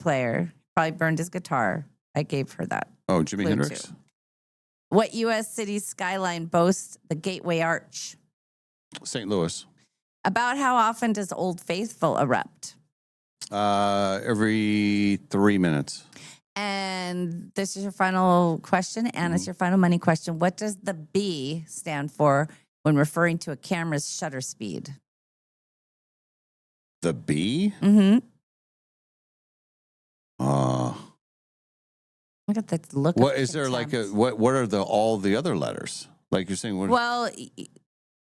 player. Probably burned his guitar. I gave her that. Oh, Jimi Hendrix? Too. What U.S. city's skyline boasts the Gateway Arch? St. Louis. About how often does Old Faithful erupt? Every 3 minutes. And this is your final question, and it's your final money question. What does the B stand for when referring to a camera's shutter speed? The B? Mm-hmm. Look at that look. What is there like what are all the other letters? Like you're saying what? Well,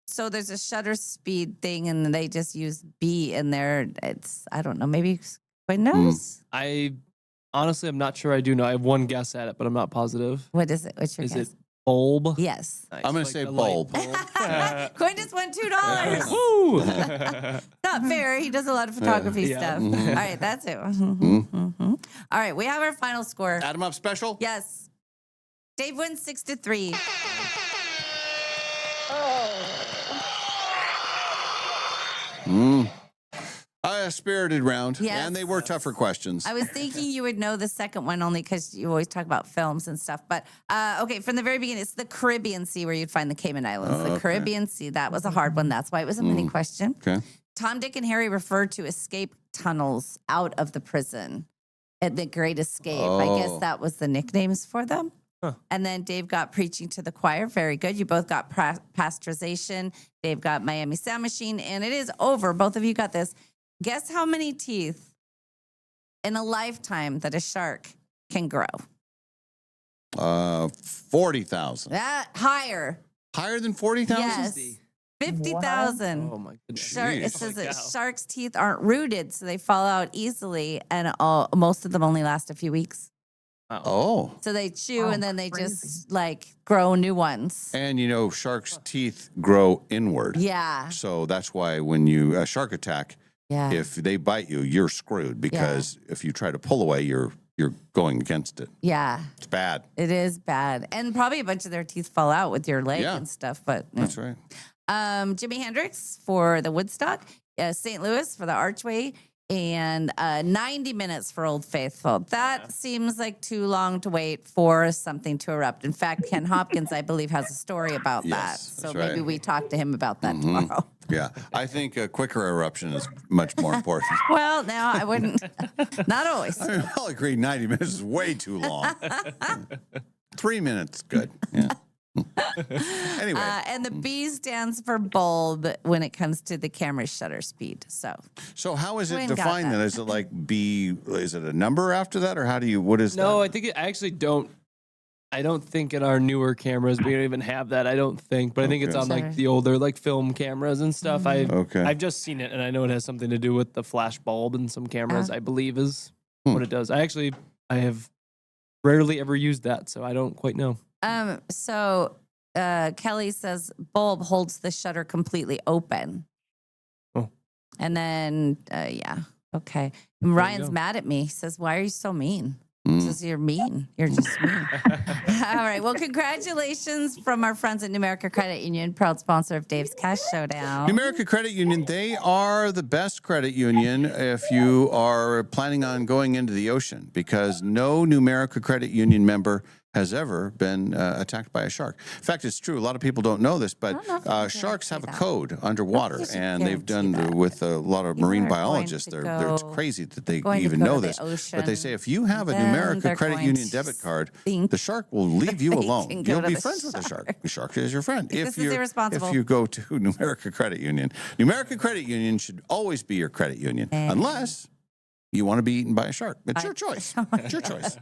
so there's a shutter speed thing and they just use B in there. It's I don't know, maybe Quinn knows. I honestly I'm not sure I do know. I have one guess at it, but I'm not positive. What is it? What's your guess? Is it bulb? Yes. Nice. I'm gonna say bulb. Quinn just won $2. Woo! Not fair. He does a lot of photography stuff. All right, that's it. All right, we have our final score. Add 'em up special? Yes. Dave wins 6-3. A spirited round. Yes. And they were tougher questions. I was thinking you would know the second one only because you always talk about films and stuff. But okay, from the very beginning, it's the Caribbean Sea where you'd find the Cayman Islands. The Caribbean Sea, that was a hard one. That's why it was a mini question. Okay. Tom, Dick, and Harry referred to escape tunnels out of the prison at the Great Escape. I guess that was the nicknames for them. Huh. And then Dave got preaching to the choir. Very good. You both got pasteurization. Dave got Miami Sound Machine. And it is over. Both of you got this. Guess how many teeth in a lifetime that a shark can grow? 40,000. Higher. Higher than 40,000? Yes. 50,000. Oh my goodness. It says that sharks' teeth aren't rooted, so they fall out easily, and most of them only last a few weeks. Oh. So they chew and then they just like grow new ones. And you know, sharks' teeth grow inward. Yeah. So that's why when you a shark attack, if they bite you, you're screwed because if you try to pull away, you're going against it. Yeah. It's bad. It is bad. And probably a bunch of their teeth fall out with your leg and stuff, but that's right. Jimi Hendrix for the Woodstock, St. Louis for the Archway, and 90 minutes for Old Faithful. That seems like too long to wait for something to erupt. In fact, Ken Hopkins, I believe, has a story about that. So maybe we talk to him about that tomorrow. Yeah, I think a quicker eruption is much more important. Well, no, I wouldn't. Not always. I'll agree 90 minutes is way too long. 3 minutes, good. Yeah. Anyway. And the B stands for bulb when it comes to the camera shutter speed. So how is it defined then? Is it like B, is it a number after that? Or what is that? No, I think I actually don't. I don't think in our newer cameras we don't even have that. I don't think, but I think it's on like the older like film cameras and stuff. I've just seen it and I know it has something to do with the flash bulb in some cameras. I believe is what it does. I have rarely ever used that, so I don't quite know. So Kelly says bulb holds the shutter completely open. Oh. And then okay. And Ryan's mad at me. He says, "Why are you so mean?" He says, "You're mean. You're just mean." All right. Well, congratulations from our friends at Numerica Credit Union, proud sponsor of Dave's Cash Showdown. Numerica Credit Union, they are the best credit union if you are planning on going into the ocean, because no Numerica Credit Union member has ever been attacked by a shark. In fact, it's true. A lot of people don't know this, but sharks have a code underwater, and they've done with a lot of marine biologists. It's crazy that they even know this. But they say if you have a Numerica Credit Union debit card, the shark will leave you alone. You'll be friends with the shark. The shark is your friend. This is irresponsible. If you go to Numerica Credit Union. Numerica Credit Union should always be your credit union, unless you want to be eaten by a shark. It's your choice. It's your choice.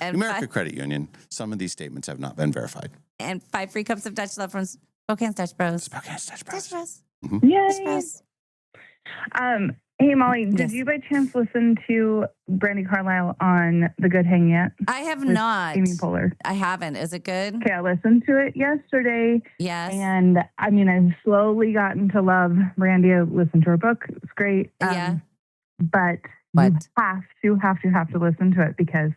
Numerica Credit Union, some of these statements have not been verified. And 5 free cups of Dutch love from Spokane's Dutch Bros. Spokane's Dutch Bros. Dutch Bros. Yay. Dutch Bros. Hey, Molly, did you by chance listen to Brandy Carlisle on The Good Hang Yet? I have not. Amy Poehler. I haven't. Is it good? Okay, I listened to it yesterday. Yes. And, I mean, I've slowly gotten to love Brandy. I listened to her book. It's great. But you have to listen to it, because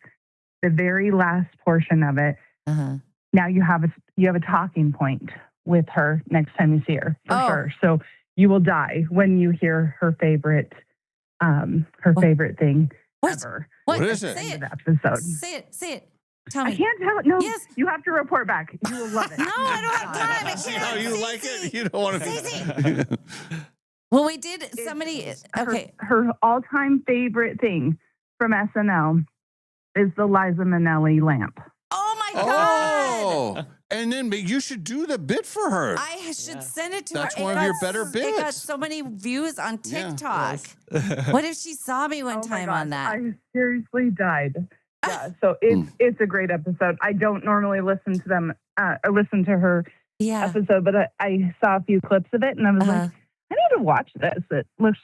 the very last portion of it, now you have a talking point with her next time you see her, for sure. So you will die when you hear her favorite thing. ever. What is it? Say it. Episode. Say it. Tell me. I can't tell it. No. Yes. You have to report back. You will love it. No, I don't have time. I See can't. how you like it? You don't want to. Well, we did. Somebody. Okay. Her all-time favorite thing from SNL is the Liza Minnelli lamp. Oh my God. Oh, and then you should do the bit for her. I should send it to her. That's one of your better bits. It got so many views on TikTok. What if she saw me one time on that? I seriously died. Yeah, so it's a great episode. I don't normally listen to them or listen to her episode, but I saw a few clips of it and I was like, I need to watch this. It looks.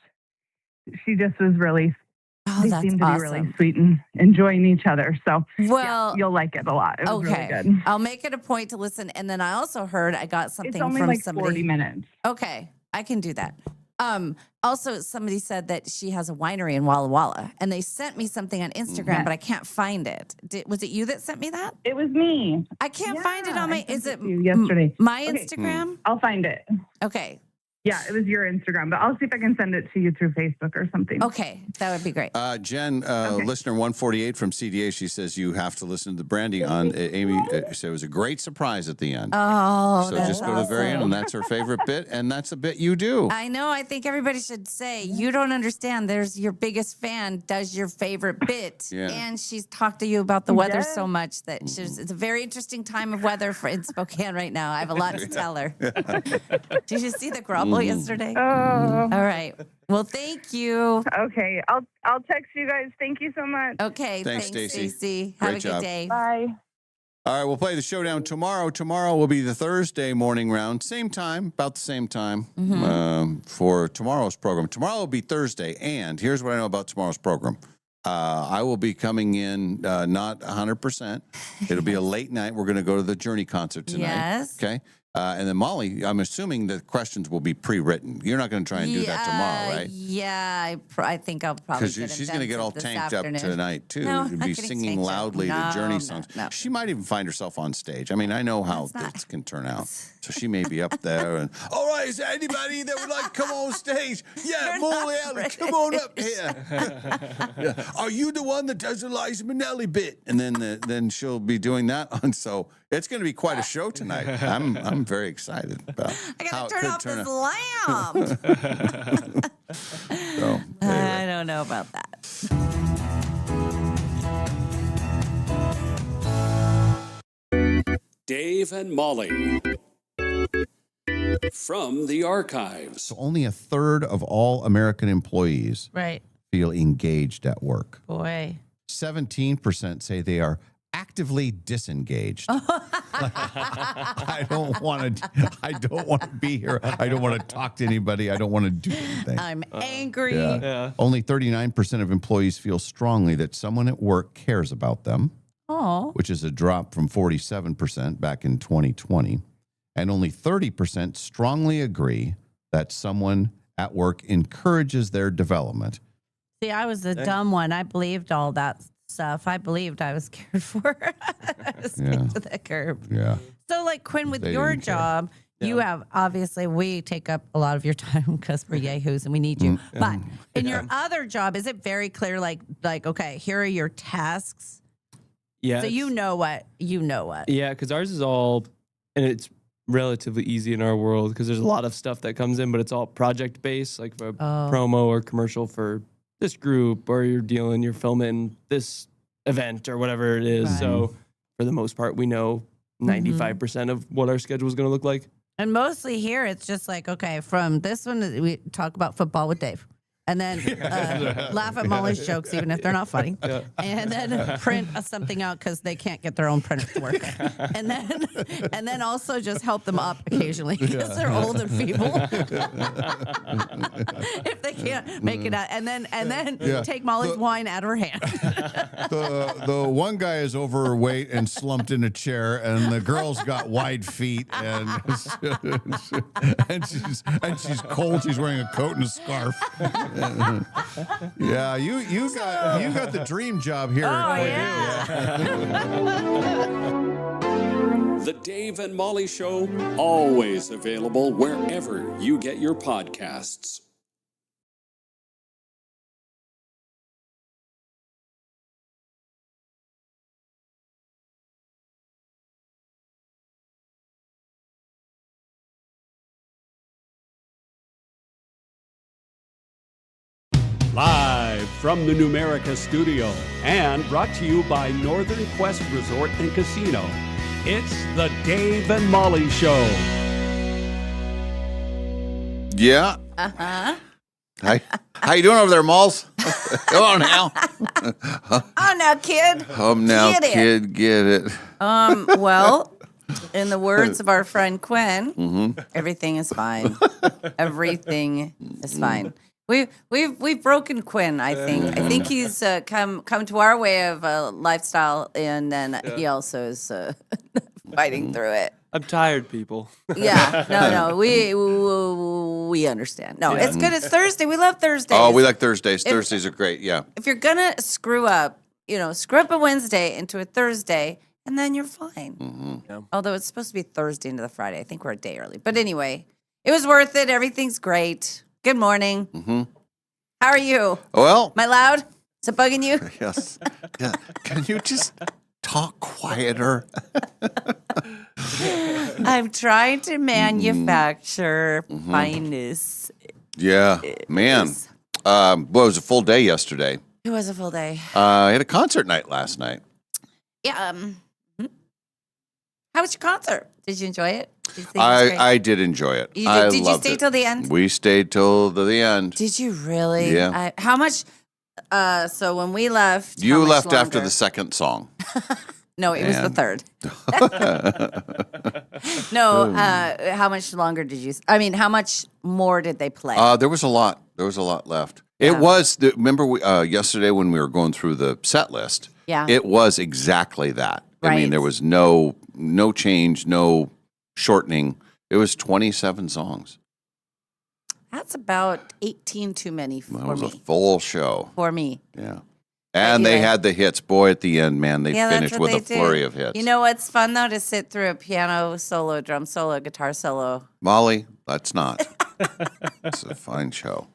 She just was really. They seem to be really sweet and enjoying each other. So, you'll like it a lot. It was really good. I'll make it a point to listen. And then I also heard I got something it's only from like somebody. 40 minutes. Okay, I can do that. Also, somebody said that she has a winery in Walla Walla, and they sent me something on Instagram, but I can't find it. Was it you that sent me that? It was me. I can't find it on my. Is it yesterday? My Instagram? I'll find it. Okay. Yeah, it was your Instagram, but I'll see if I can send it to you through Facebook or something. Okay, that would be great. Jen, listener 148 from CDA, she says you have to listen to the Brandy on Amy. So it was a great surprise at the end. Oh, so just go to the very end, and that's her favorite bit, and that's a bit you do. I know. I think everybody should say you don't understand. There's your biggest fan does your favorite bit, and she's talked to you about the weather so much that it's a very interesting time of weather in Spokane right now. I have a lot to tell her. Did you see the grumble yesterday? Oh. All right. Well, thank you. Okay. I'll text you guys. Thank you so much. Okay. Thanks, Stacey. Have a good day. Bye. All right, we'll play the showdown tomorrow. Tomorrow will be the Thursday morning round. Same time, about the same time for tomorrow's program. Tomorrow will be Thursday, and here's what I know about tomorrow's program. I will be coming in not 100%. It'll be a late night. We're going to go to the Journey concert tonight. Yes. Okay. And then Molly, I'm assuming the questions will be pre-written. You're not going to try and do that tomorrow, right? Yeah, I think I'll probably because she's going to get all tanked up tonight too. No, and be singing loudly the Journey songs. No. She might even find herself on stage. I mean, I know how this can turn out. So she may be up there and, all right, is there anybody that would like to come on stage? Yeah, Molly Allen, come on up here. Are you the one that does the Liza Minnelli bit? And then she'll be doing that on. So it's going to be quite a show tonight. I'm very excited about how it could turn out. I gotta turn off this lamp. So, anyway. I don't know about that. Dave and Molly from the archives. So only a third of all American employees feel engaged at work. Boy. 17% say they are actively disengaged. I don't want to be here. I don't want to talk to anybody. I don't want to do anything. I'm angry. Only 39% of employees feel strongly that someone at work cares about them, which is a drop from 47% back in 2020. And only 30% strongly agree that someone at work encourages their development. See, I was a dumb one. I believed all that stuff. I believed I was cared for. I was kicked to the curb. Yeah. So, like, Quinn, with your job, you have, obviously, we take up a lot of your time because we're yahoos and we need you. But in your other job, is it very clear, like, okay, here are your tasks? Yeah. So you know what. Yeah, because ours is all, and it's relatively easy in our world because there's a lot of stuff that comes in, but it's all project based, like for a promo or commercial for this group, or you're filming this event or whatever it is. Right. So for the most part, we know 95% of what our schedule is going to look like. And mostly here, it's just like, okay, from this one, we talk about football with Dave. And then laugh at Molly's jokes, even if they're not funny. Yeah. And then print something out because they can't get their own printer to work. And then also just help them up occasionally because they're old and feeble. If they can't make it out, and then take Molly's wine out of her hand. The one guy is overweight and slumped in a chair, and the girl's got wide feet, and she's cold. She's wearing a coat and a scarf. Yeah, you got the dream job here. The Dave and Molly Show, always available wherever you get your podcasts. Live from the Numerica studio and brought to you by Northern Quest Resort and Casino. It's the Dave and Molly Show. Yeah. Hi. How you doing over there, Malls? Come on now. Oh, now, kid. Now, kid, get it. Well, in the words of our friend Quinn, everything is fine. Everything is fine. We've broken Quinn. I think he's come to our way of lifestyle, and then he also is fighting through it. I'm tired, people. Yeah, no, we understand. No, it's good. It's Thursday. We love Thursdays. Oh, we like Thursdays. Thursdays are great. Yeah. If you're gonna screw up a Wednesday into a Thursday, and then you're fine. Yeah. Although it's supposed to be Thursday into the Friday. I think we're a day early. But anyway, it was worth it. Everything's great. Good morning. How are you? Well. Am I loud? Is it bugging you? Yes. Yeah. Can you just talk quieter? I'm trying to manufacture fineness. Yeah, man. Well, it was a full day yesterday. It was a full day. I had a concert night last night. Yeah. How was your concert? Did you enjoy it? I did enjoy it. Did you stay till the end? We stayed till the end. Did you really? Yeah. How much? So when we left, you left after the second song. No, it was the third. No, how much longer did you? I mean, how much more did they play? There was a lot. There was a lot left. Yeah. It was. Remember yesterday when we were going through the set list? Yeah. It was exactly that. Right. I mean, there was no change, no shortening. It was 27 songs. That's about 18 too many for me. That was a full show. For me. Yeah. And they had the hits. Boy, at the end, man, they Yeah, finished with a flurry of hits. You know what's fun, though? To sit through a piano solo, drum solo, guitar solo. Molly, that's not. It's a fine show.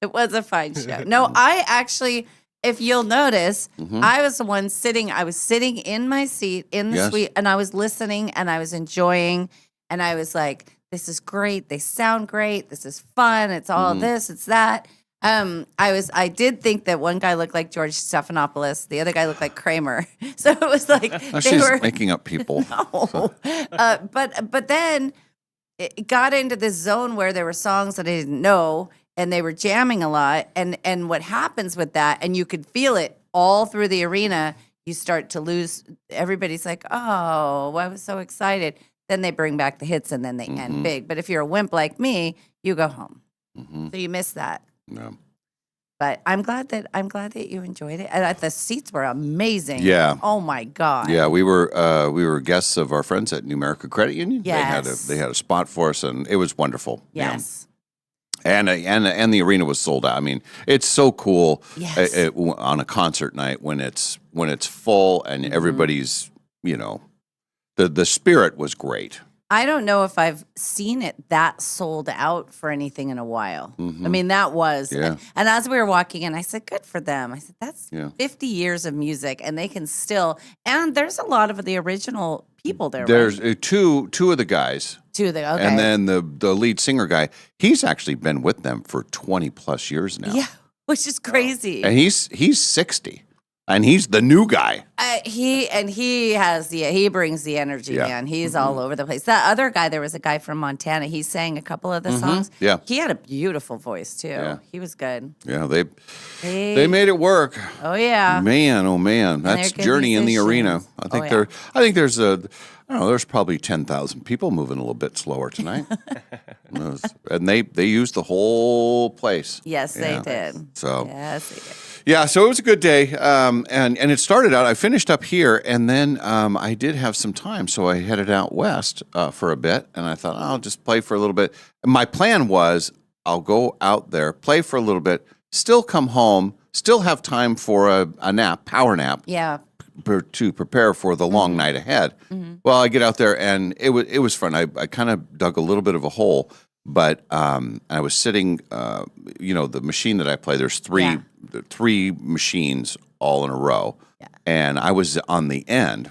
It was a fine show. No, I actually, if you'll notice, I was the one sitting. I was sitting in my seat in the suite, and I was listening, and I was enjoying, and I was like, this is great. They sound great. This is fun. It's all this, it's that. I did think that one guy looked like George Stephanopoulos. The other guy looked like Kramer. So it was like she's making up people. No. So. But then it got into this zone where there were songs that I didn't know, and they were jamming a lot. And what happens with that, and you could feel it all through the arena, you start to lose. Everybody's like, oh, I was so excited. Then they bring back the hits, and then they end big. But if you're a wimp like me, you go home. So you miss that. No. But I'm glad that you enjoyed it. And the seats were amazing. Yeah. Oh my God. Yeah, we were guests of our friends at Numerica Credit Union. Yes. They had a spot for us, and it was wonderful. Yes. Yeah. And the arena was sold out. I mean, it's so cool on a concert night when it's full and everybody's, the spirit was great. I don't know if I've seen it that sold out for anything in a while. I mean, that was. Yeah. And as we were walking in, I said, good for them. I said, that's 50 years of music, and they can still. And there's a lot of the original people there. There's right? two of the guys. Okay. And then the lead singer guy, he's actually been with them for 20 plus years now. Yeah, which is crazy. And he's 60. And he's the new guy. He brings the energy, man. He's all over the place. That other guy, there was a guy from Montana. He sang a couple of the songs. Yeah. He had a beautiful voice too. Yeah. He was good. Yeah, they made it work. Oh yeah. Man, oh man. That's Journey in the Arena. I think there's probably 10,000 people moving a little bit slower tonight. And they used the whole place. Yes, they did. So yes, they did. Yeah, so it was a good day, and it started out. I finished up here, and then I did have some time, so I headed out west for a bit, and I thought I'll just play for a little bit. And my plan was I'll go out there, play for a little bit, still come home, still have time for a nap, power nap. Yeah. To prepare for the long night ahead. Well, I get out there, and it was fun. I kind of dug a little bit of a hole, but I was sitting, the machine that I play, there's three machines all in a row, and I was on the end,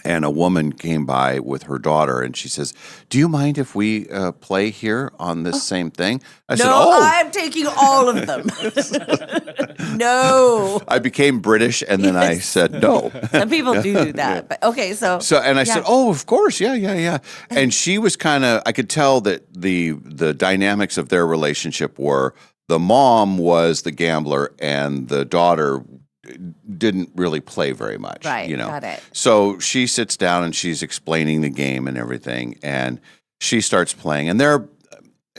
And a woman came by with her daughter, and she says, "Do you mind if we play here on this same thing?" I said, "Oh, I'm taking all of them." No. I became British, and then I said no. Some people do that, but okay. So and I said, "Oh, of course, yeah." And she was kind of. I could tell that the dynamics of their relationship were the mom was the gambler, and the daughter didn't really play very much. Right, you know. got it. So she sits down and she's explaining the game and everything, and she starts playing. And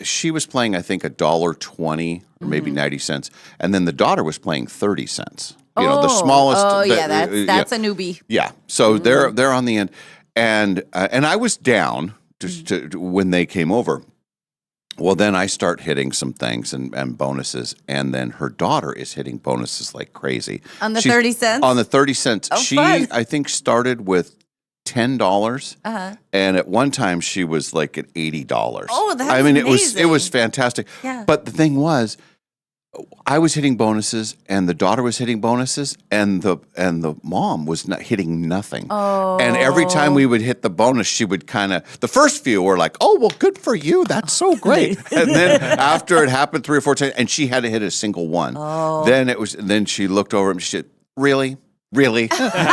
she was playing, I think, $1.20 or maybe 90 cents, and then the daughter was playing 30 cents. You know, the smallest. Oh, yeah, that's a newbie. Yeah. So they're on the end, and I was down when they came over. Well, then I start hitting some things and bonuses, and then her daughter is hitting bonuses like crazy. On the 30 cents? On the 30 cents. Oh, she, fun. I think, started with $10, and at one time she was like at $80. Oh, that's I mean, amazing. it was fantastic. Yeah. But the thing was, I was hitting bonuses, and the daughter was hitting bonuses, and the mom was not hitting nothing. Oh. And every time we would hit the bonus, she would kind of. The first few were like, "Oh, well, good for you. That's so great." And then after it happened 3 or 4 times, and she hadn't hit a single one. Oh. Then she looked over and she said, "Really? Really?" And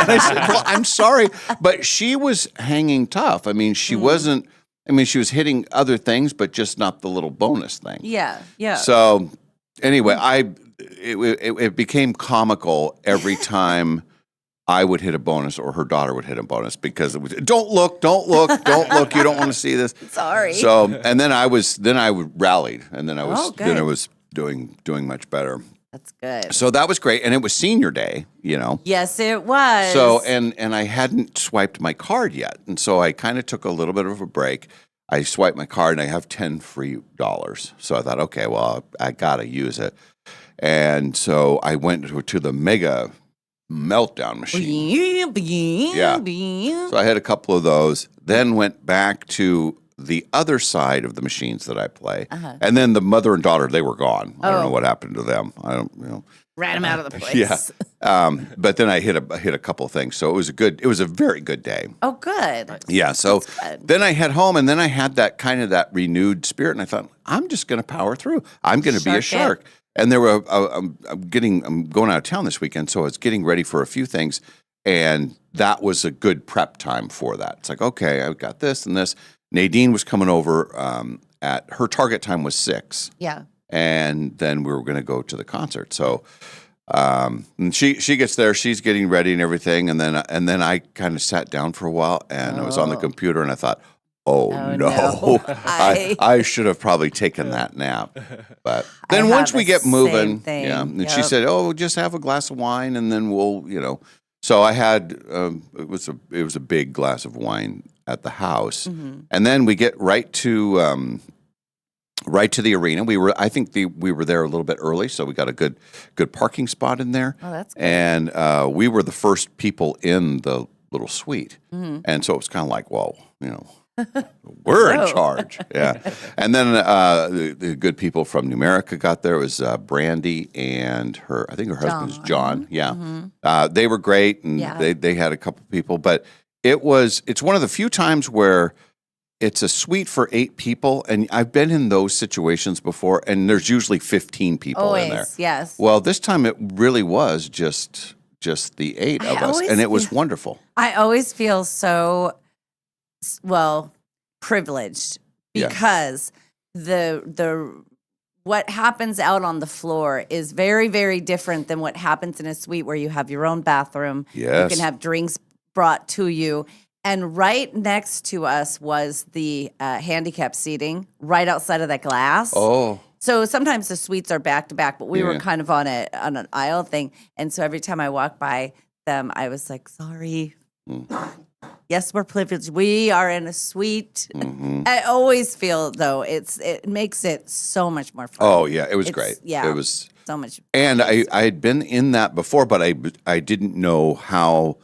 I said, "Well, I'm sorry," but she was hanging tough. I mean, she wasn't. I mean, she was hitting other things, but just not the little bonus thing. Yeah. So. Anyway, it became comical every time I would hit a bonus or her daughter would hit a bonus because it was don't look, don't look, you don't want to see this. Sorry. So and then I rallied, and then I was good. doing much better. That's good. So that was great, and it was senior day, you know. Yes, it was. So and I hadn't swiped my card yet, and so I kind of took a little bit of a break. I swiped my card, and I have $10 free. So I thought, okay, well, I got to use it. And so I went to the Mega Meltdown machine. Yeah. So I had a couple of those, then went back to the other side of the machines that I play. And then the mother and daughter, they were gone. I don't know what happened to them. I don't, you know. Ran him out of the place. Yeah. But then I hit a couple of things. So it was a very good day. Oh, good. Yeah. So then I head home, and then I had that renewed spirit, and I thought, I'm just going to power through. I'm going to be a shark. And there were, I'm going out of town this weekend, so I was getting ready for a few things, and that was a good prep time for that. It's like, okay, I've got this and this. Nadine was coming over at her target time was 6. Yeah. And then we were going to go to the concert. So and she gets there, she's getting ready and everything, and then I kind of sat down for a while, and I was on the computer, and I thought, oh no. I should have probably taken that nap. But then once we get moving, and she said, "Oh, just have a glass of wine, and then we'll, you know." So I had it was a big glass of wine at the house, and then we get right to the arena. I think we were there a little bit early, so we got a good parking spot in there. Oh, that's good. And we were the first people in the little suite, and so it was kind of like, well, you know, we're in charge. Yeah. And then the good people from Numerica got there. It was Brandy and I think her husband's John. Yeah. They were great, and they had a couple people, but it's one of the few times where it's a suite for 8 people, and I've been in those situations before, and there's usually 15 people in there. Yes. Well, this time it really was just the 8 of us, and it was wonderful. I always feel so, privileged because the what happens out on the floor is very, very different than what happens in a suite where you have your own bathroom. Yes. You can have drinks brought to you. And right next to us was the handicap seating right outside of that glass. Oh. So sometimes the suites are back to back, but we were kind of on an aisle thing. And so every time I walked by them, I was like, sorry. Yes, we're privileged. We are in a suite. I always feel, though, it makes it so much more fun. Oh, yeah. It was great. Yeah. It was so much. And I had been in that before, but I didn't know how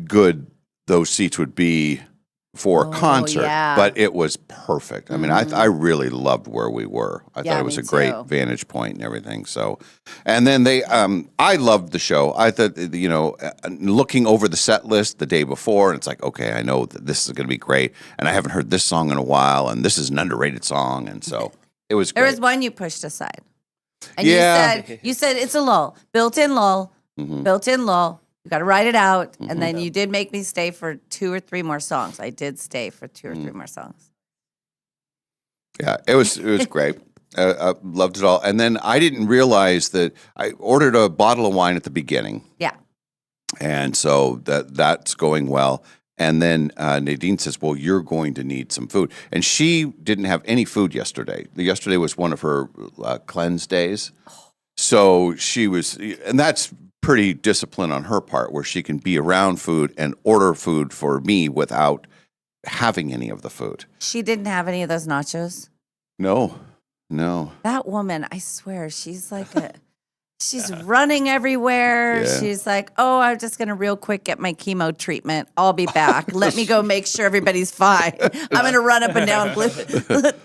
good those seats would be for a concert, but it was perfect. I mean, I really loved where we were. I thought it was a great vantage point and everything. So, and then I loved the show. I thought, looking over the set list the day before, and it's like, okay, I know that this is going to be great, and I haven't heard this song in a while, and this is an underrated song, and so it was great. There was one you pushed aside. And you said it's a lull, built-in lull, built-in lull. You got to write it out. And then you did make me stay for 2 or 3 more songs. I did stay for 2 or 3 more songs. Yeah, it was great. I loved it all. And then I didn't realize that I ordered a bottle of wine at the beginning. Yeah. And so that's going well. And then Nadine says, well, you're going to need some food. And she didn't have any food yesterday. Yesterday was one of her cleanse days. So she was, and that's pretty disciplined on her part, where she can be around food and order food for me without having any of the food. She didn't have any of those nachos? No. That woman, I swear, she's like she's running everywhere. Yeah. She's like, oh, I'm just going to real quick get my chemo treatment. I'll be back. Let me go make sure everybody's fine. I'm going to run up and down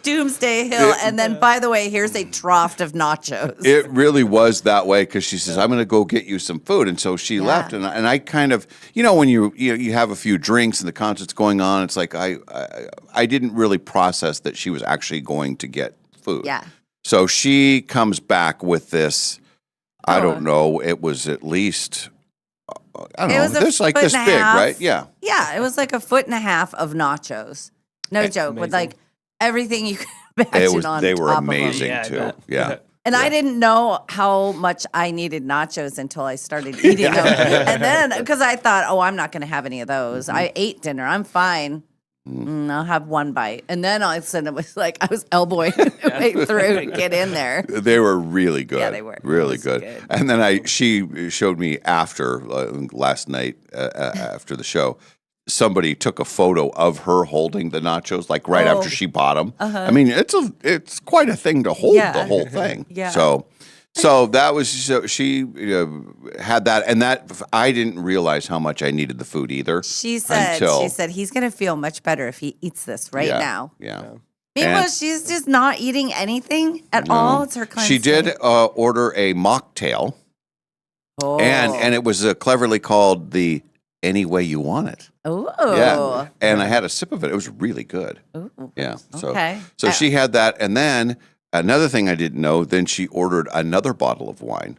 Doomsday Hill. And then, by the way, here's a trough of nachos. It really was that way, because she says, I'm going to go get you some food. And so she left. And I kind of, when you have a few drinks and the concert's going on, it's like I didn't really process that she was actually going to get food. Yeah. So she comes back with this. I don't know. It was at least, I don't know. This like this big, right? Yeah. Yeah. It was like 1.5 feet of nachos. No joke. Amazing. With like everything you could imagine on They top were amazing too. Yeah. And I didn't know how much I needed nachos until I started eating them. And then, because I thought, I'm not going to have any of those. I ate dinner. I'm fine. I'll have one bite. And then all of a sudden it was like I was elbowing way through to get in there. They were really good. Yeah, they were. Really good. And then she showed me after, last night after the show, somebody took a photo of her holding the nachos, like right after she bought them. I mean, it's quite a thing to hold the whole thing. Yeah. So that was, she had that, and that I didn't realize how much I needed the food either. She said he's going to feel much better if he eats this right now. Yeah. Meanwhile, she's just not eating anything at all. It's her cleanse. She did order a mocktail, and it was cleverly called the Any Way You Want It. Oh. Yeah. And I had a sip of it. It was really good. Ooh. Yeah. Okay. So she had that, and then another thing I didn't know, then she ordered another bottle of wine.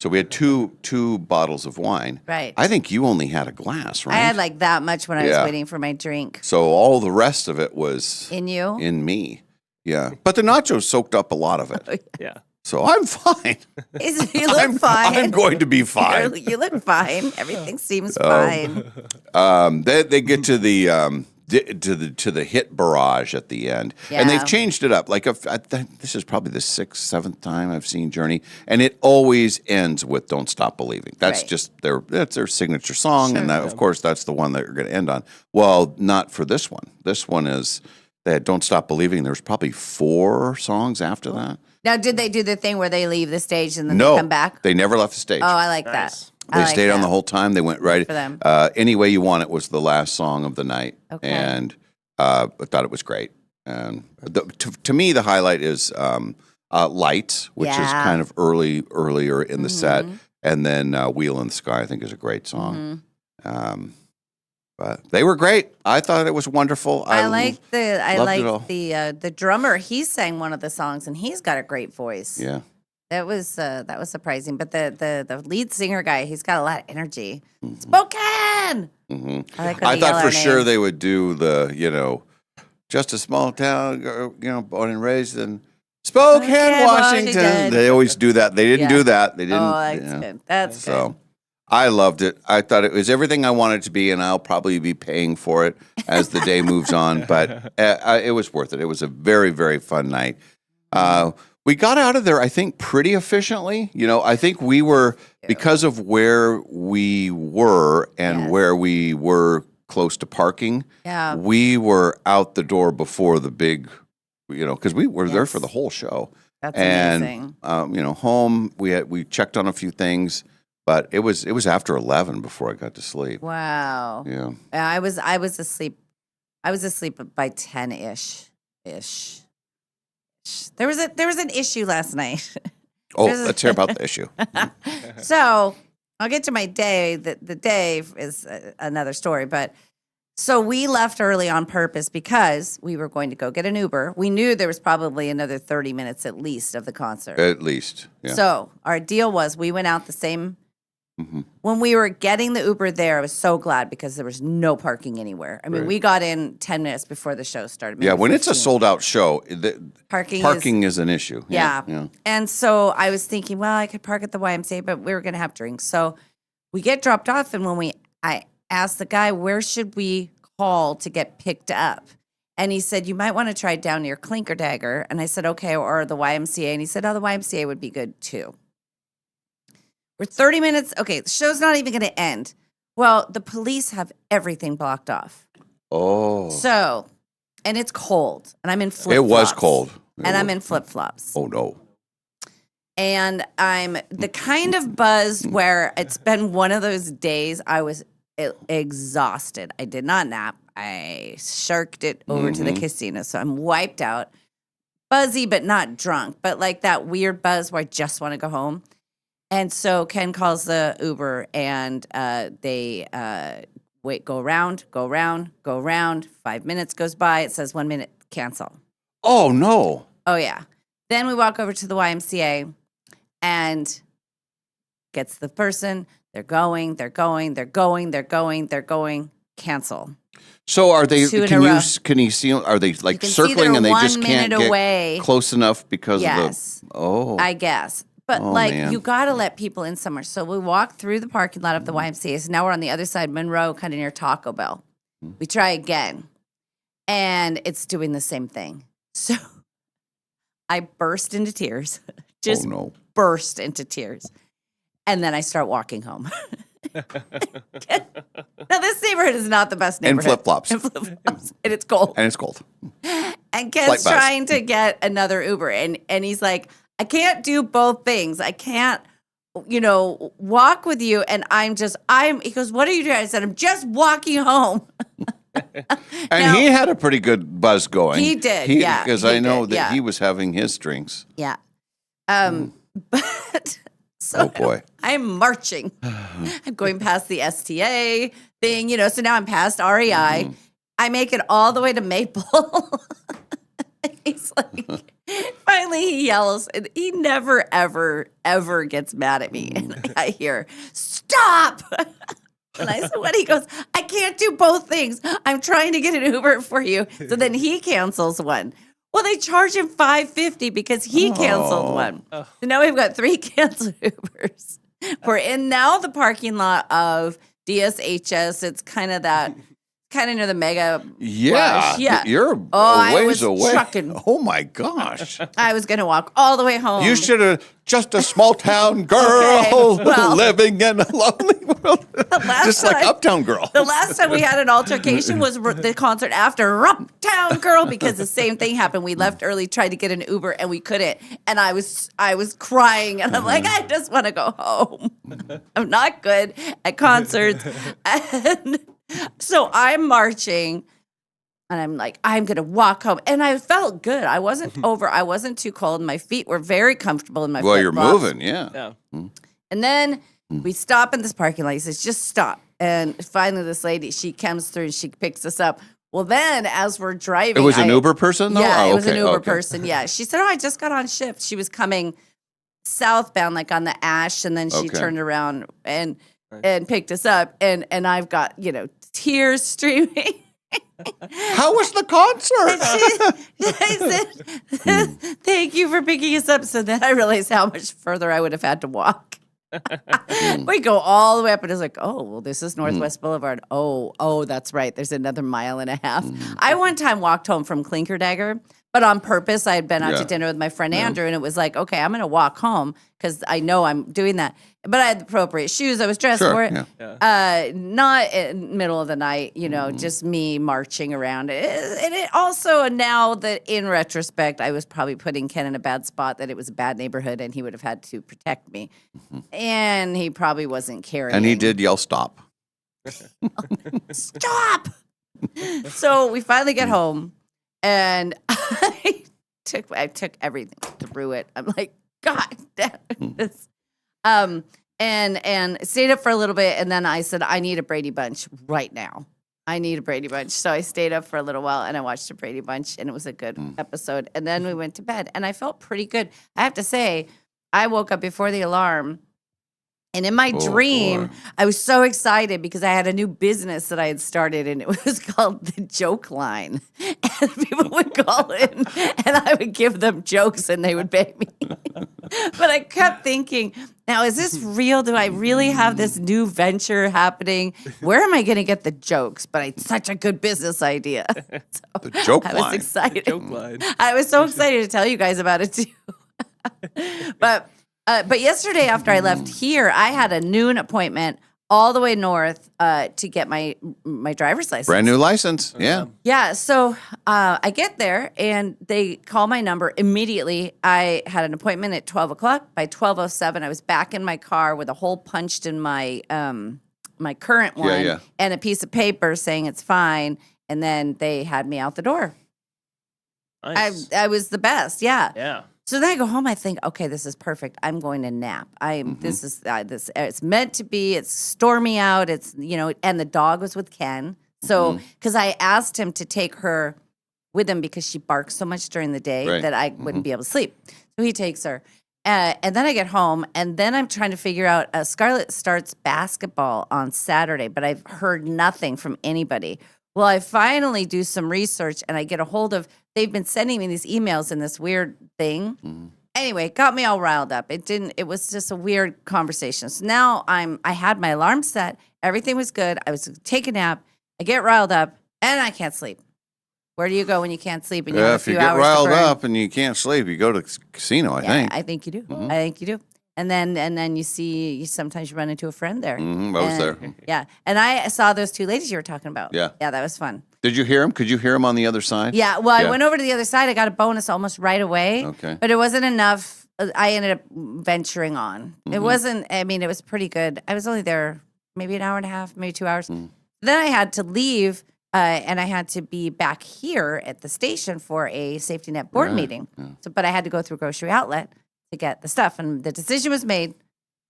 So we had two bottles of wine. Right. I think you only had a glass, right? I had like that much when I was waiting for my drink. So all the rest of it was in you? In me. Yeah. But the nachos soaked up a lot of it. Yeah. So I'm fine. You look fine. I'm going to be fine. You look fine. Everything seems fine. They get to the hit barrage at the end, and they've changed it up. Like this is probably the 6th, 7th time I've seen Journey, and it always ends with "Don't Stop Believing." That's just that's their signature song, and that, of course, that's the one that you're going to end on. Well, not for this one. This one is that "Don't Stop Believing." There's probably 4 songs after that. Now, did they do the thing where they leave the stage and then they come back? They never left the stage. Oh, I like that. They stayed on the whole time. They went right. For them. Any Way You Want It was the last song of the night. Okay. And I thought it was great. And to me, the highlight is Lights, which is kind of earlier in the set. And then Wheel in the Sky, I think, is a great song. But they were great. I thought it was wonderful. I like the drummer. He sang one of the songs, and he's got a great voice. Yeah. That was surprising. But the lead singer guy, he's got a lot of energy. Spokane. I thought for sure they would do the just a small town, born and raised in Spokane, Washington. They always do that. They didn't do that. They didn't. Oh, that's good. That's good. I loved it. I thought it was everything I wanted it to be, and I'll probably be paying for it as the day moves on. But it was worth it. It was a very, very fun night. We got out of there, I think, pretty efficiently. I think we were, because of where we were and where we were close to parking, we were out the door before the big, because we were there for the whole show. That's amazing. Home, we checked on a few things. But it was after 11 before I got to sleep. Wow. Yeah. I was asleep I was asleep by 10-ish. There was an issue last night. Oh, let's hear about the issue. So I'll get to my day. The day is another story, but so we left early on purpose because we were going to go get an Uber. We knew there was probably another 30 minutes at least of the concert. At least, yeah. So our deal was we went out the same. When we were getting the Uber there, I was so glad because there was no parking anywhere. I mean, we got in 10 minutes before the show started. Yeah, when 15. it's a sold-out show, parking is an issue. Yeah. And so I was thinking, well, I could park at the YMCA, but we were going to have drinks. So we get dropped off, and I asked the guy, where should we call to get picked up? And he said, you might want to try down near Clinker Dagger. And I said, okay, or the YMCA. And he said, oh, the YMCA would be good too. We're 30 minutes. Okay, the show's not even going to end. Well, the police have everything blocked off. Oh. So, and it's cold. And I'm in flip-flops. It was cold. I'm in flip-flops. Oh, no. And I'm the kind of buzzed where it's been one of those days I was exhausted. I did not nap. I sharked it over to the casino. So I'm wiped out. Buzzy, but not drunk. But like that weird buzz where I just want to go home. And so Ken calls the Uber, and they go around. 5 minutes goes by. It says 1 minute, cancel. Oh, no. Oh, yeah. Then we walk over to the YMCA, and gets the person. They're going. Cancel. So are they? Can you see? Are they like circling, and they just 1 can't minute away. get close enough because Yes. of the? Oh, I guess. But man. you got to let people in somewhere. So we walk through the parking lot of the YMCA. So now we're on the other side, Monroe, kind of near Taco Bell. We try again, and it's doing the same thing. So I burst into tears. Just burst into tears. And then I start walking home. Now, this neighborhood is not the best neighborhood. In flip-flops. And it's cold. And Ken's trying to get another Uber. And he's like, I can't do both things. I can't, walk with you. And he goes, what are you doing? I said, I'm just walking home. And he had a pretty good buzz going. He did, Because I know that he was having his drinks. Yeah. But so oh, boy. I'm marching. I'm going past the STA thing, so now I'm past REI. I make it all the way to Maple. He's like, finally he yells, and he never, ever, ever gets mad at me. And I hear, stop. And I said, what? He goes, I can't do both things. I'm trying to get an Uber for you. So then he cancels one. Well, they charge him $5.50 because he canceled one. So now we've got 3 canceled Ubers. We're in now the parking lot of DSHS. It's kind of near the mega. Yeah. Yeah. You're a ways away. Trucking. Oh, my gosh. I was going to walk all the way home. You should have just a small town girl living in a lonely world. Just like Uptown Girl. The last time we had an altercation was the concert after Uptown Girl because the same thing happened. We left early, tried to get an Uber, and we couldn't. And I was crying, and I'm like, I just want to go home. I'm not good at concerts. And so I'm marching, and I'm like, I'm going to walk home. And I felt good. I wasn't too cold. My feet were very comfortable in my Well, you're flip-flops. moving, yeah. And then we stop in this parking lot. He says, just stop. And finally, this lady, she comes through, and she picks us up. Well, then as we're driving. It was an Uber person, though? Yeah, it was an Uber person, yeah. She said, I just got on shift. She was coming southbound, like on the Ash, and then she turned around and picked us up. And I've got, tears streaming. How was the concert? I said, thank you for picking us up. So then I realized how much further I would have had to walk. We go all the way up, and it's like, oh, well, this is Northwest Boulevard. Oh, that's right. There's another 1.5 miles. I one time walked home from Clinker Dagger, but on purpose. I had been out to dinner with my friend Andrew, and it was like, okay, I'm going to walk home because I know I'm doing that. But I had the appropriate shoes. I was dressed for it. Not in the middle of the night, just me marching around. And it also, now that in retrospect, I was probably putting Ken in a bad spot, that it was a bad neighborhood and he would have had to protect me. And he probably wasn't carrying. And he did yell, stop. Stop! So we finally get home, and I took everything, threw it. I'm like, God damn this. And stayed up for a little bit, and then I said, I need a Brady Bunch right now. I need a Brady Bunch. So I stayed up for a little while, and I watched a Brady Bunch, and it was a good episode. And then we went to bed, and I felt pretty good. I have to say, I woke up before the alarm. And in my dream, I was so excited because I had a new business that I had started, and it was called The Joke Line. And people would call in, and I would give them jokes, and they would pay me. But I kept thinking, now, is this real? Do I really have this new venture happening? Where am I going to get the jokes? But it's such a good business idea. So The Joke Line. I was excited. Joke line. I was so excited to tell you guys about it, too. But yesterday after I left here, I had a noon appointment all the way north to get my driver's license. Brand new license. Yeah. Yeah. So I get there and they call my number immediately. I had an appointment at 12 o'clock. By 12:07, I was back in my car with a hole punched in my my current one and a piece of paper saying it's fine. And then they had me out the door. Nice. I was the best. Yeah. Yeah. So then I go home. I think, okay, this is perfect. I'm going to nap. This is this. It's meant to be. It's stormy out. It's and the dog was with Ken. So because I asked him to take her with him because she barks so much during the day that I wouldn't be able to sleep. So he takes her, and then I get home, and then I'm trying to figure out. Scarlett starts basketball on Saturday, but I've heard nothing from anybody. Well, I finally do some research, and I get a hold of. They've been sending me these emails in this weird thing. Anyway, it got me all riled up. It was just a weird conversation. So now I had my alarm set. Everything was good. I was take a nap. I get riled up and I can't sleep. Where do you go when you can't sleep? And you have a If you few get hours riled to burn? up and you can't sleep, you go to the casino, I think. I think you do. I think you do. And then sometimes you run into a friend there. I was there. Yeah. And I saw those two ladies you were talking about. Yeah. Yeah, that was fun. Did you hear him? Could you hear him on the other side? Yeah, well, I went over to the other side. I got a bonus almost right away. Okay. But it wasn't enough. I ended up venturing on. It wasn't, it was pretty good. I was only there maybe an hour and a half, maybe 2 hours. Then I had to leave, and I had to be back here at the station for a safety net board meeting. Yeah. But I had to go through Grocery Outlet to get the stuff. And the decision was made,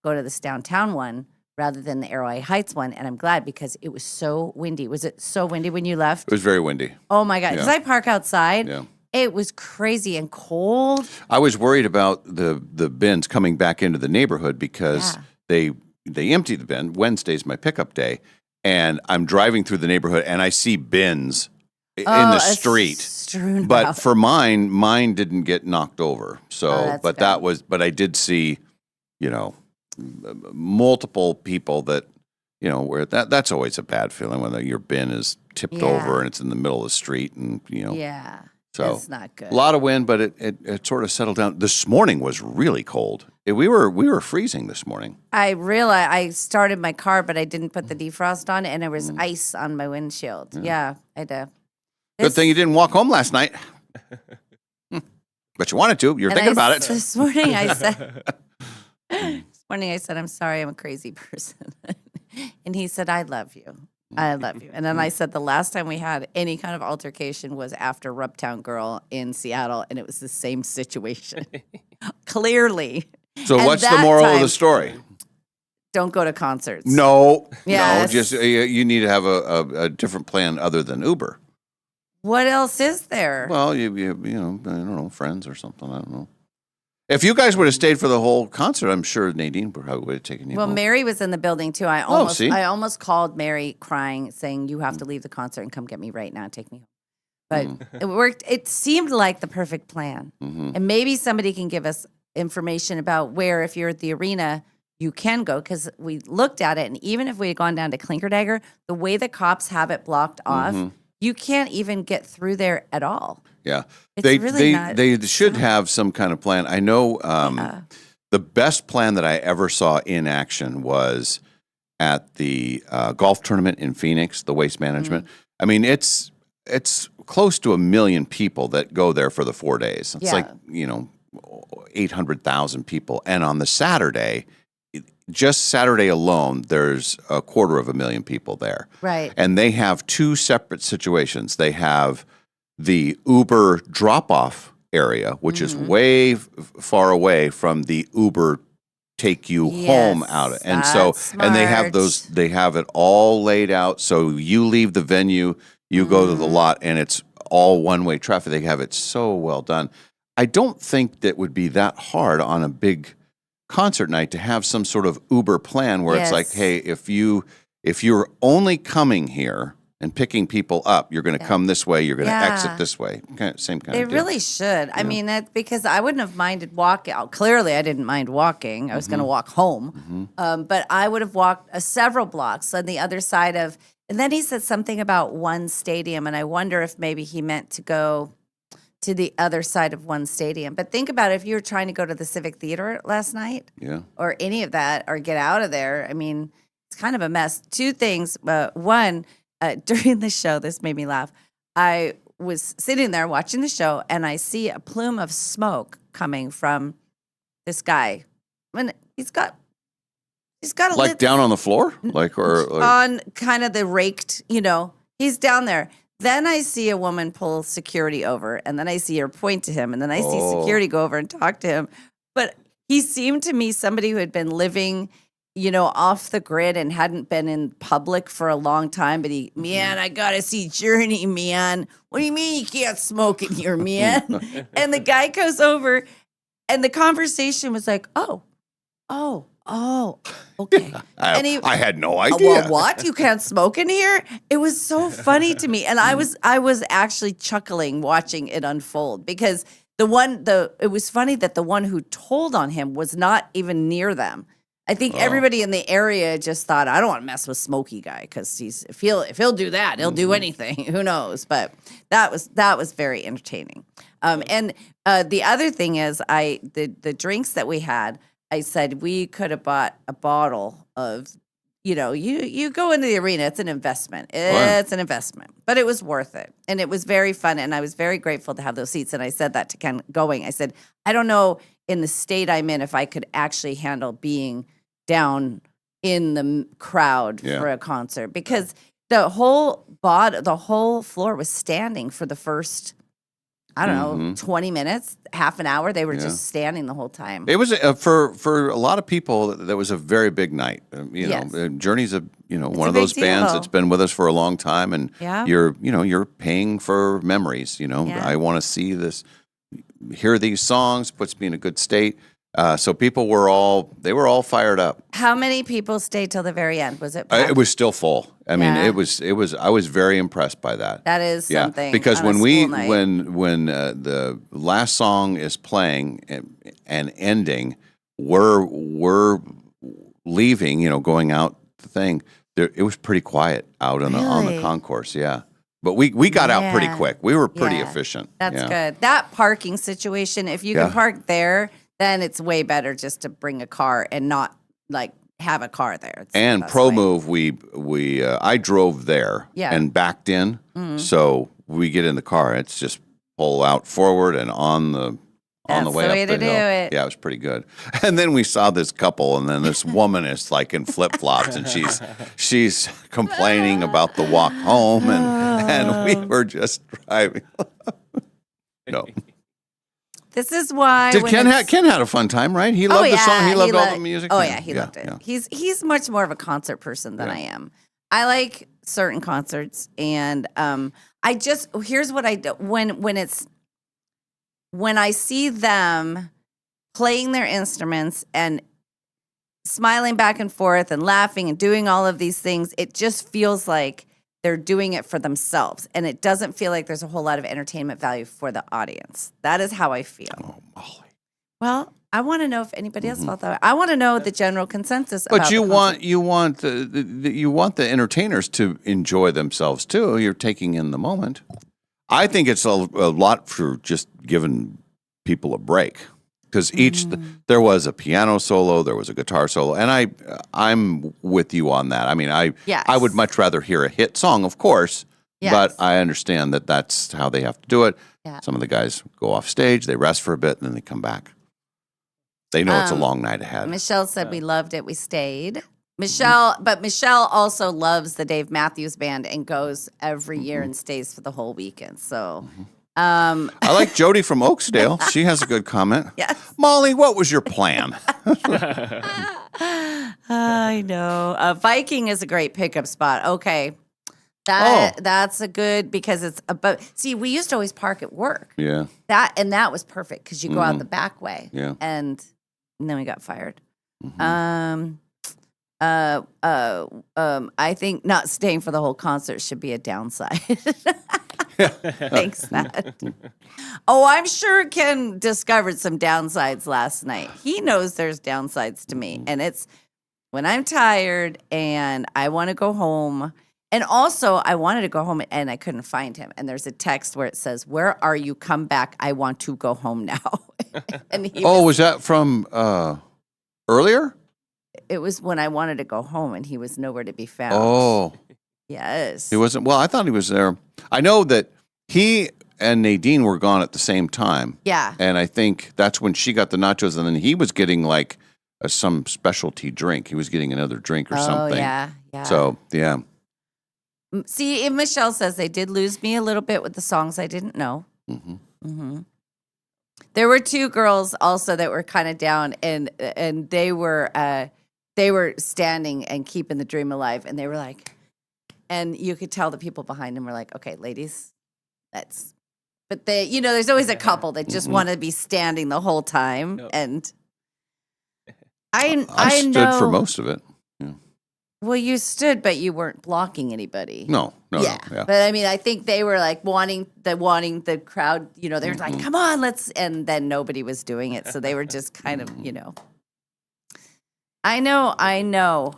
go to this downtown one rather than the Arrowhead Heights one. And I'm glad because it was so windy. Was it so windy when you left? It was very windy. Oh, my God. Because I park outside. Yeah. It was crazy and cold. I was worried about the bins coming back into the neighborhood because they empty the bin. Wednesday's my pickup day. And I'm driving through the neighborhood and I see bins in the street. But for mine didn't get knocked over. So, but I did see, multiple people that, where that's always a bad feeling when your bin is tipped over and it's in the middle of the street and, Yeah. So it's not good. A lot of wind, but it sort of settled down. This morning was really cold. We were freezing this morning. I realized I started my car, but I didn't put the defrost on, and there was ice on my windshield. Yeah, I did. Good thing you didn't walk home last night. But you wanted to. You're thinking about it. This morning I said, I'm sorry, I'm a crazy person. And he said, I love you. I love you. And then I said the last time we had any kind of altercation was after Ruptown Girl in Seattle, and it was the same situation. Clearly. So what's the moral of the story? Don't go to concerts. No. Just you need to have a different plan other than Uber. What else is there? Well, you I don't know, friends or something. I don't know. If you guys would have stayed for the whole concert, I'm sure Nadine probably would have taken you. Well, Mary was in the building too. I almost called Mary crying, saying, "You have to leave the concert and come get me right now. Take me home." But it worked. It seemed like the perfect plan. And maybe somebody can give us information about where, if you're at the arena, you can go, because we looked at it, and even if we had gone down to Clinker Dagger, the way the cops have it blocked off, you can't even get through there at all. Yeah, It's they should have some kind of plan. I know the best plan that I ever saw in action was at the golf tournament in Phoenix, the Waste Management. I mean, it's close to 1 million people that go there for the 4 days. It's like 800,000 people, and on the Saturday, just Saturday alone, there's 250,000 people there. Right. And they have two separate situations. They have the Uber drop-off area, which is way far away from the Uber take you home out of. And so, smart. and they have it all laid out. So you leave the venue, you go to the lot, and it's all one-way traffic. They have it so well done. I don't think that would be that hard on a big concert night to have some sort of Uber plan where it's like, hey, if you're only coming here and picking people up, you're going to come this way, you're going to exit this way. Same kind of deal. They really should. I mean, because I wouldn't have minded walking. Clearly, I didn't mind walking. I was going to walk home. But I would have walked several blocks on the other side of, and then he said something about one stadium, and I wonder if maybe he meant to go to the other side of one stadium. But think about it, if you were trying to go to the Civic Theater last night or any of that or get out of there, I mean, it's kind of a mess. Two things. One, during the show, this made me laugh. I was sitting there watching the show, and I see a plume of smoke coming from this guy. I mean, he's got a like down on the floor, or on kind of the raked. He's down there. Then I see a woman pull security over, and then I see her point to him, and then I see security go over and talk to him. But he seemed to me somebody who had been living, off the grid and hadn't been in public for a long time. But man, I got to see Journey, man. What do you mean you can't smoke in here, man? And the guy goes over, and the conversation was like, oh, okay. I had no idea. Well, what? You can't smoke in here? It was so funny to me. And I was actually chuckling watching it unfold because it was funny that the one who told on him was not even near them. I think everybody in the area just thought, I don't want to mess with Smokey guy because if he'll do that, he'll do anything. Who knows? But that was very entertaining. And the other thing is the drinks that we had, I said we could have bought a bottle of, you go into the arena. It's an investment. It's an investment, but it was worth it. And it was very fun. And I was very grateful to have those seats. And I said that to Ken going. I said, I don't know in the state I'm in if I could actually handle being down in the crowd for a concert because the whole floor was standing for the first, I don't know, 20 minutes, half an hour. They were just standing the whole time. It was for a lot of people. That was a very big night. Journey's one of those bands that's been with us for a long time, and you're paying for memories. I want to see this, hear these songs, puts me in a good state. So people were all fired up. How many people stayed till the very end? Was it? It was still full. I mean, it was. I was very impressed by that. That is something. Because when the last song is playing and ending, we're leaving. Going out the thing. It was pretty quiet out on the concourse. Yeah. But we got out pretty quick. We were pretty efficient. That's good. That parking situation, if you can park there, then it's way better just to bring a car and not have a car there. And Pro Move, I drove there and backed in. So we get in the car. It's just pull out forward and on the way up the hill. Yeah, it was pretty good. And then we saw this couple, and then this woman is in flip flops, and she's complaining about the walk home, and we were just driving. No. This is why Ken had a fun time, right? He loved the song. He loved all the music. Oh yeah, he loved it. Yeah. He's much more of a concert person than I am. I like certain concerts, and here's what I do when I see them playing their instruments and smiling back and forth and laughing and doing all of these things, it just feels like they're doing it for themselves, and it doesn't feel like there's a whole lot of entertainment value for the audience. That is how I feel. Oh, Molly. Well, I want to know if anybody else felt that way. I want to know the general consensus. But you want the entertainers to enjoy themselves too. You're taking in the moment. I think it's a lot for just giving people a break. Because there was a piano solo, there was a guitar solo, and I'm with you on that. I mean, I would much rather hear a hit song, of course, but I understand that that's how they have to do it. Yeah. Some of the guys go off stage, they rest for a bit, and then they come back. They know it's a long night ahead. Michelle said we loved it. We stayed. Michelle also loves the Dave Matthews Band and goes every year and stays for the whole weekend. So, I like Jody from Oaksdale. She has a good comment. Yes. Molly, what was your plan? I know. Viking is a great pickup spot. Okay. That's a good, because it's about, see, we used to always park at work. Yeah. That was perfect because you go out the back way. Yeah. And then we got fired. I think not staying for the whole concert should be a downside. Thanks, Matt. Oh, I'm sure Ken discovered some downsides last night. He knows there's downsides to me. And it's when I'm tired and I want to go home. And also, I wanted to go home and I couldn't find him. And there's a text where it says, "Where are you? Come back. I want to go home now." And was that from earlier? It was when I wanted to go home and he was nowhere to be found. Oh. Yes. He wasn't. Well, I thought he was there. I know that he and Nadine were gone at the same time. Yeah. And I think that's when she got the nachos, and then he was getting like some specialty drink. He was getting another drink or something. Yeah. So, yeah. See, Michelle says they did lose me a little bit with the songs I didn't know. There were two girls also that were kind of down, and they were standing and keeping the dream alive, and they were like, and you could tell the people behind them were like, "Okay, ladies, that's." But they, there's always a couple that just want to be standing the whole time, and I stood know for most of it. Yeah. Well, you stood, but you weren't blocking anybody. No. Yeah. But I mean, I think they were like wanting the crowd, they were like, "Come on, let's," and then nobody was doing it. So they were just kind of, I know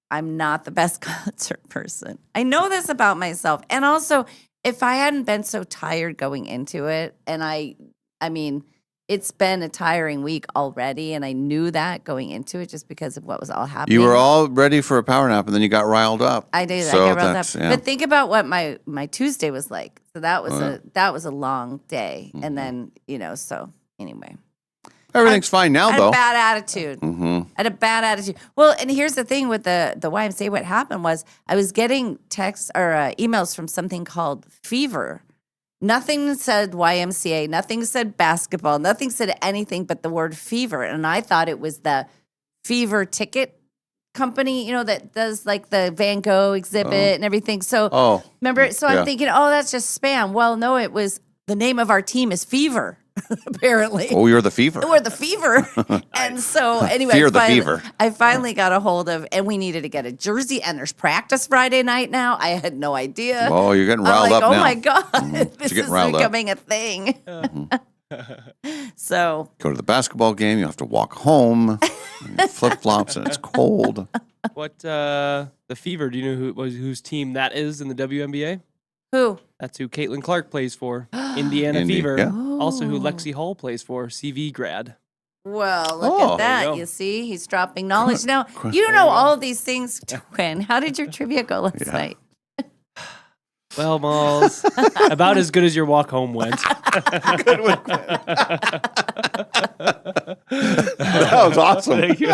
I'm not the best concert person. I know this about myself. And also, if I hadn't been so tired going into it, and I mean, it's been a tiring week already, and I knew that going into it just because of what was all happening. You were all ready for a power nap, and then you got riled up. I did. So I got riled up. yeah. But think about what my Tuesday was like. So that was a long day, and then so anyway. Everything's fine now, though. I had a bad attitude. I had a bad attitude. Well, and here's the thing with the YMCA. What happened was I was getting texts or emails from something called Fever. Nothing said YMCA, nothing said basketball, nothing said anything but the word Fever. And I thought it was the Fever ticket company, that does like the Van Gogh exhibit and everything. So remember, so I'm thinking, that's just spam. Well, no, it was the name of our team is Fever. Apparently. Oh, you're the Fever. We're the Fever. And so anyway, Fear the Fever. I finally got a hold of, and we needed to get a jersey, and there's practice Friday night now. I had no idea. Oh, you're getting riled up now. Oh my God, this is becoming a thing. So go to the basketball game. You have to walk home, flip flops, and it's cold. What the Fever? Do you know whose team that is in the WNBA? Who? That's who Caitlin Clark plays for. Indiana Fever. Yeah. Also who Lexi Hall plays for. CV grad. Well, look at that. You see, he's dropping knowledge. Now, you know all of these things, Quinn. How did your trivia go last night? Well, Malls, about as good as your walk home went. Good one. That was awesome. Thank you.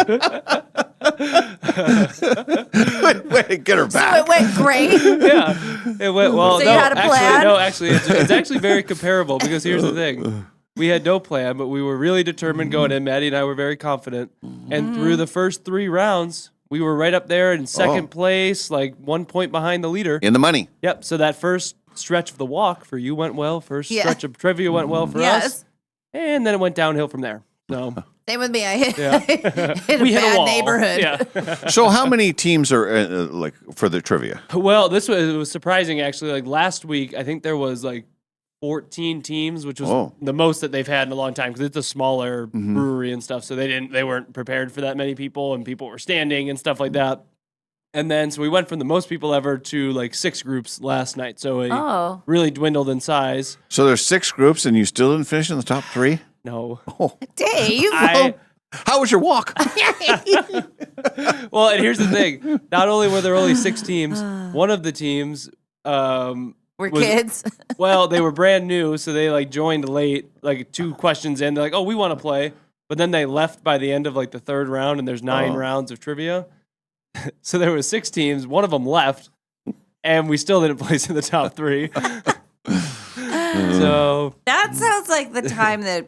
Way to get her back. So it went great. Yeah, it went well. So you had a plan? Actually, it's actually very comparable because here's the thing. We had no plan, but we were really determined going in. Maddie and I were very confident. And through the first 3 rounds, we were right up there in second place, like 1 point behind the leader. In the money. Yep. So that first stretch of the walk for you went well. First stretch of trivia went well for us. And then it went downhill from there. So same with me. I hit, hit we a hit bad a wall. neighborhood. Yeah. So how many teams are like for the trivia? Well, it was surprising actually. Like last week, I think there was like 14 teams, which was the most that they've had in a long time because it's a smaller brewery and stuff. So they weren't prepared for that many people, and people were standing and stuff like that. And then so we went from the most people ever to like 6 groups last night. So it really dwindled in size. So there's 6 groups, and you still didn't finish in the top 3? No. Oh. Dave. How was your walk? Well, and here's the thing. Not only were there only 6 teams, one of the teams were kids. Well, they were brand new, so they like joined late, like 2 questions in. They're like, "Oh, we want to play." but then they left by the end of like the third round, and there's 9 rounds of trivia. So there was 6 teams. One of them left, and we still didn't place in the top 3. So that sounds like the time that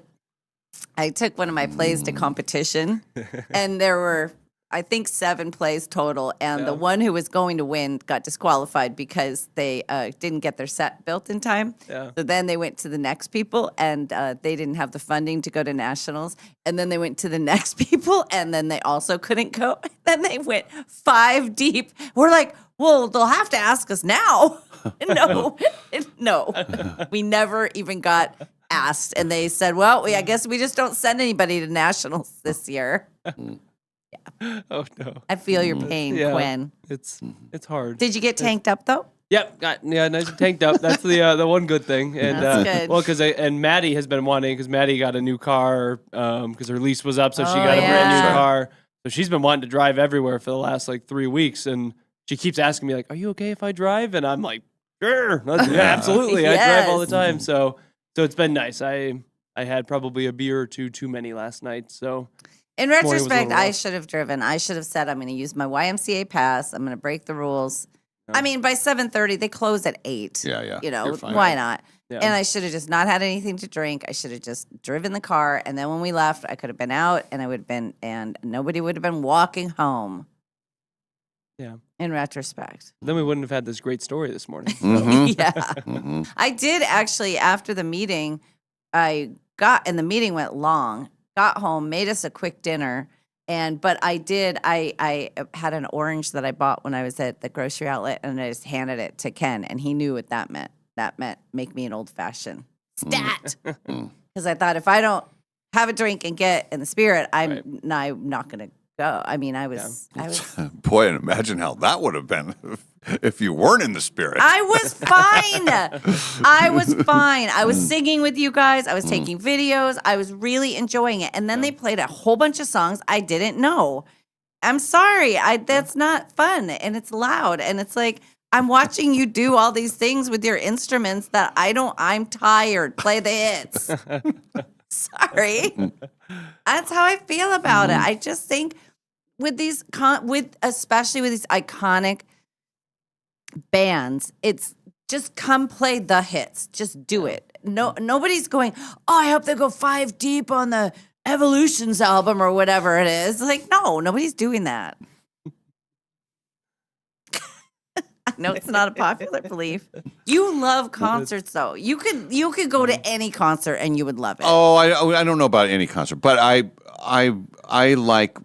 I took one of my plays to competition, and there were, I think, 7 plays total, and the one who was going to win got disqualified because they didn't get their set built in time. Yeah. So then they went to the next people, and they didn't have the funding to go to nationals. And then they went to the next people, and then they also couldn't go. Then they went 5 deep. We're like, well, they'll have to ask us now. No, we never even got asked. And they said, well, I guess we just don't send anybody to nationals this year. Oh no! I feel your pain, Quinn. It's hard. Did you get tanked up though? Yep, nice and tanked up. That's the one good thing. And that's good. Well, because Maddie has been wanting, because Maddie got a new car because her lease was up, so she got a brand new car. So she's been wanting to drive everywhere for the last like 3 weeks, and she keeps asking me like, "Are you okay if I drive?" And I'm like, "Sure, absolutely. Yes. I drive all the time." So it's been nice. I had probably a beer or two too many last night. So. In retrospect, I should have driven. I should have said, I'm going to use my YMCA pass. I'm going to break the rules. I mean, by 7:30, they close at 8. Yeah. You know, why not? Yeah. And I should have just not had anything to drink. I should have just driven the car. And then when we left, I could have been out, and and nobody would have been walking home. Yeah. In retrospect. Then we wouldn't have had this great story this morning. Mm-hmm. Yeah. Mm-hmm. I did actually, after the meeting, and the meeting went long. Got home, made us a quick dinner, but I had an orange that I bought when I was at the grocery outlet, and I just handed it to Ken, and he knew what that meant. That meant make me an old fashioned stat, because I thought if I don't have a drink and get in the spirit, I'm not going to go. I mean, I was. Boy, and imagine how that would have been if you weren't in the spirit. I was fine. I was singing with you guys. I was taking videos. I was really enjoying it. And then they played a whole bunch of songs I didn't know. I'm sorry. That's not fun. And it's loud. And it's like, I'm watching you do all these things with your instruments that I'm tired. Play the hits. Sorry. That's how I feel about it. I just think especially with these iconic bands, it's just come play the hits. Just do it. Nobody's going, oh, I hope they go 5 deep on the Evolutions album or whatever it is. Like, no, nobody's doing that. I know it's not a popular belief. You love concerts, though. You could go to any concert and you would love it. Oh, I don't know about any concert, but I like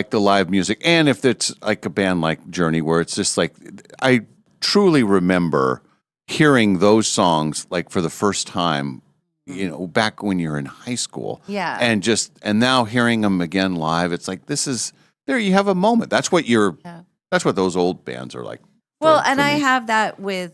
the live music, and if it's like a band like Journey, where it's just like I truly remember hearing those songs like for the first time, you know, back when you're in high school. Yeah, and now hearing them again live, it's like there you have a moment. That's what that's what those old bands are like. Well, and I have that with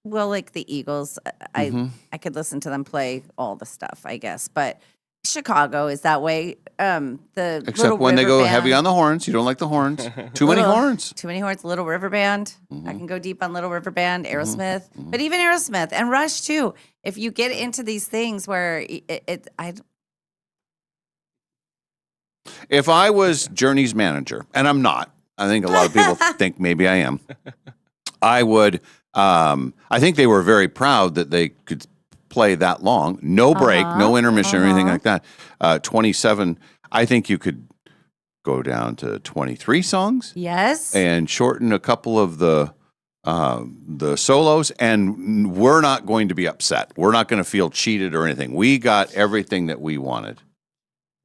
like the Eagles. I could listen to them play all the stuff, I guess. But Chicago is that way. Except when they go heavy on the horns. You don't like the horns. Too many horns. Too many horns. Little River Band. I can go deep on Little River Band, Aerosmith. But even Aerosmith and Rush too. If you get into these things where if I was Journey's manager, and I'm not, I think a lot of people think maybe I am. I would. I think they were very proud that they could play that long, no break, no intermission or anything like that. 27. I think you could go down to 23 songs. Yes, and shorten a couple of the solos, and we're not going to be upset. We're not going to feel cheated or anything. We got everything that we wanted.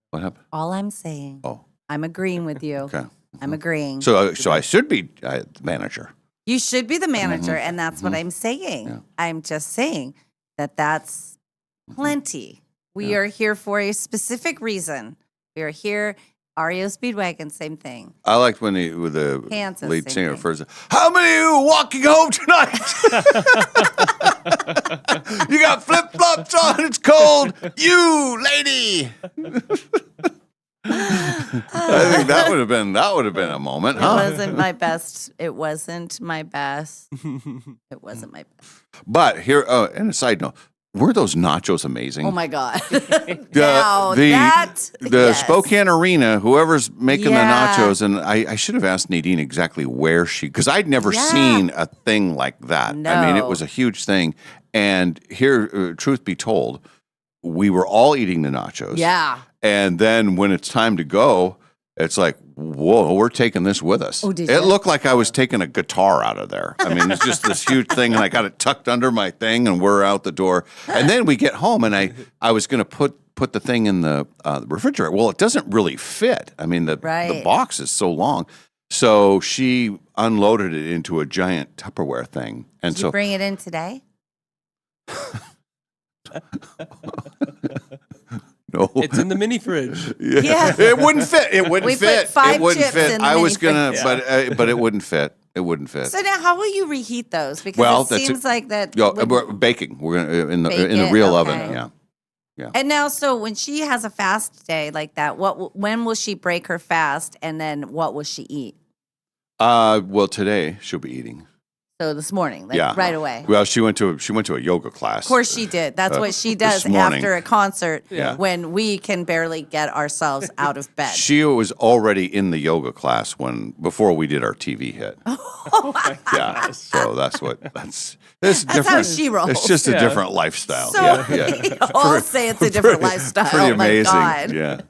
What happened? All I'm saying. Oh, I'm agreeing with you. Okay. I'm agreeing. So I should be the manager. You should be the manager, and that's what I'm saying. Yeah. I'm just saying that's plenty. We are here for a specific reason. We are here. REO Speedwagon, same thing. I liked when the Kansas, lead singer first. How many of you walking home tonight? You got flip flops on. It's cold. You lady. I think that would have been a moment. It wasn't my best. It wasn't my best. It wasn't my best. But here, and a side note, were those nachos amazing? Oh my God. The Spokane Arena, whoever's making the nachos, and I should have asked Nadine exactly where because I'd never seen a thing like that. No. I mean, it was a huge thing. And here, truth be told, we were all eating the nachos. Yeah. And then when it's time to go, it's like, whoa, we're taking this with us. Oh, did it you? looked like I was taking a guitar out of there. I mean, it's just this huge thing, and I got it tucked under my thing, and we're out the door. And then we get home, and I was going to put the thing in the refrigerator. Well, it doesn't really fit. I mean, the box is so long. So she unloaded it into a giant Tupperware thing. And Did you bring it in today? No, it's in the mini fridge. Yeah. It wouldn't fit. It wouldn't We fit. put 5 it wouldn't chips fit. in the I was mini gonna, fridge. but it wouldn't fit. It wouldn't fit. So now, how will you reheat those? Because it seems like that. We're baking. We're gonna in the Bake in the it? real Okay. oven. Yeah. And now, so when she has a fast day like that, when will she break her fast, and then what will she eat? Well, today she'll be eating. So this morning, Yeah. right away. Well, she went to a yoga class. Of course she did. That's what she does this morning. after a concert Yeah. when we can barely get ourselves out of bed. She was already in the yoga class before we did our TV hit. Oh my Yeah. So it's different. how she rolls. It's just a different lifestyle. So yeah. I'll say it's a different lifestyle. Pretty Oh my amazing. God. Yeah.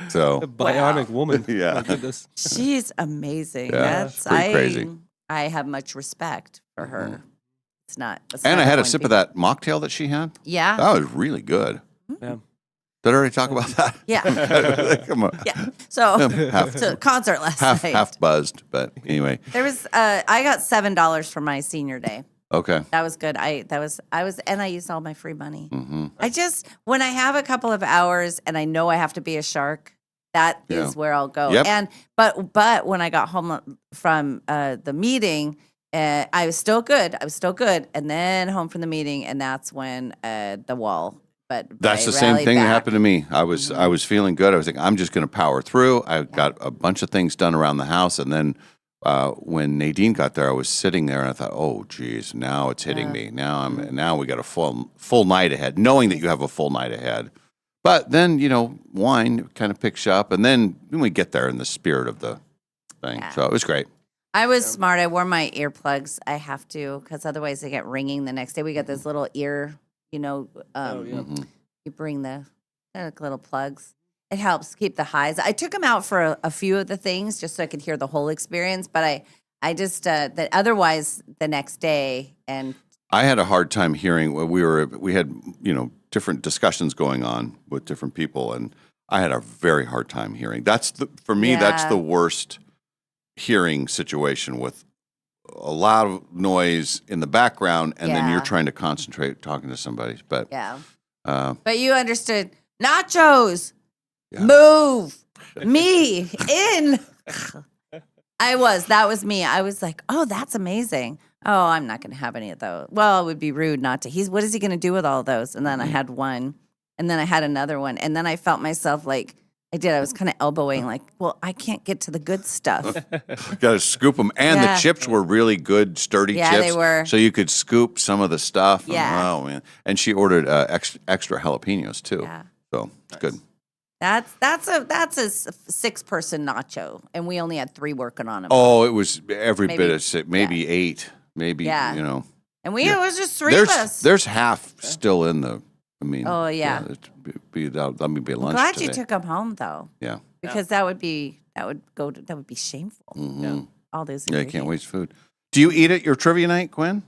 So A bionic woman. Yeah. My goodness. She's amazing. Yeah, That's pretty crazy. I have much respect for her. Mm-hmm. It's not. And I had a sip of that mocktail that she had. Yeah. That was really good. Yeah. Did I already talk about that? Yeah. Come on. Yeah. So, Half- so concert last night. Half buzzed, but anyway. There was I got $7 for my senior day. Okay. That was good. I used all my free money. Mm-hmm. I just when I have a couple of hours and I know I have to be a shark, that is where I'll go. Yep. And but when I got home from the meeting, I was still good. And then home from the meeting, and that's when the wall. But That's I the same rallied thing that back. happened to me. I was feeling good. I was thinking, I'm just going to power through. I got a bunch of things done around the house, and then when Nadine got there, I was sitting there and I thought, oh, geez, now it's hitting me. Now we got a full night ahead, knowing that you have a full night ahead. But then, wine kind of picks up, and then we get there in the spirit of the thing. Yeah. So it was great. I was smart. I wore my earplugs. I have to, because otherwise they get ringing the next day. We got this little ear, Mm-hmm. you bring the little plugs. It helps keep the highs. I took them out for a few of the things just so I could hear the whole experience. But I just that otherwise the next day and I had a hard time hearing. We had different discussions going on with different people, and I had a very hard time hearing. For me, that's the worst hearing situation, with a lot of noise in the background, and then you're trying to concentrate talking to somebody. But but you understood nachos, move me in. That was me. I was like, oh, that's amazing. Oh, I'm not going to have any of those. Well, it would be rude not to. What is he going to do with all those? And then I had one, and then I had another one, and then I felt myself like I was kind of elbowing, like, well, I can't get to the good stuff. Got to scoop them, and the chips were really good, sturdy chips. Yeah, they were. So you could scoop some of the stuff. Yeah. Oh man! And she ordered extra jalapenos too. Yeah. So it's good. That's a 6-person nacho, and we only had 3 working on them. Oh, it was every Maybe- bit of maybe 8, maybe Yeah. And it was just 3 of us. There's half still in the. I mean. Oh, yeah. Let me be I'm lunch glad today. you took them home though, Yeah. because that would be shameful. Mhm. All those. Yeah, you can't waste food. Do you eat at your trivia night, Gwen?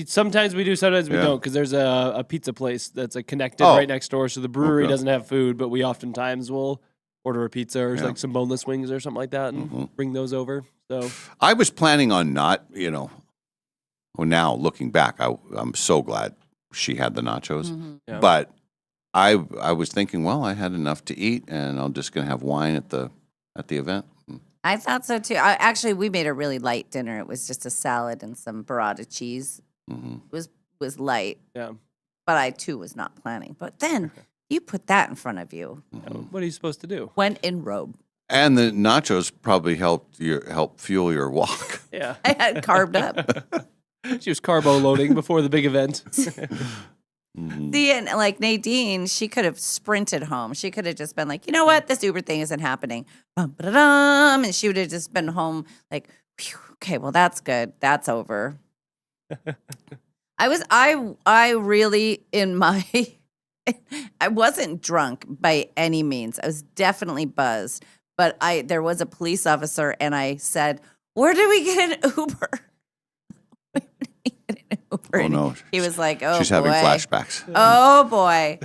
Sometimes we do, sometimes we don't, because there's a pizza place that's connected right next door. So the brewery doesn't have food, but we oftentimes will order a pizza or like some boneless wings or something like that and bring those over. So I was planning on not, well, now looking back, I'm so glad she had the nachos. Yeah. But I was thinking, well, I had enough to eat, and I'm just going to have wine at the event. I thought so too. We made a really light dinner. It was just a salad and some burrata cheese. Mm-hmm. It was light. yeah. But I too was not planning. But then you put that in front of you. What are you supposed to do? Went in robe. And the nachos probably help fuel your walk. Yeah. I had carved up. She was carbo loading before the big event. See, and like Nadine, she could have sprinted home. She could have just been like, you know what? This Uber thing isn't happening. And she would have just been home like, okay, well, that's good. That's over. I really I wasn't drunk by any means. I was definitely buzzed, but there was a police officer and I said, where do we get an Uber? Oh no! He was like, "Oh, she's boy. having flashbacks." Oh boy,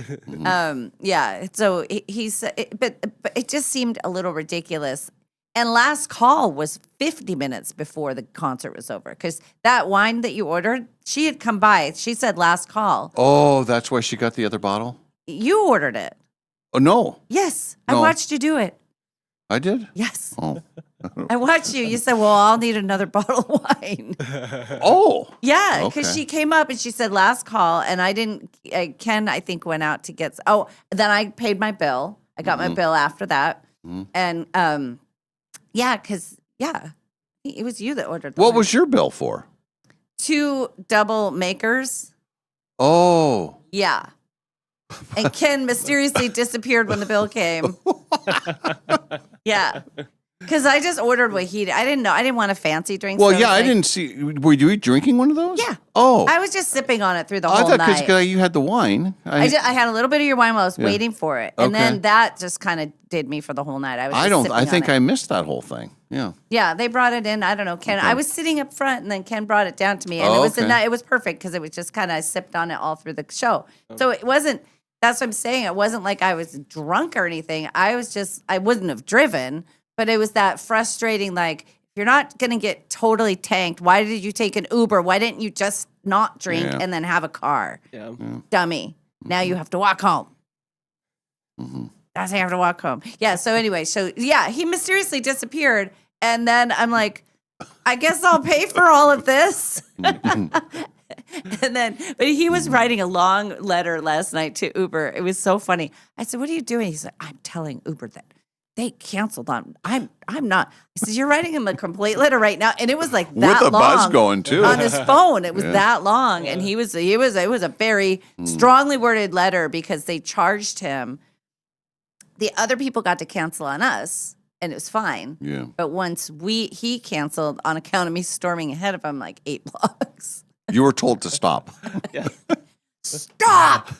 yeah. So he said, but it just seemed a little ridiculous. And last call was 50 minutes before the concert was over because that wine that you ordered, she had come by. She said last call. Oh, that's why she got the other bottle. You ordered it. Oh no! Yes, No. I watched you do it. I did. Yes. Oh. I watched you. You said, well, I'll need another bottle of wine. Oh. Yeah, because Okay. she came up and she said last call, and I didn't, Ken, I think, went out to get, then I paid my bill. I got my bill after that. And, it was you that ordered the What wine. was your bill for? 2 double makers. Oh. Yeah. And Ken mysteriously disappeared when the bill came. Yeah. Because I just ordered what he did. I didn't know. I didn't want a fancy drink. Well, so yeah, I didn't see. Were you drinking one of those? Yeah. Oh. I was just sipping on it through the I whole thought night. because you had the wine. I had a little bit of your wine while I was waiting for it. And Okay. then that just kind of did me for the whole night. I think I missed that whole thing. Yeah. Yeah, they brought it in. I don't know, Ken. Okay. I was sitting up front, and then Ken brought it down to me, and Oh, it was okay. it was perfect because it was just kind of I sipped on it all through the show. So it wasn't. That's what I'm saying. It wasn't like I was drunk or anything. I wouldn't have driven, but it was that frustrating. Like, if you're not gonna get totally tanked, why did you take an Uber? Why didn't you just not drink Yeah. and then have a car? Yeah. Dummy. Now you have to walk home. That's how you have to walk home. Yeah. So anyway, he mysteriously disappeared, and then I'm like, I guess I'll pay for all of this. But he was writing a long letter last night to Uber. It was so funny. I said, "What are you doing?" He said, "I'm telling Uber that they canceled on. I'm not." I said, "You're writing him a complete letter right now," and it was like that With a long buzz going too. on his phone. It was that long, and it was a very strongly worded letter because they charged him. The other people got to cancel on us, and it was fine. Yeah. But once he canceled on account of me storming ahead of him like 8 blocks. You were told to stop. Stop!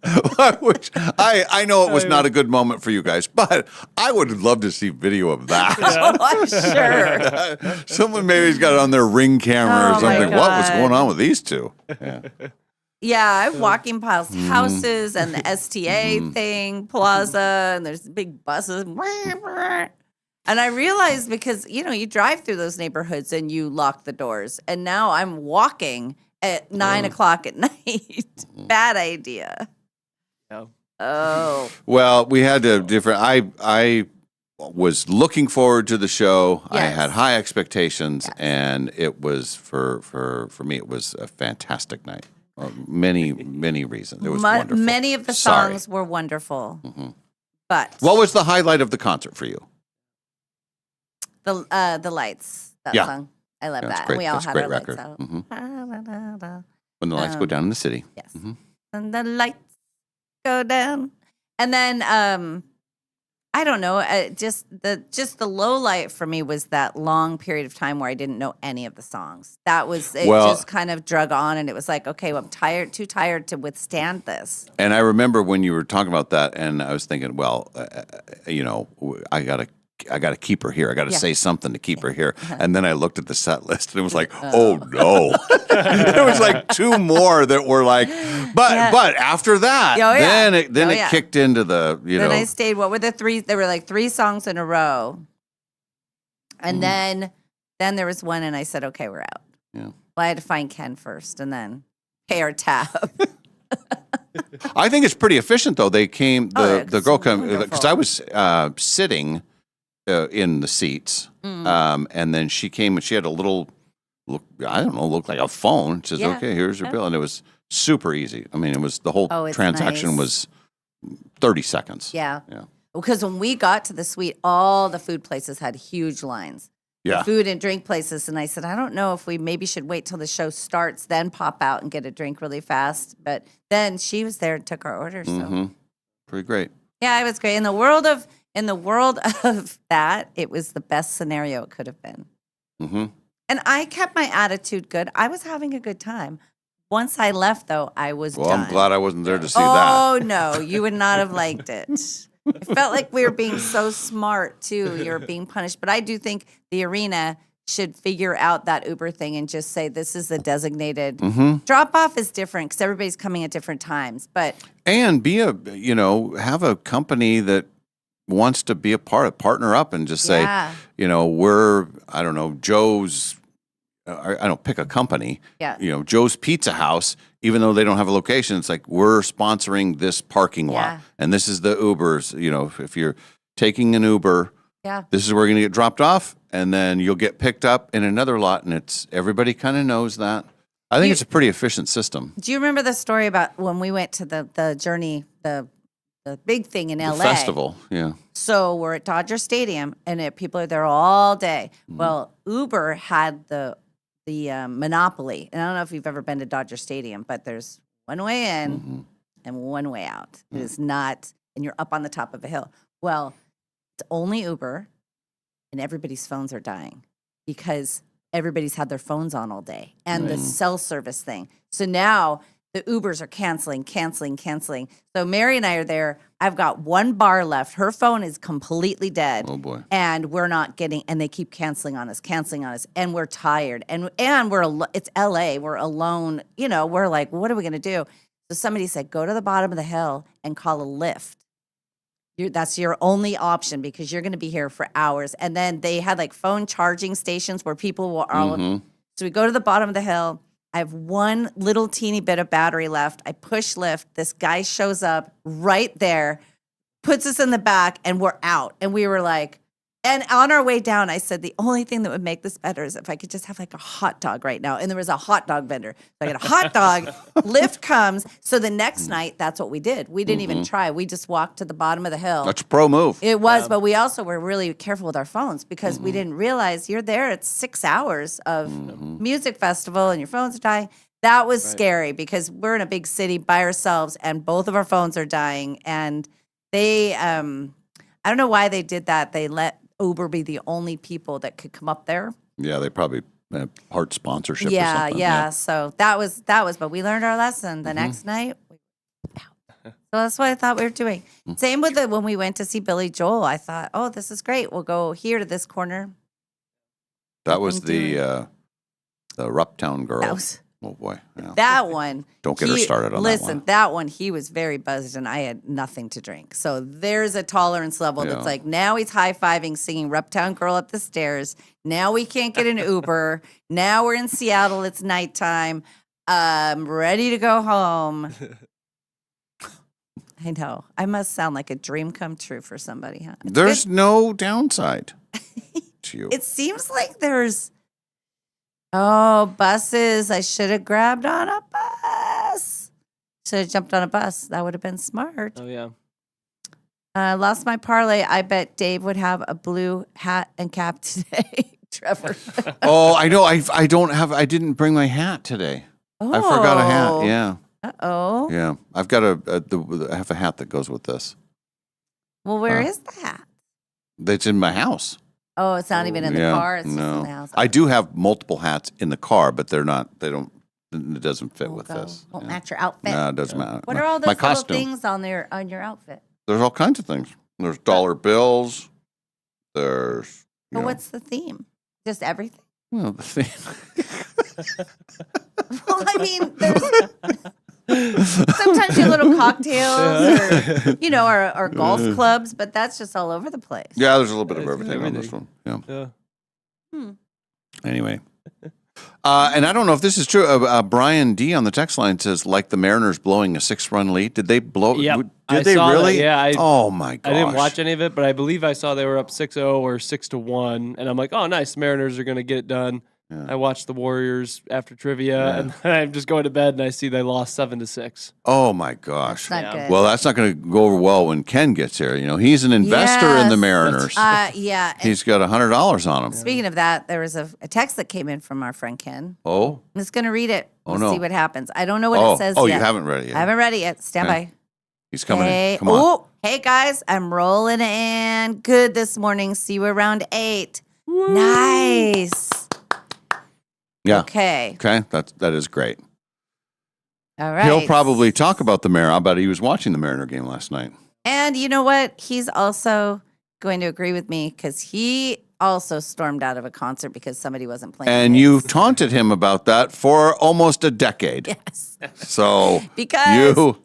I know it was not a good moment for you guys, but I would love to see video of that. Oh, I'm sure. Someone maybe's got it on their Ring camera or Oh, my something. What was God. going on with these two? Yeah. Yeah, I'm walking past houses and the STA thing, plaza, and there's big buses. And I realized because, you drive through those neighborhoods and you lock the doors. And now I'm walking at 9 o'clock at night. Bad idea. No. Oh. Well, we had a different. I was looking forward to the show. I Yes. had high expectations, and it was for me. It was a fantastic night. Many reasons. It was wonderful. Many of the Sorry. songs were wonderful. But What was the highlight of the concert for you? the lights, that Yeah. song. I love Yeah, it's that. great. And we all That's a had great our record. lights out. Mhm. When the lights go down in the city. Yes. And the lights go down. And then I don't know, just the low light for me was that long period of time where I didn't know any of the songs. That was just kind of drug on, and it was like, okay, well, I'm too tired to withstand this. And I remember when you were talking about that, and I was thinking, well, I got to keep her here. I got to say something to keep her here. And then I looked at the set list, and it was like, oh no, there was like 2 more that were like, but after that, then it kicked into the Then I stayed. What were the 3? There were like 3 songs in a row, and then there was one, and I said, okay, we're out. Yeah. Well, I had to find Ken first, and then pay our tab. I think it's pretty efficient though. They came the it's girl came because wonderful. I was sitting in the seats, and then she came and she had a little looked like a phone. She says, Yeah. "Okay, here's your bill," and it was super easy. I mean, it was the whole it's transaction nice. was 30 seconds. Yeah. Yeah. Because when we got to the suite, all the food places had huge lines. Yeah. food and drink places. And I said, I don't know if we maybe should wait till the show starts, then pop out and get a drink really fast. But then she was there and took our order. So pretty great. Yeah, it was great. In the world of that, it was the best scenario it could have been. And I kept my attitude good. I was having a good time. Once I left, though, I was done. I'm glad I wasn't there to see that. Oh, no, you would not have liked it. It felt like we were being so smart, too. You're being punished. But I do think the arena should figure out that Uber thing and just say this is the designated. Drop-off is different because everybody's coming at different times. And have a company that wants to be a partner up and just say, we're, I don't know, Joe's, I don't pick a company. Yeah. Joe's Pizza House, even though they don't have a location, it's like we're sponsoring this parking lot. And this is the Ubers. If you're taking an Uber, this is where you're going to get dropped off, and then you'll get picked up in another lot, and everybody kind of knows that. I think it's a pretty efficient system. Do you remember the story about when we went to the journey, the big thing in LA? The festival, yeah. So we're at Dodger Stadium, and people are there all day. Well, Uber had the monopoly. And I don't know if you've ever been to Dodger Stadium, but there's one way in and one way out. It is not, and you're up on the top of a hill. Well, it's only Uber, and everybody's phones are dying because everybody's had their phones on all day and the cell service thing. So now the Ubers are canceling. So Mary and I are there. I've got one bar left. Her phone is completely dead. Oh, boy. And we're not getting, and they keep canceling on us. And we're tired. And it's LA. We're alone. We're like, what are we going to do? So somebody said, go to the bottom of the hill and call a Lyft. That's your only option because you're going to be here for hours. And then they had like phone charging stations where people were all. So we go to the bottom of the hill. I have one little teeny bit of battery left. I push Lyft. This guy shows up right there, puts us in the back, and we're out. And we were like, and on our way down, I said, the only thing that would make this better is if I could just have like a hot dog right now. And there was a hot dog vendor. So I got a hot dog, Lyft comes. So the next night, that's what we did. We didn't even try. We just walked to the bottom of the hill. That's a pro move. It was, but we also were really careful with our phones because we didn't realize you're there. It's 6 hours of music festival and your phones are dying. That was scary because we're in a big city by ourselves and both of our phones are dying. And they, I don't know why they did that. They let Uber be the only people that could come up there. Yeah, they probably had heart sponsorship or something. Yeah. So that was, but we learned our lesson the next night. So that's what I thought we were doing. Same with when we went to see Billy Joel. I thought, oh, this is great. We'll go here to this corner. That was the Ruptown girl. That was, oh, boy. Yeah. That one. Don't get her started on listen, that one, he was very buzzed and I had nothing to drink. So there's a tolerance level that's like, now he's high-fiving, singing Ruptown Girl up the stairs. Now we can't get an Uber. Now we're in Seattle. It's nighttime. I'm ready to go home. I know. I must sound like a dream come true for somebody, huh? There's no downside to you. It seems like there's... Oh, buses. I should have grabbed on a bus. Should have jumped on a bus. That would have been smart. Oh, yeah. Lost my parlay. I bet Dave would have a blue hat and cap today, Trevor. Oh, I know. I didn't bring my hat today. Oh. I forgot a hat. Yeah. Uh-oh. Yeah. I've got I have a hat that goes with this. Well, where is the hat? It's in my house. Oh, it's not even in the car. It's just in the house. I do have multiple hats in the car, but it doesn't fit with this. Won't match your outfit. No, it doesn't matter. What are all those little things on your outfit? There's all kinds of things. There's dollar bills. There's. But what's the theme? Just everything? Well, the theme. Well, I mean, there's sometimes your little cocktails or golf clubs, but that's just all over the place. Yeah, there's a little bit of everything on this one. Yeah. Anyway. And I don't know if this is true. Brian D on the text line says, like the Mariners blowing a 6-run lead. Did they blow? Yep. Did they really? That, yeah. Oh my gosh. I didn't watch any of it, but I believe I saw they were up 6-0 or 6-1. And I'm like, oh, nice. The Mariners are going to get it done. I watched the Warriors after trivia, and I'm just going to bed, and I see they lost 7-6. Oh my gosh! That's not good. Well, that's not going to go over well when Ken gets here. He's an investor in the Mariners. Yeah. He's got $100 on him. Speaking of that, there was a text that came in from our friend Ken. Oh, I'm just going to read it. Oh, We'll no. see what happens. I don't know what it says yet. You haven't read it yet. I haven't read it yet. Stand by. He's coming in. Come on. Oh, hey guys, I'm rolling in good this morning. See you around 8. Woo. Nice. Yeah. Okay. That is great. All right. He'll probably talk about the Mariner. I bet he was watching the Mariner game last night. And you know what? He's also going to agree with me because he also stormed out of a concert because somebody wasn't playing. And you taunted him about that for almost a decade. Yes. So because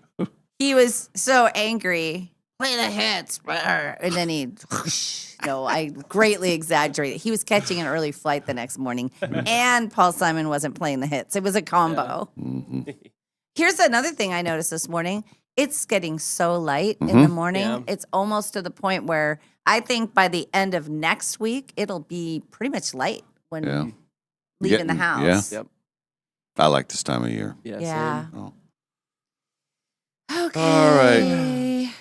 he was so angry. Play the hits. And then I greatly exaggerated. He was catching an early flight the next morning, and Paul Simon wasn't playing the hits. It was a combo. Yeah. Mm-hmm. Here's another thing I noticed this morning. It's getting so light in the morning. Yeah. It's almost to the point where I think by the end of next week, it'll be pretty much light when leaving the house. Yeah. Yep. I like this time of year. Yeah. Oh. Okay. All right.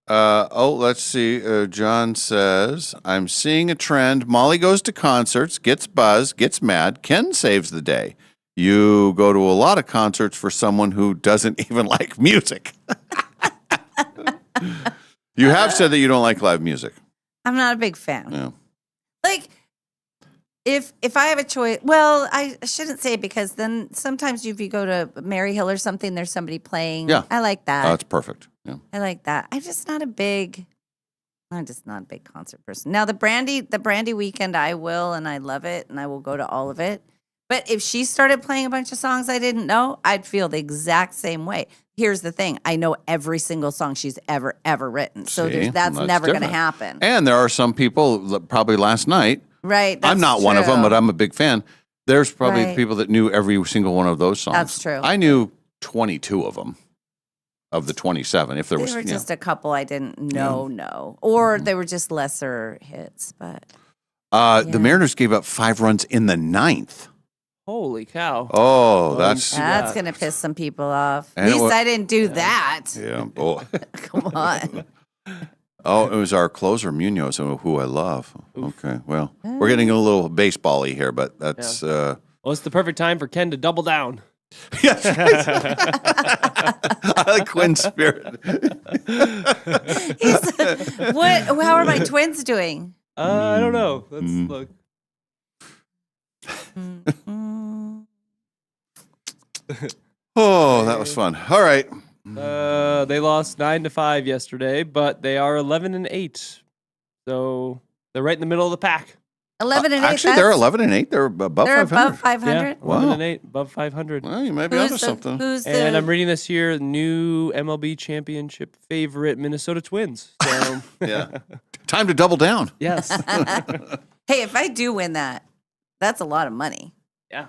Let's see. John says, I'm seeing a trend. Molly goes to concerts, gets buzzed, gets mad. Ken saves the day. You go to a lot of concerts for someone who doesn't even like music. You have said that you don't like live music. I'm not a big fan. Yeah. Like, if I have a choice, well, I shouldn't say it because then sometimes if you go to Maryhill or something, there's somebody playing. Yeah. I like that. Oh, that's perfect. Yeah. I like that. I'm just not a big concert person. Now the Brandy weekend, I will, and I love it, and I will go to all of it. But if she started playing a bunch of songs I didn't know, I'd feel the exact same way. Here's the thing. I know every single song she's ever written. So that's never going to happen. And there are some people, probably last night. Right. I'm not one of them, but I'm a big fan. There's probably people that knew every single one of those songs. That's true. I knew 22 of them, of the 27. If there was, were just a couple I didn't know. Or they were just lesser hits. But the Mariners gave up 5 runs in the 9th. Holy cow. Oh, that's going to piss some people off. And At least I didn't do that. Yeah. Oh. Come on. Oh, it was our closer, Munoz, who I love. Oof. Okay, well, we're getting a little baseball-y here, but that's... Well, it's the perfect time for Ken to double down. Yes. I like Quinn's spirit. How are my twins doing? I don't know. Let's look. Oh, that was fun. All right. They lost 9-5 yesterday, but they are 11-8. So they're right in the middle of the pack. 11-8. Actually, they're 11-8. They're above 500. They're above 500. Yeah, 11-8, above 500. Well, you might be onto something. And I'm reading this here, new MLB championship favorite Minnesota Twins. So yeah, time to double down. Yes. Hey, if I do win that, that's a lot of money. Yeah.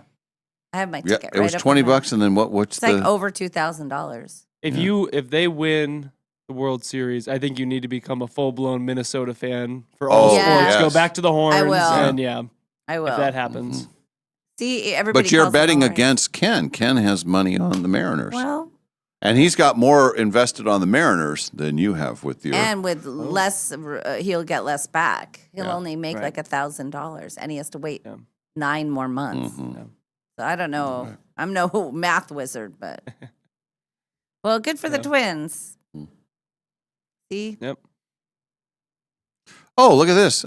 I have my ticket. It was $20, and then what's it's like over $2,000. If they win the World Series, I think you need to become a full-blown Minnesota fan for all sports. Yes. Go back to the Horns. I will. And I will. If that happens. Mm-hmm. See, everybody. But you're betting against Ken. Ken has money on the Mariners. Well, and he's got more invested on the Mariners than you have with your. And with less, he'll get less back. He'll only make like $1,000, and he has to wait 9 more months. Mm-hmm. So I don't know. Right. I'm no math wizard, but well, good for the Twins. See? Yep. Oh, look at this.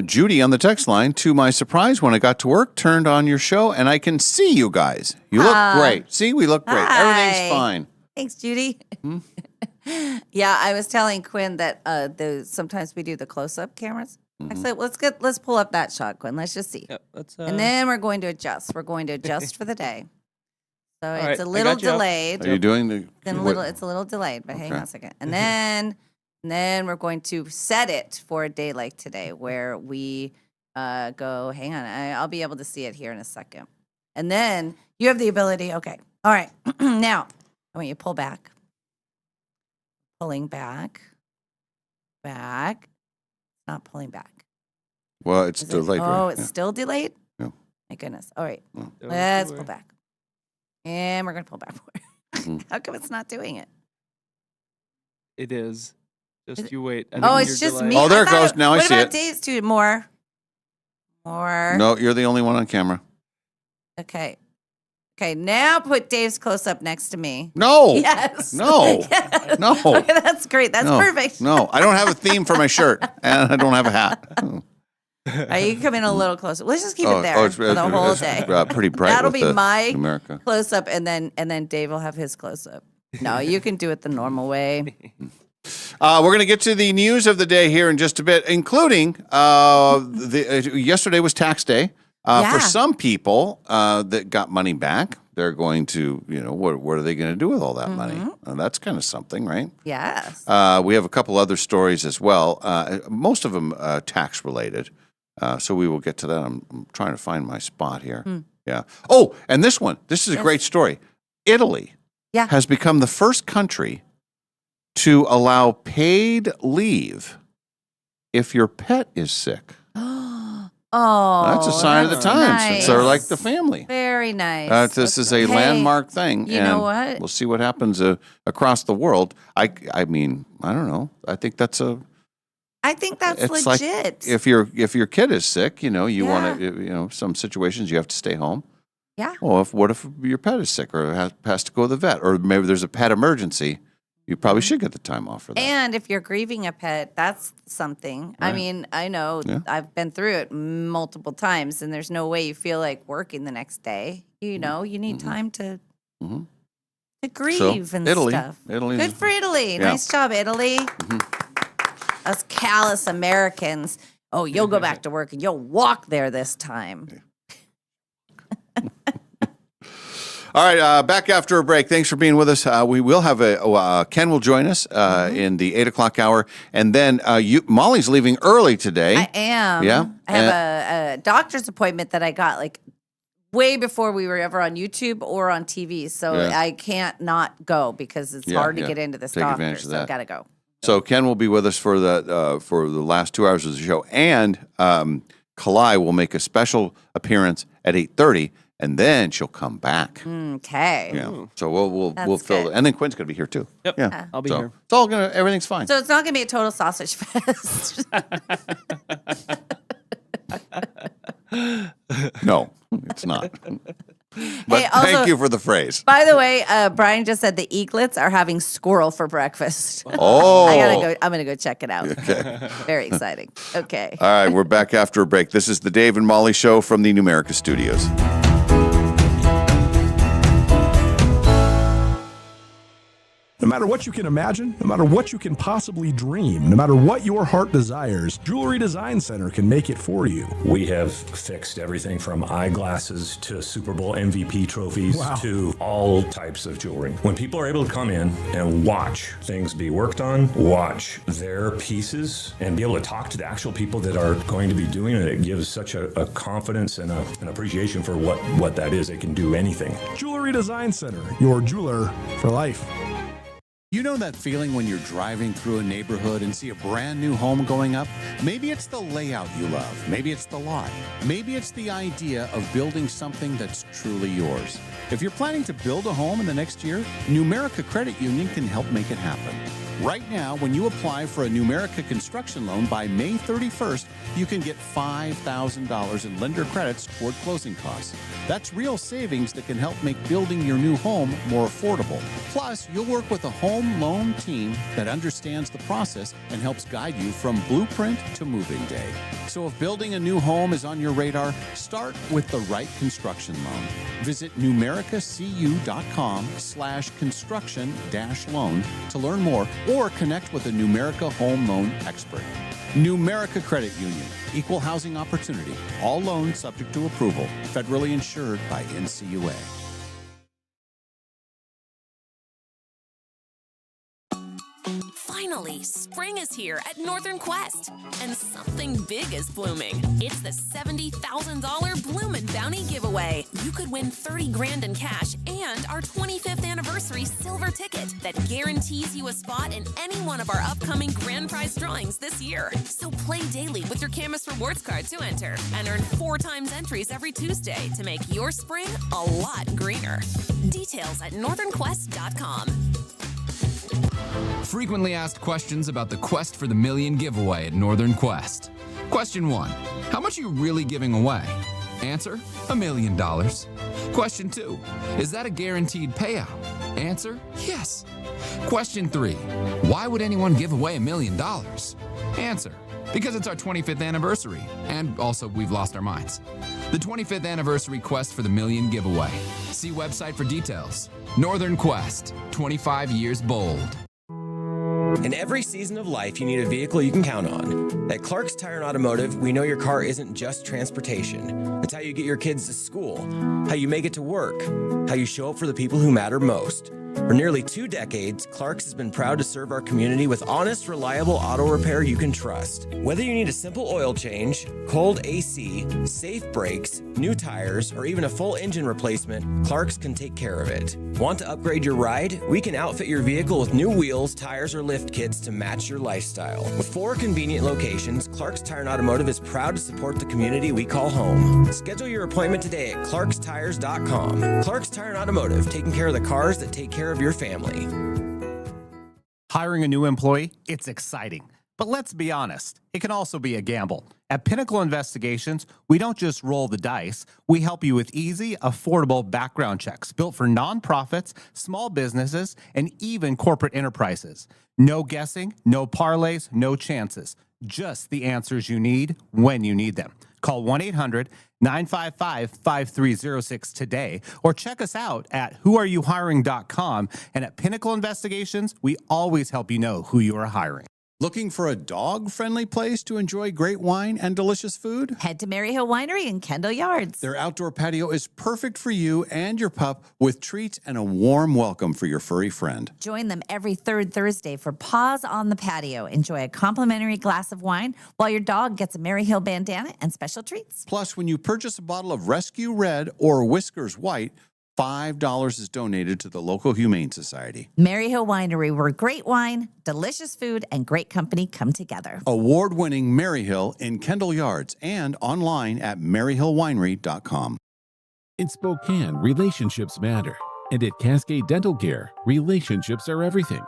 Judy on the text line, to my surprise, when I got to work, turned on your show, and I can see you guys. You look great. See, we look great. Hi. Everything's fine. Thanks, Judy. Yeah, I was telling Quinn that sometimes we do the close-up cameras. I said, let's pull up that shot, Quinn. Let's just see. Yep, and then we're going to adjust. We're going to adjust for the day. So it's a little delayed. Are you doing the? It's a little delayed, but hang on a second. And then we're going to set it for a day like today, where we go. Hang on, I'll be able to see it here in a second. And then you have the ability. Okay, all right. Now I want you to pull back, pulling back. Not pulling back. Well, it's delayed. Oh, it's still delayed? Yeah. My goodness. All right. Let's pull back. And we're going to pull back more. How come it's not doing it? It is. Just you wait. It's just me. Oh, there it goes. Now I see it. What about Dave's too? More. No, you're the only one on camera. Okay. Okay, now put Dave's close up next to me. No. Yes. No. Yes. No. Okay, that's great. That's perfect. No, I don't have a theme for my shirt, and I don't have a hat. You can come in a little closer. Let's just keep it there for the whole day. Pretty bright. That'll be my America close up, and then Dave will have his close up. No, you can do it the normal way. We're going to get to the news of the day here in just a bit, including yesterday was tax day. For some people that got money back, they're going to, what are they going to do with all that money? That's kind of something, right? Yes. We have a couple other stories as well, most of them tax related. So we will get to that. I'm trying to find my spot here. Yeah. Oh, and this is a great story. Italy has become the first country to allow paid leave if your pet is sick. Oh, that's a sign of the times. Nice. They're like the family. Very nice. This is a landmark thing. You know what? We'll see what happens across the world. I mean, I don't know. I think that's legit. Like if your kid is sick, you want to, some situations you have to stay home. Yeah. Well, what if your pet is sick or has to go to the vet, or maybe there's a pet emergency? You probably should get the time off for that. And if you're grieving a pet, that's something. Right. I mean, I know I've been through it multiple times, and there's no way you feel like working the next day. You need time to grieve and stuff. Good for Italy. Yeah. Nice job, Italy. Us callous Americans. Oh, you'll go back to work and you'll walk there this time. All right, back after a break. Thanks for being with us. We will have Ken will join us in the 8 o'clock hour. And then Molly's leaving early today. I am. Yeah. I have a doctor's appointment that I got way before we were ever on YouTube or on TV. So I can't not go because it's hard to get into this doctor. So I've got to go. So Ken will be with us for the last 2 hours of the show. And Kalai will make a special appearance at 8:30. And then she'll come back. Okay. Yeah. So we'll fill it. And then Quinn's gonna be here too. Yep. Yeah. I'll be here. It's all everything's fine. So it's not gonna be a total sausage fest. No, it's not. But thank you for the phrase. By the way, Brian just said the eaglets are having squirrel for breakfast. Oh. I'm gonna go check it out. Okay. Very exciting. Okay. All right, we're back after a break. This is the Dave and Molly Show from the Numerica Studios. No matter what you can imagine, no matter what you can possibly dream, no matter what your heart desires, Jewelry Design Center can make it for you. We have fixed everything from eyeglasses to Super Bowl MVP trophies to all types of jewelry. When people are able to come in and watch things be worked on, watch their pieces, and be able to talk to the actual people that are going to be doing it, it gives such a confidence and an appreciation for what that is. It can do anything. Jewelry Design Center, your jeweler for life. You know that feeling when you're driving through a neighborhood and see a brand new home going up? Maybe it's the layout you love. Maybe it's the lot. Maybe it's the idea of building something that's truly yours. If you're planning to build a home in the next year, Numerica Credit Union can help make it happen. Right now, when you apply for a Numerica construction loan by May 31st, you can get $5,000 in lender credits toward closing costs. That's real savings that can help make building your new home more affordable. Plus, you'll work with a home loan team that understands the process and helps guide you from blueprint to moving day. So if building a new home is on your radar, start with the right construction loan. Visit numericacu.com/construction-loan to learn more or connect with a Numerica home loan expert. Numerica Credit Union, equal housing opportunity, all loans subject to approval, federally insured by NCUA. Finally, Hey, spring is here at Northern Quest, and something big is blooming. It's the $70,000 Bloomin' Bounty giveaway. You could win $30 grand in cash and our 25th anniversary silver ticket that guarantees you a spot in any one of our upcoming grand prize drawings this year. So play daily with your Camus Rewards card to enter and earn 4 times entries every Tuesday to make your spring a lot greener. Details at northernquest.com. Frequently asked questions about the Quest for the Million giveaway at Northern Quest. Question 1. How much are you really giving away? Answer, $1 million. Question 2. Is that a guaranteed payout? Answer, yes. Question 3. Why would anyone give away $1 million? Answer, because it's our 25th anniversary, and also we've lost our minds. The 25th anniversary Quest for the Million giveaway. See website for details. Northern Quest, 25 years bold. In every season of life, you need a vehicle you can count on. At Clark's Tire and Automotive, we know your car isn't just transportation. It's how you get your kids to school, how you make it to work, how you show up for the people who matter most. For nearly 2 decades, Clark's has been proud to serve our community with honest, reliable auto repair you can trust. Whether you need a simple oil change, cold AC, safe brakes, new tires, or even a full engine replacement, Clark's can take care of it. Want to upgrade your ride? We can outfit your vehicle with new wheels, tires, or lift kits to match your lifestyle. With 4 convenient locations, Clark's Tire and Automotive is proud to support the community we call home. Schedule your appointment today at clarkstires.com. Clark's Tire and Automotive, taking care of the cars that take care of your family. Hiring a new employee, it's exciting. But let's be honest, it can also be a gamble. At Pinnacle Investigations, we don't just roll the dice. We help you with easy, affordable background checks built for nonprofits, small businesses, and even corporate enterprises. No guessing, no parlays, no chances. Just the answers you need when you need them. Call 1-800-955-5306 today or check us out at whoareyouhiring.com. And at Pinnacle Investigations, we always help you know who you are hiring. Looking for a dog-friendly place to enjoy great wine and delicious food? Head to Maryhill Winery in Kendall Yards. Their outdoor patio is perfect for you and your pup with treats and a warm welcome for your furry friend. Join them every 3rd Thursday for Paws on the Patio. Enjoy a complimentary glass of wine while your dog gets a Maryhill bandana and special treats. Plus, when you purchase a bottle of Rescue Red or Whiskers White, $5 is donated to the local Humane Society. Maryhill Winery, where great wine, delicious food, and great company come together. Award-winning Maryhill in Kendall Yards and online at maryhillwinery.com. In Spokane, relationships matter. And at Cascade Dental Care, relationships are everything.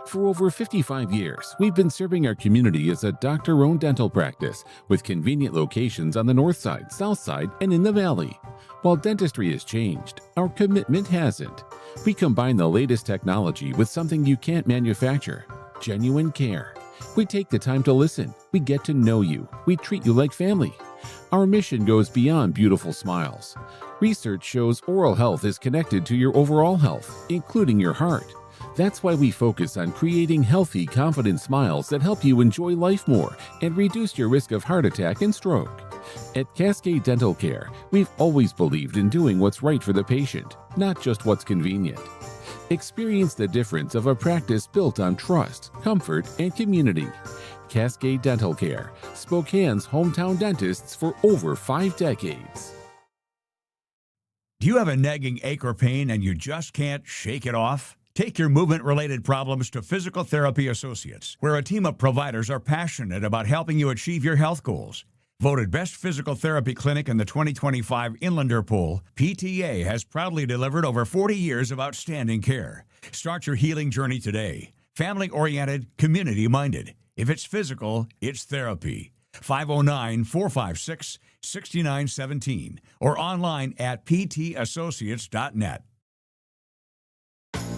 For over 55 years, we've been serving our community as a doctor-owned dental practice with convenient locations on the north side, south side, and in the valley. While dentistry has changed, our commitment hasn't. We combine the latest technology with something you can't manufacture: genuine care. We take the time to listen. We get to know you. We treat you like family. Our mission goes beyond beautiful smiles. Research shows oral health is connected to your overall health, including your heart. That's why we focus on creating healthy, confident smiles that help you enjoy life more and reduce your risk of heart attack and stroke. At Cascade Dental Care, we've always believed in doing what's right for the patient, not just what's convenient. Experience the difference of a practice built on trust, comfort, and community. Cascade Dental Care, Spokane's hometown dentists for over 5 decades. Do you have a nagging ache or pain and you just can't shake it off? Take your movement-related problems to Physical Therapy Associates, where a team of providers are passionate about helping you achieve your health goals. Voted Best Physical Therapy Clinic in the 2025 Inlander Poll, PTA has proudly delivered over 40 years of outstanding care. Start your healing journey today. Family-oriented, community-minded. If it's physical, it's therapy. 509-456-6917 or online at ptassociates.net.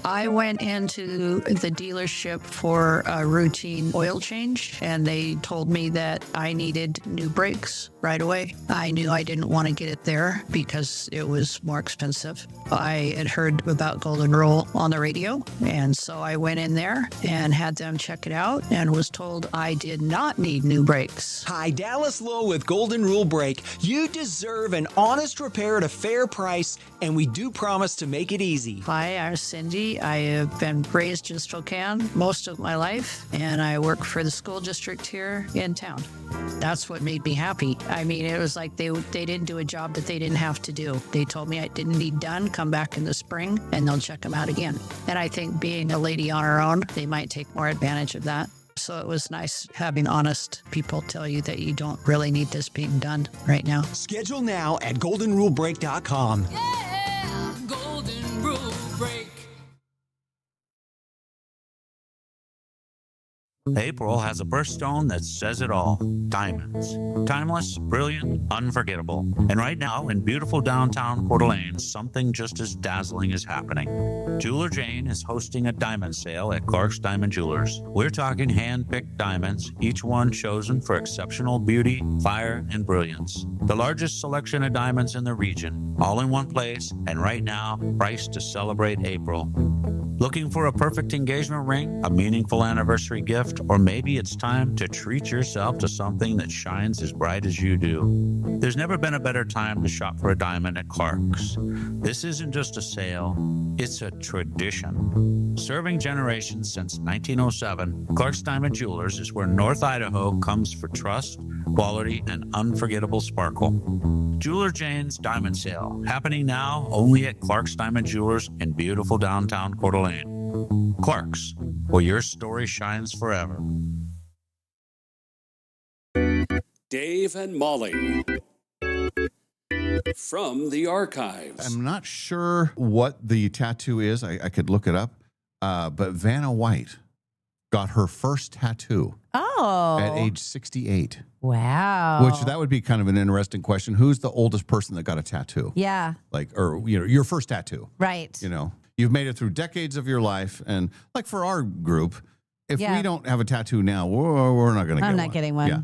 I went into the dealership for a routine oil change, and they told me that I needed new brakes right away. I knew I didn't want to get it there because it was more expensive. I had heard about Golden Rule on the radio, and so I went in there and had them check it out and was told I did not need new brakes. Hi, Dallas Lowe with Golden Rule Brake. You deserve an honest repair at a fair price, and we do promise to make it easy. Hi, I'm Cindy. happy. I have been raised in Spokane most of my life, and I work for the school district here in town. That's what made me happy. I mean, it was like they didn't do a job that they didn't have to do. They told me I didn't need done, come back in the spring, and they'll check them out again. And I think being a lady on her own, they might take more advantage of that. So it was nice having honest people tell you that you don't really need this being done right now. Schedule now at goldenrulebreak.com. Yeah, Golden Rule Break. April has a birthstone that says it all. Diamonds. Timeless, brilliant, unforgettable. And right now, in beautiful downtown Coeur d'Alene, something just as dazzling is happening. Jeweler Jane is hosting a diamond sale at Clark's Diamond Jewelers. We're talking hand-picked diamonds, each one chosen for exceptional beauty, fire, and brilliance. The largest selection of diamonds in the region, all in one place, and right now, priced to celebrate April. Looking for a perfect engagement ring, a meaningful anniversary gift, or maybe it's time to treat yourself to something that shines as bright as you do? There's never been a better time to shop for a diamond at Clark's. This isn't just a sale, it's a tradition. Serving generations since 1907, Clark's Diamond Jewelers is where North Idaho comes for trust, quality, and unforgettable sparkle. Jeweler Jane's Diamond Sale, happening now only at Clark's Diamond Jewelers in beautiful downtown Coeur d'Alene. Clark's, where your story shines forever. Dave and Molly from the archives. I'm not sure what the tattoo is. I could look it up. But Vanna White got her first tattoo at age 68. Wow. Which that would be kind of an interesting question. Who's the oldest person that got a tattoo? Yeah. Like, or, you know, your first tattoo. Right. You know, you've made it through decades of your life. And like for our group, if we don't have a tattoo now, we're not going to get one. I'm not getting one. Yeah.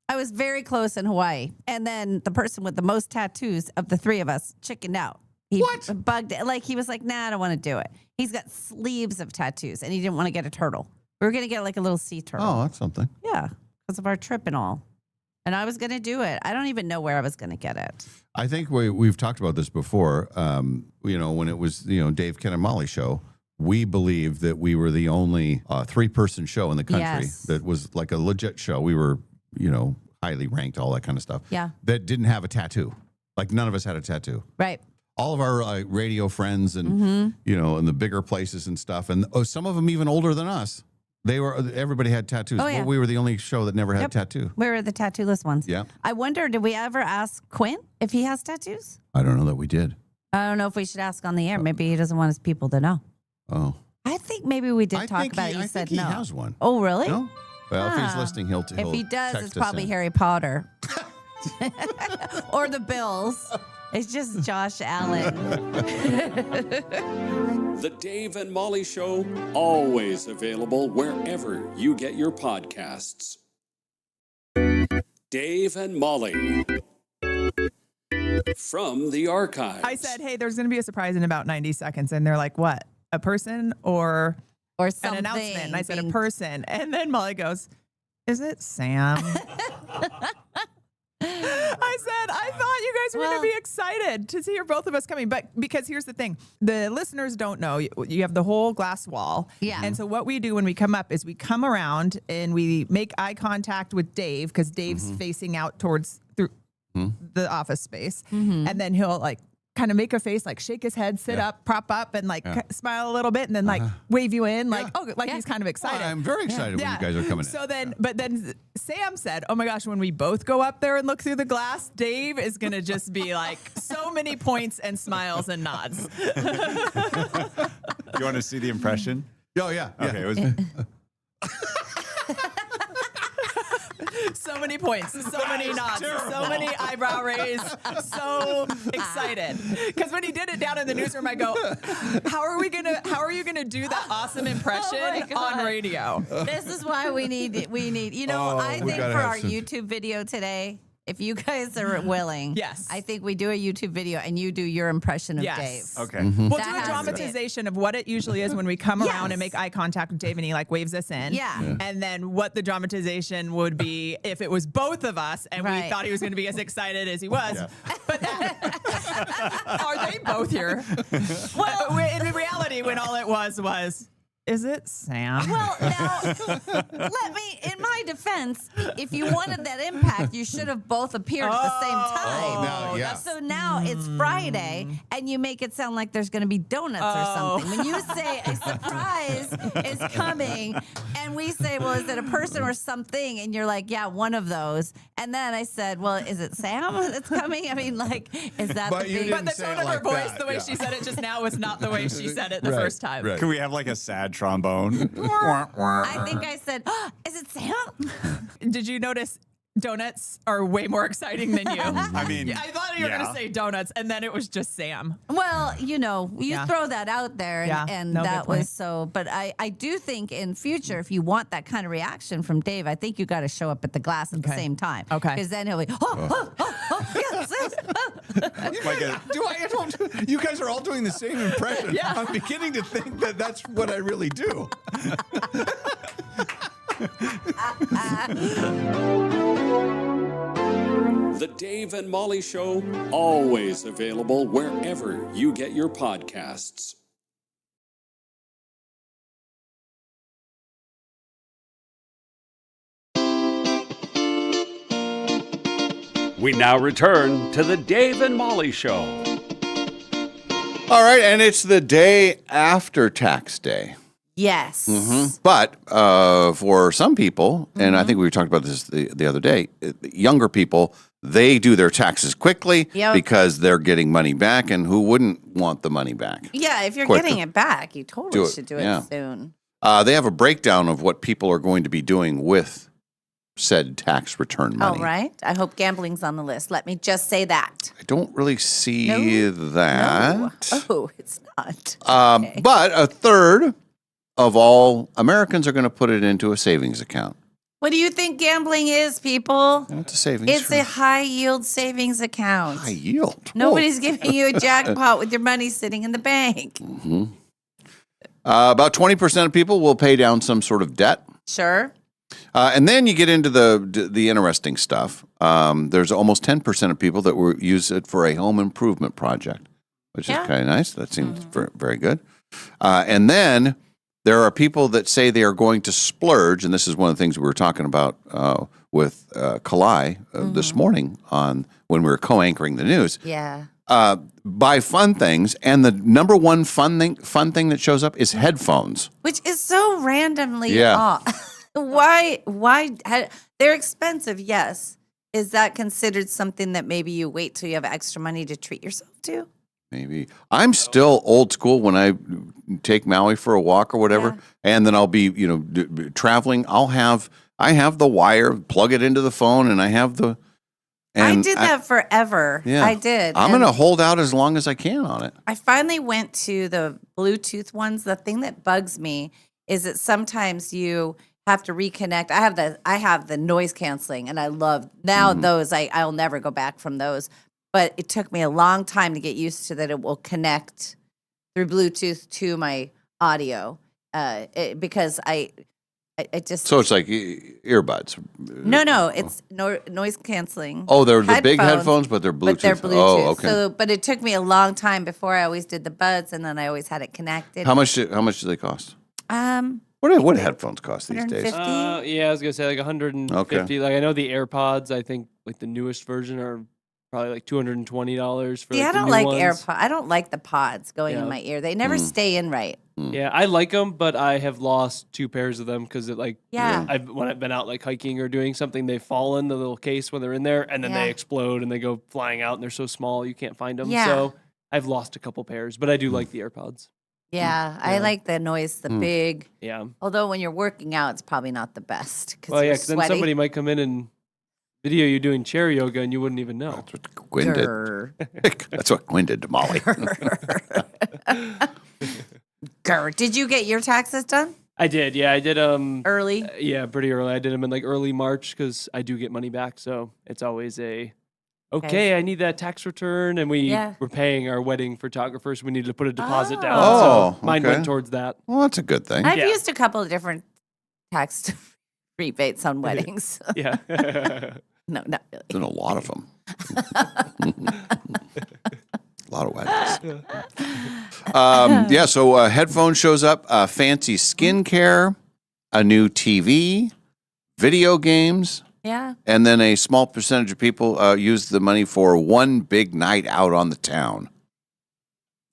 I was very close in Hawaii. And then the person with the most tattoos of the three of us chickened out. He bugged it. Like, he was like, nah, I don't want to do it. He's got sleeves of tattoos, and he didn't want to get a turtle. We were going to get like a little sea turtle. Oh, that's something. Yeah, because of our trip and all. And I was going to do it. I don't even know where I was going to get it. I think we've talked about this before. You know, when it was, Dave, Ken, and Molly show, we believed that we were the only 3-person show in the country that was like a legit show. We were, highly ranked, all that kind of stuff. Yeah. That didn't have a tattoo. Like none of us had a tattoo. Right. All of our radio friends and, in the bigger places and stuff. And some of them even older than us. Everybody had tattoos. Oh, yeah. But we were the only show that never had a tattoo. We were the tattoo-less ones. Yeah. I wonder, did we ever ask Quinn if he has tattoos? I don't know that we did. I don't know if we should ask on the air. Maybe he doesn't want his people to know. Oh. I think maybe we did talk about it. You said no. He has one. Oh, really? No? Well, if he's listening, he'll If he does, text it's us probably in. Harry Potter. Or the Bills. It's just Josh Allen. The Dave and Molly Show, always available wherever you get your podcasts. Dave and Molly from the archives. I said, hey, there's going to be a surprise in about 90 seconds. And they're like, what? A person or something, an announcement? And I said, a person. And then Molly goes, is it Sam? I said, I thought you guys were going to be excited to hear both of us coming. But because here's the thing, the listeners don't know, you have the whole glass wall. Yeah. And so what we do when we come up is we come around and we make eye contact with Dave because Dave's facing out towards through the office space. And then he'll like kind of make a face, like shake his head, sit up, prop up, and like smile a little bit, and then like wave you in, like he's kind of excited. Well, I'm very excited when you guys are coming in. So then, but then Sam said, "Oh my gosh, when we both go up there and look through the glass, Dave is gonna just be like so many points and smiles and nods." You want to see the impression? Oh yeah. Okay. It was. So many points, so many nods, so many eyebrow raise, so excited. Because when he did it down in the newsroom, I go, how are you gonna do that awesome impression on radio? This is why we need, I think for our YouTube video today, if you guys are willing, I think we do a YouTube video and you do your impression of Dave. Okay. We'll do a dramatization of what it usually is when we come around and make eye contact with Dave and he like waves us in. Yeah. And then what the dramatization would be if it was both of us and we thought he was going to be as excited as he was. Yeah. Are they both here? Well, in reality, when all it was, is it Sam? Well, now, in my defense, if you wanted that impact, you should have both appeared at the same time. now, yeah. So now it's Friday, and you make it sound like there's going to be donuts or something. When you say a surprise is coming, and we say, well, is it a person or something? And you're like, yeah, one of those. And then I said, well, is it Sam that's coming? I mean, like, is that But the you big... didn't But the say tone it of her like voice, that, the way yeah. she said it just now, was not the way she said it the first time. Can we have like a sad trombone? I think I said, oh, is it Sam? Did you notice donuts are way more exciting than you? I mean, I thought you were going to say donuts, and then it was just Sam. Well, you Yeah. throw that out there, and No, that good point. was so. But I do think in future, if you want that kind of reaction from Dave, I think you got to show up at the glass at the same time. Okay. Because then he'll be, yes, yes. You guys are all doing the same impression. Yeah. I'm beginning to think that that's what I really do. The Dave and Molly Show, always available wherever you get your podcasts. We now return to the Dave and Molly Show. All right, and it's the day after tax day. Yes. But for some people, and I think we talked about this the other day, younger people, they do their taxes quickly because they're getting money back, and who wouldn't want the money back? Yeah, if you're quicker? getting it back, you totally should do it yeah. soon. They have a breakdown of what people are going to be doing with said tax return money. All right. I hope gambling's on the list. Let me just say that. I don't really see that. No. Oh, it's not. But a third of all Americans are going to put it into a savings account. What do you think gambling is, people? It's a savings. It's a high yield savings account. High yield. Nobody's giving you a jackpot with your money sitting in the bank. About 20% of people will pay down some sort of debt. Sure. And then you get into the interesting stuff. There's almost 10% of people that will use it for a home improvement project, which is kind of nice. That seems very good. And then there are people that say they are going to splurge, and this is one of the things we were talking about with Kalai this morning when we were co-anchoring the news. Yeah. Buy fun things, and the number one fun thing that shows up is headphones. Which is so randomly off. Why? They're expensive, yes. Is that considered something that maybe you wait till you have extra money to treat yourself to? Maybe. I'm still old school when I take Maui for a walk or whatever, and then I'll be, traveling. I have the wire, plug it into the phone, and I have the. And I did that forever. Yeah, I did. I'm going to hold out as long as I can on it. I finally went to the Bluetooth ones. The thing that bugs me is that sometimes you have to reconnect. I have the noise canceling, and I love those. I'll never go back from those. But it took me a long time to get used to that it will connect through Bluetooth to my audio because I just... So it's like earbuds. No, it's noise canceling. Oh, they're the big headphones, but they're Bluetooth. But they're Bluetooth. Oh, okay. But it took me a long time before I always did the buds, and then I always had it connected. How much do they cost? What do headphones cost these days? Yeah, I was gonna say like 150. Okay. Like I know the AirPods. I think like the newest version are probably like $220 for. See, like, I the don't new like ones. AirPods. I don't like the pods going in my ear. They never stay in right. Yeah, I like them, but I have lost 2 pairs of them because when I've been out like hiking or doing something, they fall in the little case when they're in there, and then they explode and they go flying out, and they're so small you can't find them. Yeah. So I've lost a couple pairs, but I do like the AirPods. Yeah, I like the noise, the big. Yeah. Although when you're working out, it's probably not the best. Well, yeah, because then somebody might come in and video you doing chair yoga, and you wouldn't even know. That's what Gwen did. That's what Gwen did to Molly. Grr. Did you get your taxes done? I did, yeah. I did early. Yeah, pretty early. I did them in like early March because I do get money back, so it's always okay. I need that tax return, and we're paying our wedding photographer, so we need to put a deposit down. So mine went towards that. Well, that's a good thing. I've used a couple of different tax rebates on weddings. Yeah. No, not really. There's a lot of them. A lot of weddings. So headphone shows up, fancy skincare, a new TV, video games. Yeah. And then a small percentage of people use the money for one big night out on the town.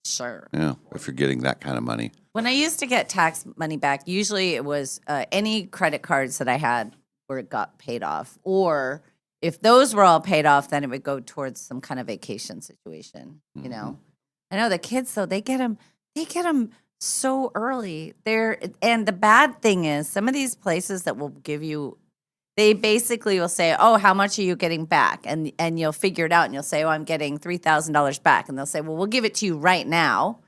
Sure. Yeah, if you're getting that kind of money. When I used to get tax money back, usually it was any credit cards that I had where it got paid off. Or if those were all paid off, then it would go towards some kind of vacation situation, you know. I know the kids, though, they get them so early. And the bad thing is some of these places that will give you, they basically will say, oh, how much are you getting back? And you'll figure it out and you'll say, oh, I'm getting $3,000 back. And they'll say, well, we'll give it to you right now.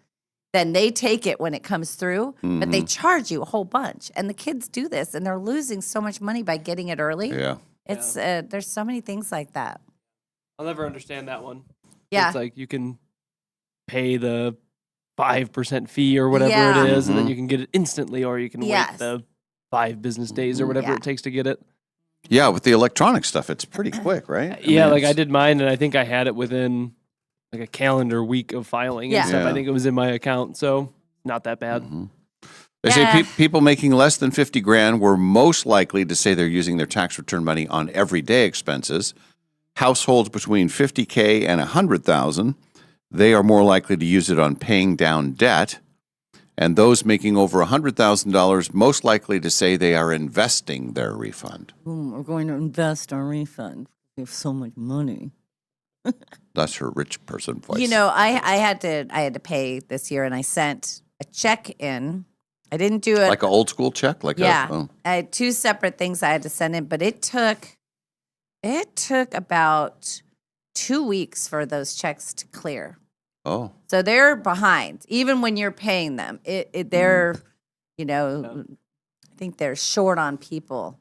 Then they take it when it comes through, but they charge you a whole bunch. And the kids do this and they're losing so much money by getting it early. Yeah. It's there's so many things like that. I'll never understand that one. Yeah. It's like you can pay the 5% fee or whatever it is, and then you can get it instantly, or you can wait the 5 business days or whatever it takes to get it. Yeah, with the electronic stuff, it's pretty quick, right? I did mine, and I think I had it within like a calendar week of filing and stuff. I think it was in my account, so not that bad. They say people making less than 50 grand were most likely to say they're using their tax return money on everyday expenses. Households between 50K and 100,000, they are more likely to use it on paying down debt. And those making over $100,000 most likely to say they are investing their refund. We're going to invest our refund. We have so much money. That's her rich person voice. You know, I had to pay this year, and I sent a check in. I didn't do it like an old school check. I had 2 separate things I had to send in, but it took about 2 weeks for those checks to clear. Oh, so they're behind, even when you're paying them. They're, I think they're short on people.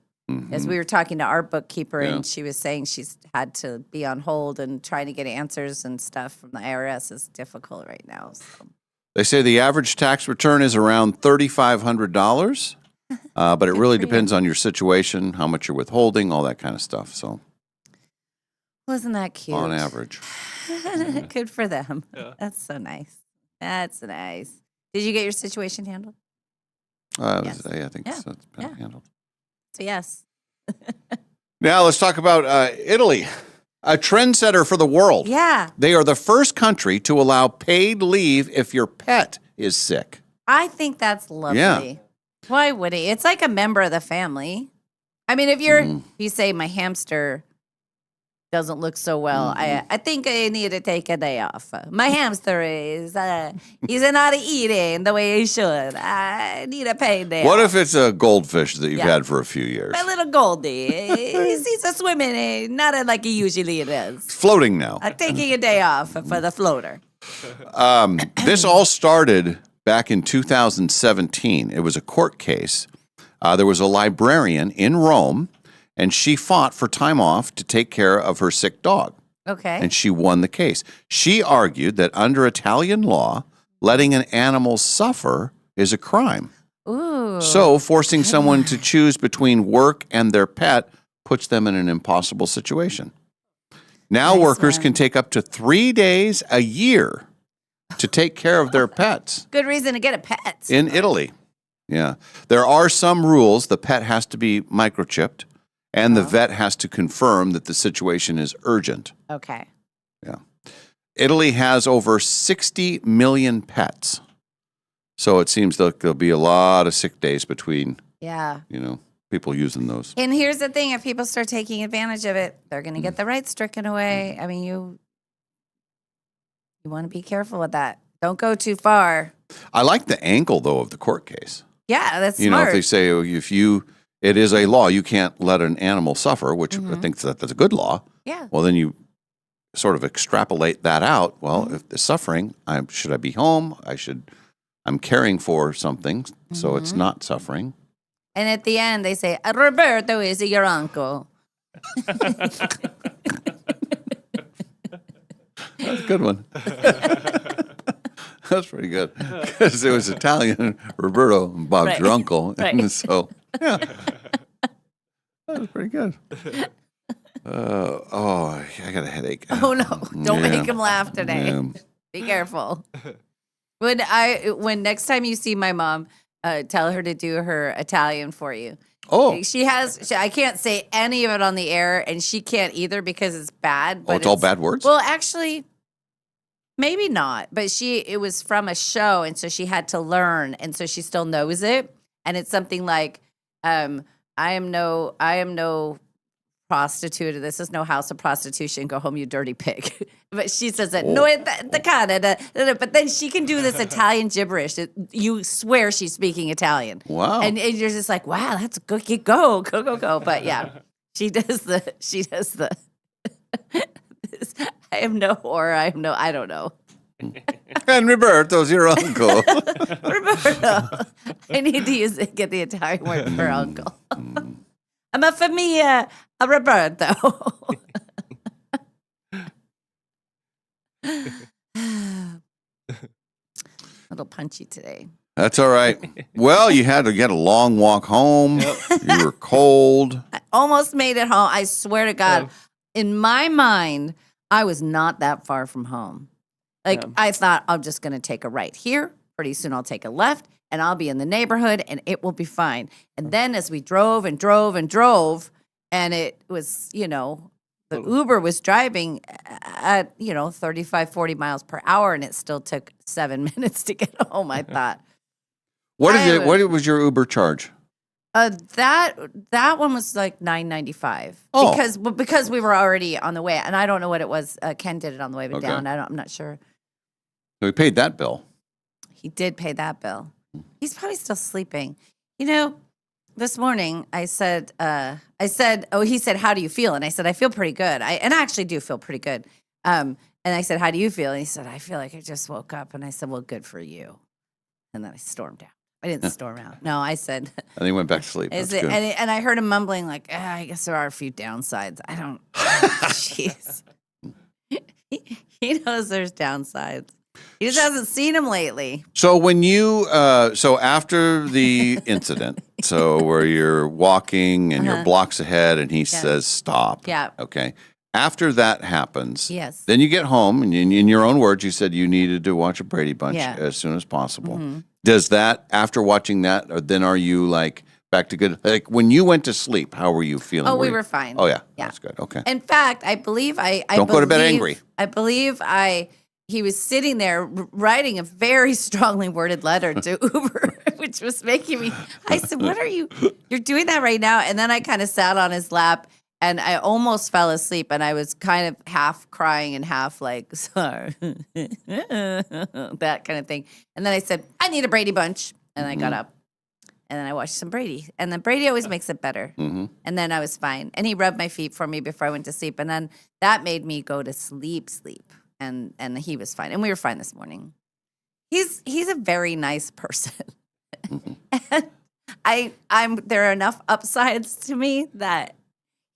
As we were talking to our bookkeeper, and she was saying she's had to be on hold and trying to get answers and stuff from the IRS is difficult right now. So. They say the average tax return is around $3,500, but it really depends on your situation, how much you're withholding, all that kind of stuff. So, wasn't that cute? On average. Good for them. Yeah. That's so nice. That's nice. Did you get your situation handled? Yes. I think it's been handled. So yes. Now let's talk about Italy, a trendsetter for the world. Yeah. They are the first country to allow paid leave if your pet is sick. I think that's lovely. Yeah. Why would he? It's like a member of the family. I mean, if you say my hamster doesn't look so well, I think I need to take a day off. My hamster is he's not eating the way he should. I need a paid day What off. if it's a goldfish that you've had for a few years? My little Goldie. he's a swimming, not like he usually is. It's floating now. I'm taking a day off for the floater. This all started back in 2017. It was a court case. There was a librarian in Rome, and she fought for time off to take care of her sick dog. Okay. And she won the case. She argued that under Italian law, letting an animal suffer is a crime. Ooh. So forcing someone to choose between work and their pet puts them in an impossible situation. Now workers can take up to 3 days a year to take care of their pets. Good reason to get a pet. In Italy. Yeah. There are some rules. The pet has to be microchipped, and the vet has to confirm that the situation is urgent. Okay. Yeah. Italy has over 60 million pets. So it seems like there'll be a lot of sick days between, people using those. And here's the thing, if people start taking advantage of it, they're going to get the rights stricken away. I mean, you want to be careful with that. Don't go too far. I like the angle, though, of the court case. Yeah, that's smart. If they say, it is a law, you can't let an animal suffer, which I think that's a good law. Yeah. Well, then you sort of extrapolate that out. Well, if they're suffering, should I be home? I'm caring for something, so it's not suffering. And at the end, they say, Roberto is your uncle. That's a good one. That's pretty good. Because it was Italian, Roberto, and Bob's your uncle. Right. And so, yeah. That was pretty good. I got a headache. Oh, no. Don't make him laugh today. Yeah. Be careful. When next time you see my mom, tell her to do her Italian for you. Oh, I can't say any of it on the air, and she can't either because it's bad. But it's all bad words? Well, actually, maybe not. But it was from a show, and so she had to learn, and so she still knows it. And it's something like, I am no prostitute. This is no house of prostitution. Go home, you dirty pig. But she says that, no, but then she can do this Italian gibberish. You swear she's speaking Italian. Wow. And you're just like, wow, that's good. Go. But yeah, she does the, I don't know. And Roberto's your uncle. Roberto. I need to get the Italian word for uncle. I'm a familia a Roberto. A little punchy today. That's all right. Well, you had to get a long walk home. You were cold. I almost made it home. I swear to God. In my mind, I was not that far from home. I thought I'm just going to take a right here. Pretty soon I'll take a left and I'll be in the neighborhood and it will be fine. And then as we drove and drove and drove, and it was, the Uber was driving at, 35, 40 miles per hour, and it still took 7 minutes to get home, I thought. What was your Uber charge? That one was like $9.95 because we were already on the way, and I don't know what it was. Ken did it on the way down. I'm not sure. So he paid that bill. He did pay that bill. He's probably still sleeping. This morning I said, he said, how do you feel? And I said, I feel pretty good. I actually do feel pretty good. And I said, how do you feel? And he said, I feel like I just woke up. And I said, well, good for you. And then I stormed out. I didn't storm out. No, I said. And he went back to sleep. That's good. And I heard him mumbling like, I guess there are a few downsides. I don't. Jeez. He knows there's downsides. He just hasn't seen him lately. So when you, after the incident, where you're walking and you're blocks ahead and he says stop. Yeah. Okay. After that happens. Yes. Then you get home and in your own words, you said you needed to watch a Brady Bunch as soon as possible. Mm-hmm. Does that, after watching that, or then are you like back to good? Like when you went to sleep, how were you feeling? Oh, we were fine. Oh, yeah. That's good. Okay. In fact, I believe Don't go to bed angry. I believe he was sitting there writing a very strongly worded letter to Uber, which was making me, I said, what are you're doing that right now? And then I kind of sat on his lap and I almost fell asleep and I was kind of half crying and half like, sorry, that kind of thing. And then I said, I need a Brady Bunch. And I got up and then I watched some Brady. And then Brady always makes it better. Mm-hmm. And then I was fine. And he rubbed my feet for me before I went to sleep. And then that made me go to sleep. And he was fine. And we were fine this morning. He's a very nice person. Mm-hmm. And there are enough upsides to me that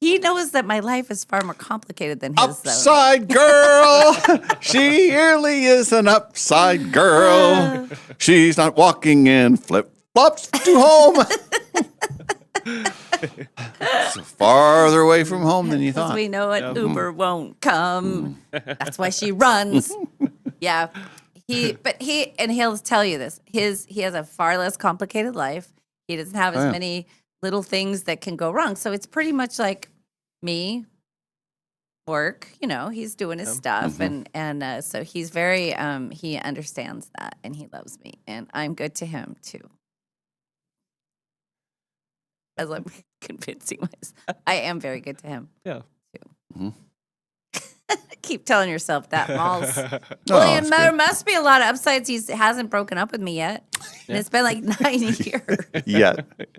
he knows that my life is far more complicated than his. Upside girl. She really is an upside girl. She's not walking in flip-flops to home. So farther away from home than you thought. We know it. Uber won't come. That's why she runs. Yeah. He'll tell you this. He has a far less complicated life. He doesn't have as many little things that can go wrong. So it's pretty much like me, work, he's doing his stuff. And so he's very, he understands that and he loves me and I'm good to him too. As I'm convincing myself, I am very good to him. Yeah. Too. Mm-hmm. Keep telling yourself that, Malls. Well, there must be a lot of upsides. He hasn't broken up with me yet. And it's been like 9 years. Yeah.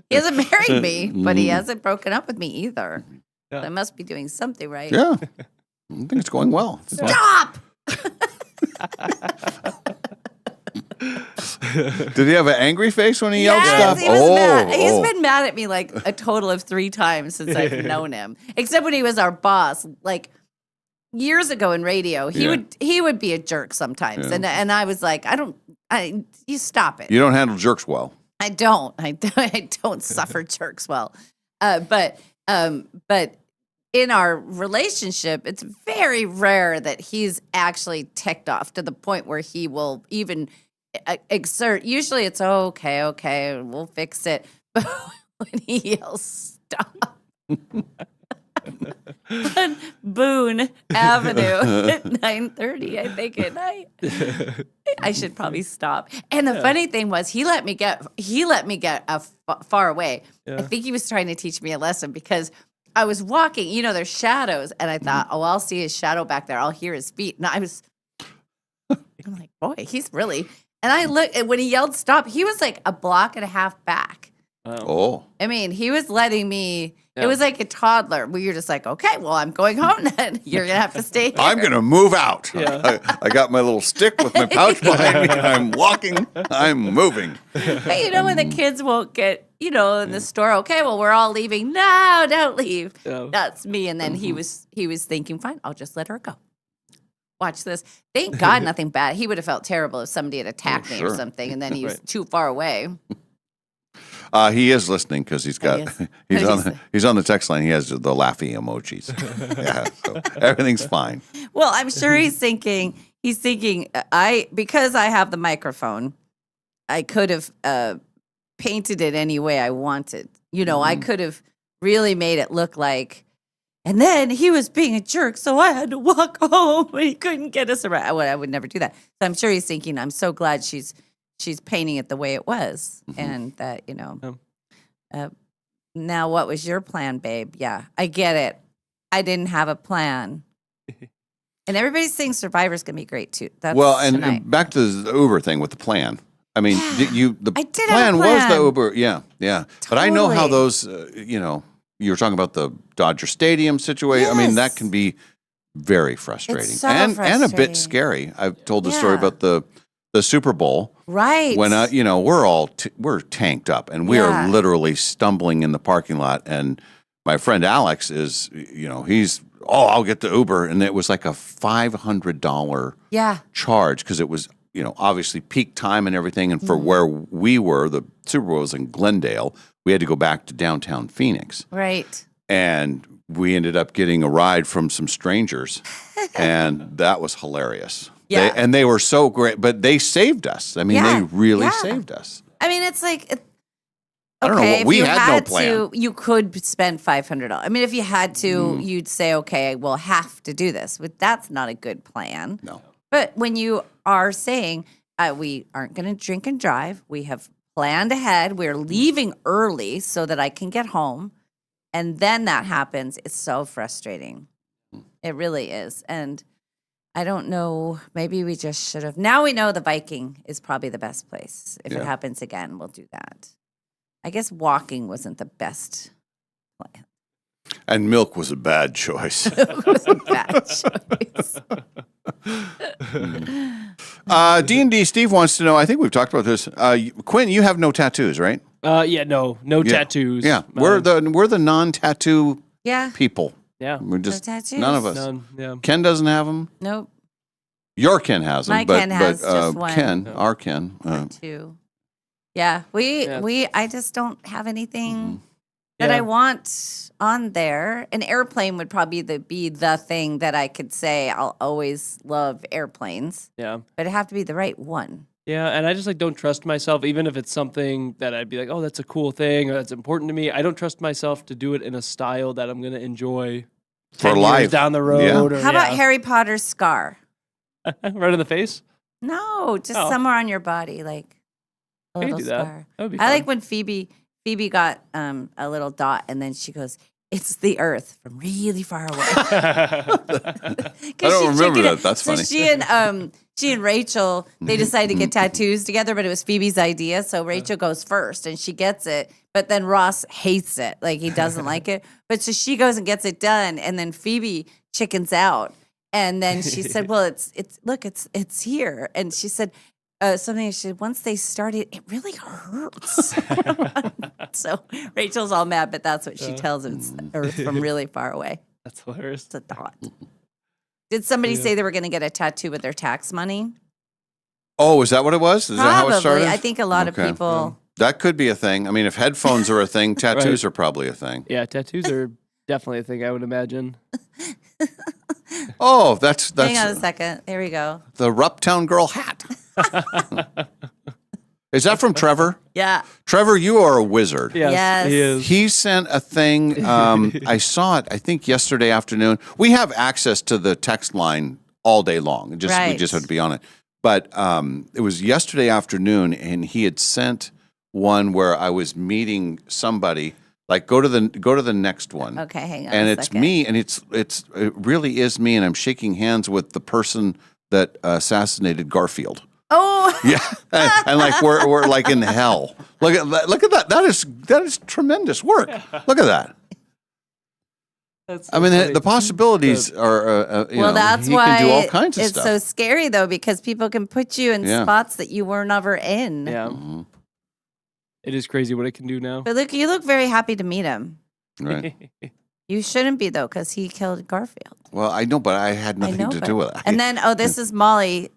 He hasn't married me, but he hasn't broken up with me either. Yeah. So I must be doing something right. Yeah. I think it's going well. Stop! Did he have an angry face when he yelled stuff? He was mad. He's been mad at me like a total of 3 times since I've known him. Except when he was our boss, like years ago in radio, he would be a jerk sometimes, and I was like, you stop it. You don't handle jerks well. I don't suffer jerks well, but in our relationship, it's very rare that he's actually ticked off to the point where he will even exert. Usually it's okay, we'll fix it. But when he yells, stop. On Boone Avenue at 9:30, I think, at night. I should probably stop. And the funny thing was, he let me get far away. I think he was trying to teach me a lesson because I was walking. You know, there's shadows, and I thought, I'll see his shadow back there. I'll hear his feet, and I'm like, boy, he's really. And I look, and when he yelled stop, he was like a block and a half back. Oh, I mean, he was letting me. It was like a toddler where you're just like, okay, well, I'm going home then. You're going to have to stay here. I'm going to move out. Yeah. I got my little stick with my pouch behind me. I'm walking. I'm moving. Hey, you know, when the kids won't get, you know, in the store, okay, well, we're all leaving. No, don't leave. Yeah. That's me. And then he was thinking, fine, I'll just let her go. Watch this. Thank God nothing bad. He would have felt terrible if somebody had attacked me or something, and then he was too far away. He is listening because he's on the text line. He has the laughy emojis. Yeah, so everything's fine. Well, I'm sure he's thinking because I have the microphone, I could have painted it any way I wanted. You know, I could have really made it look like. And then he was being a jerk, so I had to walk home. He couldn't get us around. I would never do that. So I'm sure he's thinking, I'm so glad she's painting it the way it was, and that, you know. Now, what was your plan, babe? Yeah, I get it. I didn't have a plan. And everybody's saying Survivor's going to be great, too. That's and back to the Uber thing with the plan. I mean, the did plan have a was the plan. Uber. Yeah. Totally. But I know how those, you know, you were talking about the Dodger Stadium situation. I mean, that can be very frustrating, It's so and a frustrating. bit scary. I've told the story about the Super Bowl. Right. When you know, we're tanked up, and we are literally stumbling in the parking lot. And my friend Alex is, you know, I'll get the Uber, and it was like a $500 charge because it was, you know, obviously peak time and everything. And for where we were, the Super Bowl was in Glendale. We had to go back to downtown Phoenix. Right. And we ended up getting a ride from some strangers, and that was hilarious. Yeah. They were so great, but they saved us. I mean, they really saved us. I mean, it's like, I don't know what if we you had no plan. you could spend $500. I mean, if you had to, you'd say, okay, we'll have to do this. But that's not a good plan. No. But when you are saying, we aren't going to drink and drive, we have planned ahead, we're leaving early so that I can get home, and then that happens, it's so frustrating. It really is. And I don't know, maybe we just should have. Now we know the Viking is probably the best place. If it happens again, we'll do that. I guess walking wasn't the best plan. And milk was a bad choice. It was a bad choice. D&D Steve wants to know, I think we've talked about this. Quinn, you have no tattoos, right? No tattoos. Yeah, we're the non-tattoo people. Yeah. We're just, No tattoos. none of us. None, yeah. Ken doesn't have them. Nope. Your Ken has them. My but, Ken has just one. Ken, our Ken. Two. Yeah, I just don't have anything that Yeah. I want on there. An airplane would probably be the thing that I could say I'll always love airplanes. Yeah. But it'd have to be the right one. Yeah, and I just don't trust myself, even if it's something that I'd be like, oh, that's a cool thing or that's important to me. I don't trust myself to do it in a style that I'm going to enjoy For 10 life. years down the road. Yeah. Or, How about Harry Potter's scar? right in the face? No, just somewhere on your body, like a I could little do that. scar. That would be I fun. like when Phoebe got a little dot, and then she goes, "It's the Earth from really far away." I don't remember that. That's so funny. she and Rachel, they decided to get tattoos together, but it was Phoebe's idea. So Rachel goes first, and she gets it. But then Ross hates it, like he doesn't like it. But so she goes and gets it done, and then Phoebe chickens out. And then she said, "Well, it's here." And she said something. She said, "Once they started, it really hurts." So Rachel's all mad, but that's what she tells him. It's the Earth from really far away. That's hilarious. It's a dot. Did somebody say they were going to get a tattoo with their tax money? Oh, is that what it was? Is that how it started? I think a lot of people. That could be a thing. I mean, if headphones are a thing, tattoos are probably a thing. Yeah, tattoos are Definitely a thing I would imagine. Oh, that's Hang on a second. Here we go. The Ruptown Girl hat. Is that from Trevor? Yeah. Trevor, you are a wizard. Yes. He is. He sent a thing. I saw it, I think, yesterday afternoon. We have access to the text line all day long. We just have to be on it. But it was yesterday afternoon, and he had sent one where I was meeting somebody. Like, go to the next one. Okay, hang on. And a it's second. me, and it really is me, and I'm shaking hands with the person that assassinated Garfield. Oh. Yeah, and like we're like in hell. Look at that. That is tremendous work. Look at that. That's I mean, the possibilities are. Well, that's he why can do all kinds of it's stuff. so scary, though, because people can put you in spots that you were never in. Yeah. Mm-hmm. It is crazy what it can do now. But look, you look very happy to meet him. Right. You shouldn't be, though, because he killed Garfield. Well, I know, but I had nothing to do with it. And then, this is Molly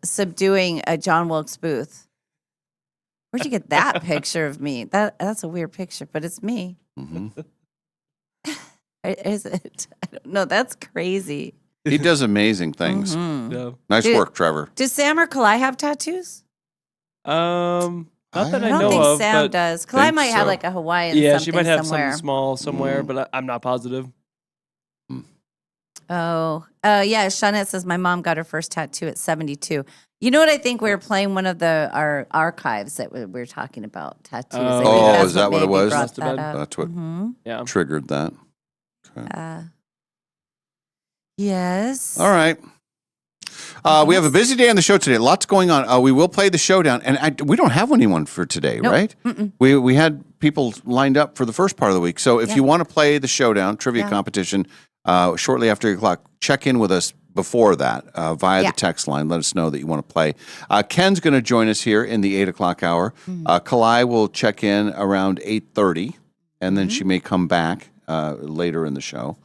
subduing a John Wilkes Booth. Where'd you get that picture of me? That's a weird picture, but it's me. Mm-hmm. Is it? I don't know. That's crazy. He does amazing things. Mhm. Yeah. Nice work, Trevor. Does Sam or Kalai have tattoos? Not that I don't know think of. Sam but does. Kalai might have like a Hawaiian something she might have somewhere. something small somewhere, but I'm not positive. Oh, yeah. Shawnette says my mom got her first tattoo at 72. You know what? I think we were playing one of our archives that we were talking about tattoos. I think that's is that what it maybe was? brought that up. That's what Mhm. triggered that. Yes. All right. We have a busy day on the show today. Lots going on. We will play the showdown, and we don't have anyone for today, Nope. right? Mm-mm. We had people lined up for the first part of the week. So if you want to play the showdown trivia competition shortly after 8 o'clock, check in with us before that via the text line. Let us know that you want to play. Ken's going to join us here in the 8 o'clock hour. Kalai will check in around 8:30, and then she may come back later in the show.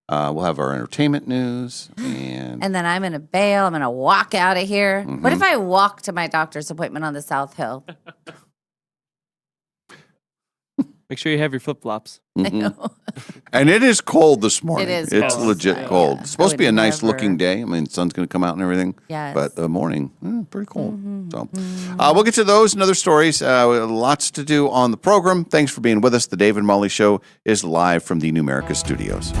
We'll have our entertainment news. And then I'm going to bail. I'm going to walk out of here. What if I walk to my doctor's appointment on the South Hill? Make sure you have your flip-flops. I know. And it is cold this morning. It is It's cold. legit cold. It's supposed to be a nice looking never- day. I mean, the sun's going to come out and everything. Yes. But the morning, pretty cold. So we'll get to those and other stories. Lots to do on the program. Thanks for being with us. The Dave and Molly Show is live from the Numerica studios.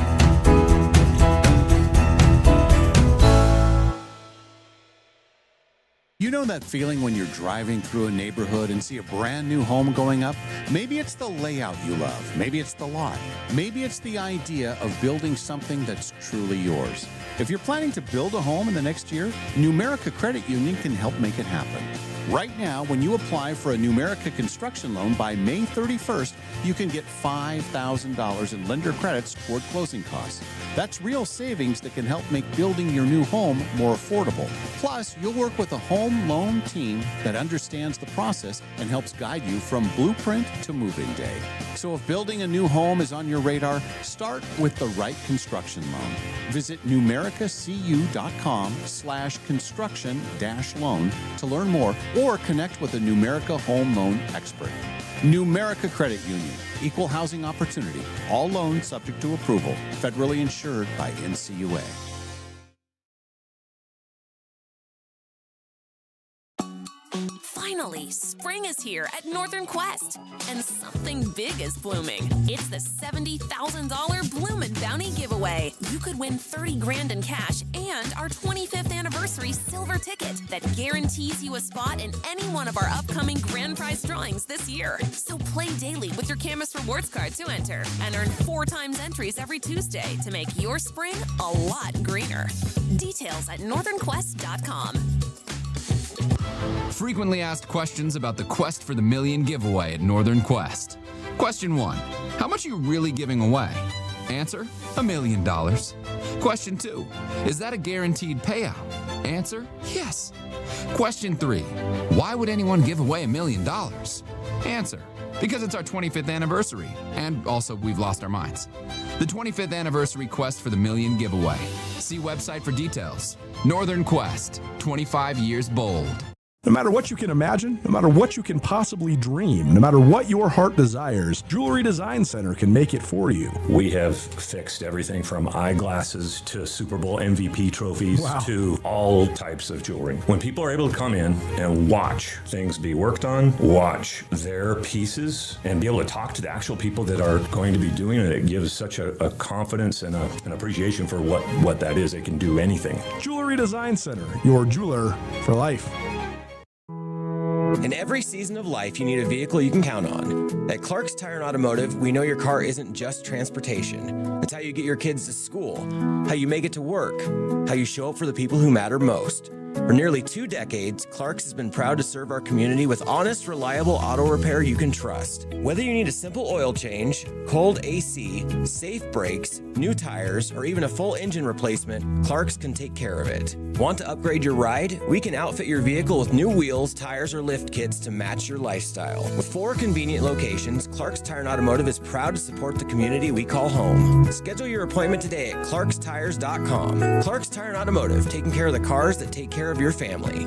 You know that feeling when you're driving through a neighborhood and see a brand new home going up? Maybe it's the layout you love. Maybe it's the lot. Maybe it's the idea of building something that's truly yours. If you're planning to build a home in the next year, Numerica Credit Union can help make it happen. Right now, when you apply for a Numerica construction loan by May 31st, you can get $5,000 in lender credits toward closing costs. That's real savings that can help make building your new home more affordable. Plus, you'll work with a home loan team that understands the process and helps guide you from blueprint to move-in day. So if building a new home is on your radar, start with the right construction loan. Visit numericacu.com/construction-loan to learn more or connect with a Numerica home loan expert. Numerica Credit Union, equal housing opportunity. All loans subject to approval. Federally insured by NCUA. Finally, spring is here at Northern Quest, and something big is blooming. It's the $70,000 Bloomin' Bounty giveaway. You could win 30 grand in cash and our 25th anniversary silver ticket that guarantees you a spot in any one of our upcoming grand prize drawings this year. So play daily with your Camus Rewards card to enter and earn 4 times entries every Tuesday to make your spring a lot greener. Details at northernquest.com. Frequently asked questions about the Quest for the Million giveaway at Northern Quest. Question 1. How much are you really giving away? Answer, $1 million. Question 2. Is that a guaranteed payout? Answer, yes. Question 3. Why would anyone give away $1 million? Answer, because it's our 25th anniversary, and also we've lost our minds. The 25th anniversary Quest for the Million giveaway. See website for details. Northern Quest, 25 years bold. No matter what you can imagine, no matter what you can possibly dream, no matter what your heart desires, Jewelry Design Center can make it for you. We have fixed everything from eyeglasses to Super Bowl MVP trophies to all types of jewelry. When people are able to come in and watch things be worked on, watch their pieces, and be able to talk to the actual people that are going to be doing it, it gives such a confidence and an appreciation for what that is. They can do anything. Jewelry Design Center, your jeweler for life. In every season of life, you need a vehicle you can count on. At Clark's Tire and Automotive, we know your car isn't just transportation. It's how you get your kids to school, how you make it to work, how you show up for the people who matter most. For nearly 2 decades, Clark's has been proud to serve our community with honest, reliable auto repair you can trust. Whether you need a simple oil change, cold AC, safe brakes, new tires, or even a full engine replacement, Clark's can take care of it. Want to upgrade your ride? We can outfit your vehicle with new wheels, tires, or lift kits to match your lifestyle. With 4 convenient locations, Clark's Tire and Automotive is proud to support the community we call home. Schedule your appointment today at clarkstires.com. Clark's Tire and Automotive, taking care of the cars that take care of your family.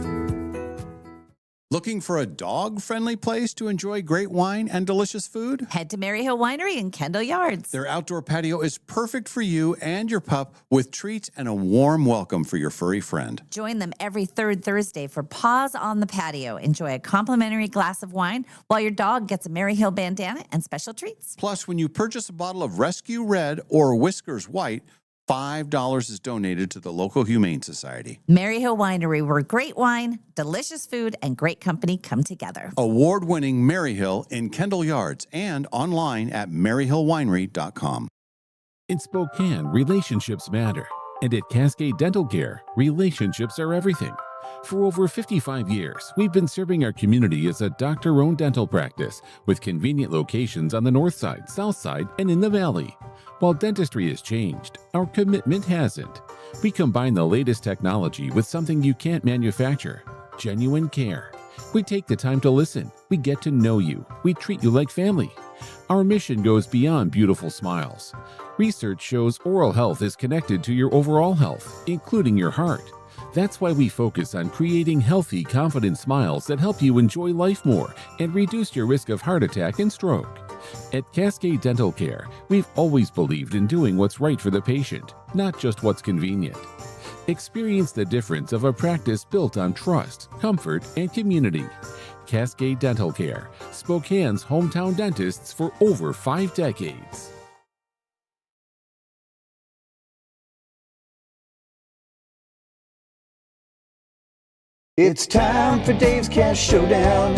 Looking for a dog-friendly place to enjoy great wine and delicious food? Head to Maryhill Winery in Kendall Yards. Their outdoor patio is perfect for you and your pup with treats and a warm welcome for your furry friend. Join them every third Thursday for Paws on the Patio. Enjoy a complimentary glass of wine while your dog gets a Maryhill bandana and special treats. Plus, when you purchase a bottle of Rescue Red or Whiskers White, $5 is donated to the local Humane Society. Maryhill Winery, where great wine, delicious food, and great company come together. Award-winning Maryhill in Kendall Yards and online at maryhillwinery.com. In Spokane, relationships matter. And at Cascade Dental Care, relationships are everything. For over 55 years, we've been serving our community as a doctor-owned dental practice with convenient locations on the north side, south side, and in the valley. While dentistry has changed, our commitment hasn't. We combine the latest technology with something you can't manufacture: genuine care. We take the time to listen. We get to know you. We treat you like family. Our mission goes beyond beautiful smiles. Research shows oral health is connected to your overall health, including your heart. That's why we focus on creating healthy, confident smiles that help you enjoy life more and reduce your risk of heart attack and stroke. At Cascade Dental Care, we've always believed in doing what's right for the patient, not just what's convenient. Experience the difference of a practice built on trust, comfort, and community. Cascade Dental Care, Spokane's hometown dentists for over 5 decades. It's time for Dave's Cash Showdown.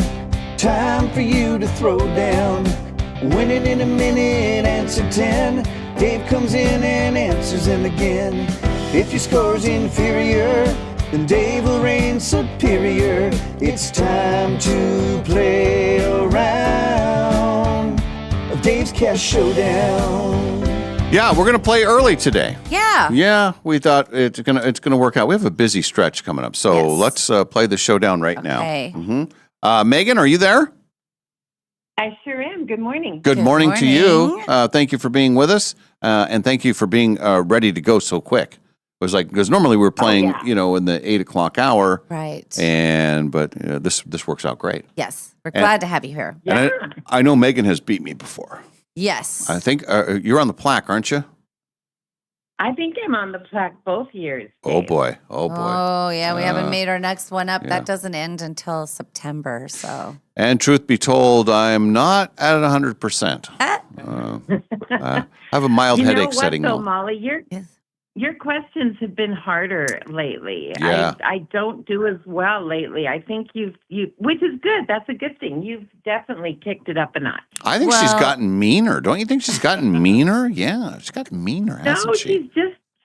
Time for you to throw down. Winning in a minute, answer 10. Dave comes in and answers them again. If your score's inferior, then Dave will reign superior. It's time to play a round of Dave's Cash Showdown. Yeah, we're gonna play early today. Yeah. Yeah, we thought it's gonna work out. We have a busy stretch coming up, so let's play the showdown right now. Mm-hmm. Megan, are you there? I sure am. Good morning. Good morning to you. Thank you for being with us, and thank you for being ready to go so quick. It was like, because normally we're playing, in the 8 o'clock hour, right? But this works out great. Yes, we're glad to have you here. And I know Megan has beat me before. Yes. I think you're on the plaque, aren't you? I think I'm on the plaque both years. Oh boy. Oh yeah, we haven't made our next one up. That doesn't end until September. So. And truth be told, I'm not at 100%. I have a mild headache setting though, in. Molly, your questions have been harder lately. Yeah. I don't do as well lately. I think you which is good. That's a good thing. You've definitely kicked it up a notch. I think she's gotten meaner. Don't you think she's gotten meaner? Yeah, she's gotten meaner, hasn't she?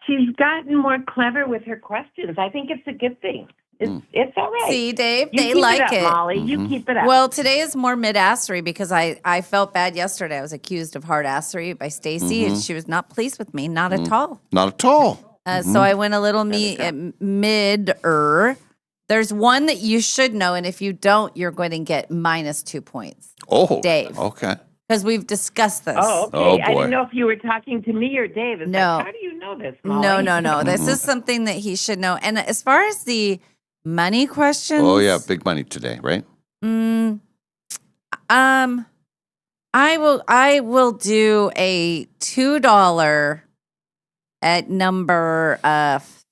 She's gotten more clever with her questions. I think it's a good thing. It's all right. See, Dave, you they keep like it. Up, Molly. You keep it up. Well, today is more mid-assery because I felt bad yesterday. I was accused of hard-assery by Stacy, and she was not pleased with me. Not at all. Not at all. So I went a little mid-er. There's one that you should know, and if you don't, you're going to get -2 points. Oh, Dave. Okay. Because we've discussed this. Oh, okay. Oh, boy. I didn't know if you were talking to me or Dave. It's No. like, how do you know this, Molly? No. This is something that he should know. And as far as the Money questions? Oh, yeah. Big money today, right? I will do a $2 at number 5.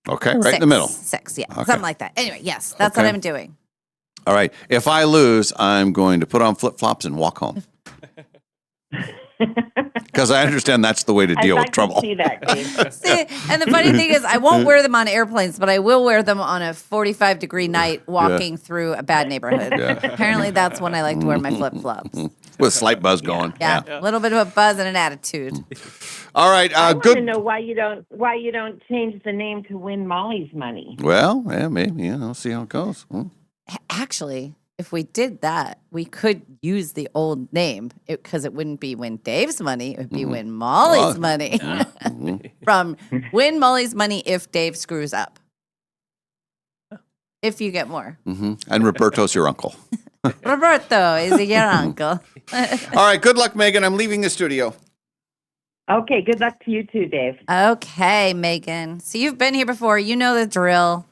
Okay, right in the middle. 6, yeah. Okay. Something like that. Anyway, yes, that's what I'm doing. All right. If I lose, I'm going to put on flip-flops and walk home. Because I understand that's the way to deal with trouble. See that, Dave. See, and the funny thing is, I won't wear them on airplanes, but I will wear them on a 45-degree night walking through a bad neighborhood. Yeah. Apparently, that's when I like to wear my flip-flops. With a slight buzz going. Yeah, a little bit of a buzz and an attitude. All right, I good. want to know why you don't change the name to Win Molly's Money. Well, yeah, maybe. See how it goes. Actually, if we did that, we could use the old name because it wouldn't be Win Dave's Money. It would be Win Molly's Money. From Win Molly's Money if Dave screws up. If you get more. And Roberto's your uncle. Roberto is your uncle. All right, good luck, Megan. I'm leaving the studio. Okay, good luck to you too, Dave. Okay, Megan. So you've been here before. You know the drill.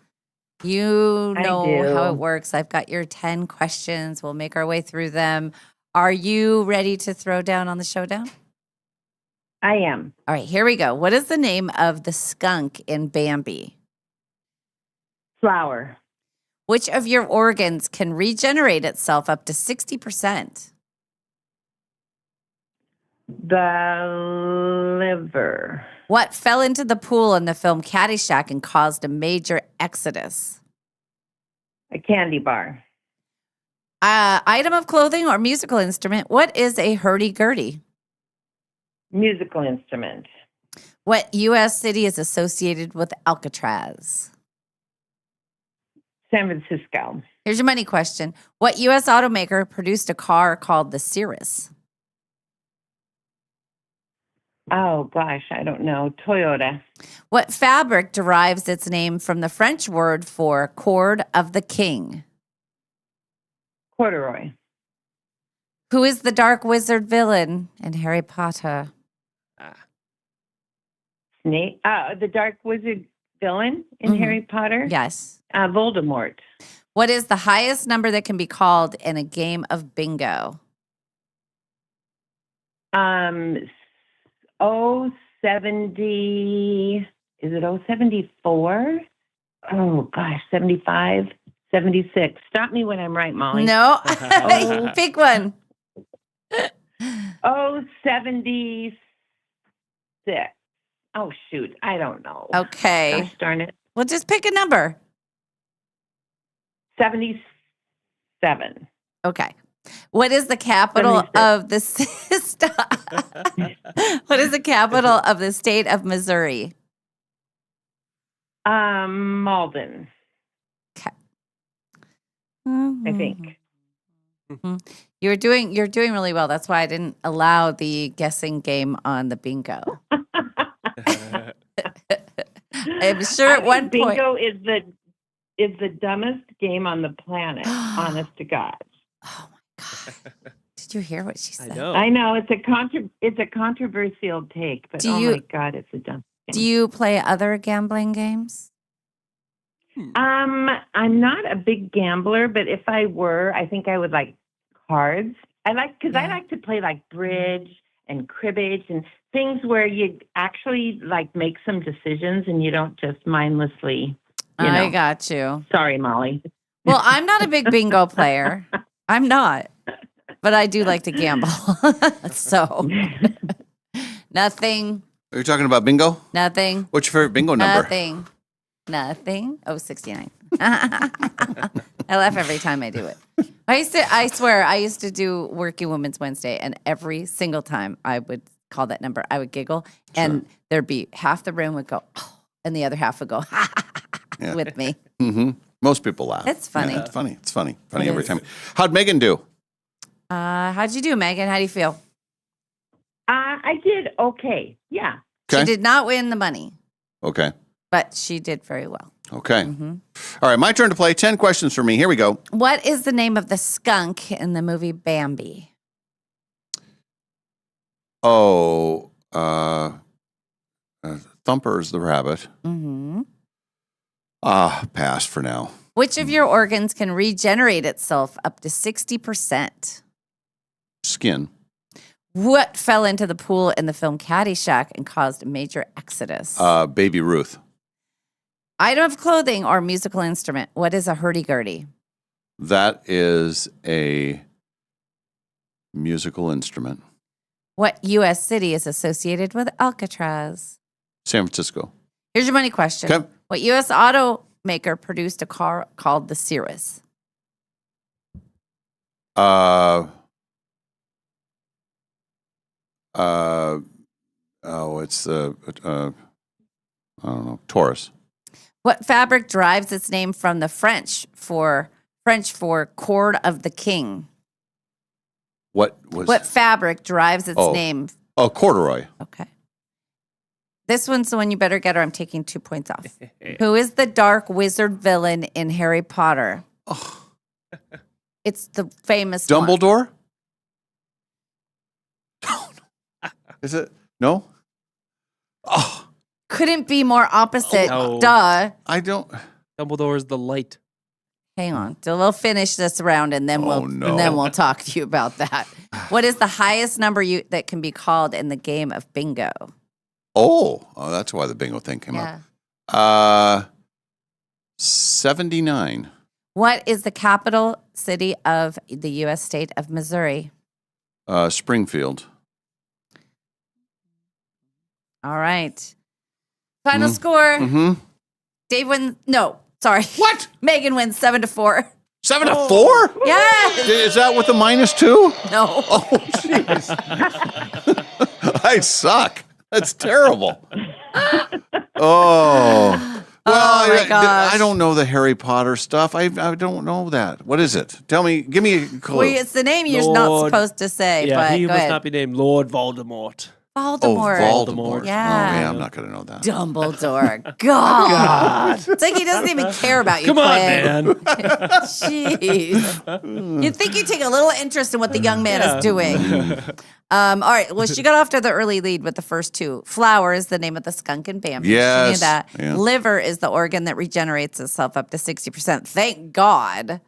You know how it works. I've got your 10 questions. We'll make our way through them. Are you ready to throw down on the showdown? I am. All right, here we go. What is the name of the skunk in Bambi? Flower. Which of your organs can regenerate itself up to 60%? The liver. What fell into the pool in the film Caddyshack and caused a major exodus? A candy bar. Item of clothing or musical instrument. What is a hurdy-gurdy? Musical instrument. What U.S. city is associated with Alcatraz? San Francisco. Here's your money question. What U.S. automaker produced a car called the Cirrus? Oh, gosh, I don't know. Toyota. What fabric derives its name from the French word for cord of the king? Corduroy. Who is the dark wizard villain in Harry Potter? Snape. The dark wizard villain in Harry Potter? Yes. Voldemort. What is the highest number that can be called in a game of bingo? 070. Is it 074? Oh, gosh, 75, 76. Stop me when I'm right, Molly. No. Pick one. 76. Oh, shoot. I don't know. Okay. Gosh darn it. Well, just pick a number. 77. Okay. What is the capital 76. of the What is the capital of the state of Missouri? Malden. Okay. I think. You're doing really well. That's why I didn't allow the guessing game on the bingo. I'm sure at one point bingo is the dumbest game on the planet. Honest to God. Oh my God! Did you hear what she said? I know it's a controversial take, but my God, it's a dumb game. Do you play other gambling games? I'm not a big gambler, but if I were, I think I would like cards. I like to play like bridge and cribbage and things where you actually like make some decisions and you don't just mindlessly. I got you. Sorry, Molly. Well, I'm not a big bingo player. I'm not, but I do like to gamble. So nothing. Are you talking about bingo? Nothing. What's your favorite bingo number? Nothing. Oh, 69. I laugh every time I do it. I swear, I used to do Working Women's Wednesday, and every single time I would call that number, I would giggle, and there'd be half the room would go, oh, and the other half would go, with me. Mm-hmm. Most people laugh. It's funny. Yeah, it's funny every time. How'd Megan do? How'd you do, Megan? How do you feel? I did okay. Yeah. She did not win the money. Okay. But she did very well. Okay. All right, my turn to play. 10 questions for me. Here we go. What is the name of the skunk in the movie Bambi? Oh, Thumper is the rabbit. Mm-hmm. Pass for now. Which of your organs can regenerate itself up to 60%? Skin. What fell into the pool in the film Caddyshack and caused a major exodus? Baby Ruth. Item of clothing or musical instrument. What is a hurdy-gurdy? That is a musical instrument. What U.S. city is associated with Alcatraz? San Francisco. Here's your money question. Okay. What U.S. automaker produced a car called the Cirrus? It's the, I don't know, Taurus. What fabric derives its name from the French for cord of the king? What fabric derives its name? Oh, corduroy. Okay. This one's the one you better get or I'm taking 2 points off. Who is the dark wizard villain in Harry Potter? Oh. It's the famous Dumbledore? Is it? No? Oh. Couldn't be more opposite. Oh, no. Duh. I don't. Dumbledore is the light. Hang on. So we'll finish this round and then we'll talk to you about that. What is the highest number that can be called in the game of bingo? Oh, that's why the bingo thing came up. 79. What is the capital city of the U.S. state of Missouri? Springfield. All right. Final score. Mm-hmm. Dave wins. No, sorry. What? Megan wins 7-4. 7-4? Yes. Is that with the -2? No. Oh, jeez. I suck. That's terrible. Oh. Well, my gosh. I don't know the Harry Potter stuff. I don't know that. What is it? Tell me. Give me a clue. Well, it's the name you're not supposed to say. Yeah, but he go must ahead. not be named Lord Voldemort. Voldemort. Oh, Voldemort. Yeah. Oh, yeah, I'm not going to know that. Dumbledore. God. It's like he doesn't even care about you. Come on, Quinn. man. Jeez. You'd think you'd take a little interest in what the young man is doing. All right. Well, she got off to the early lead with the first two. Flower is the name of the skunk and Bambi. Yes. She knew that. Yeah. Liver is the organ that regenerates itself up to 60%. Thank God.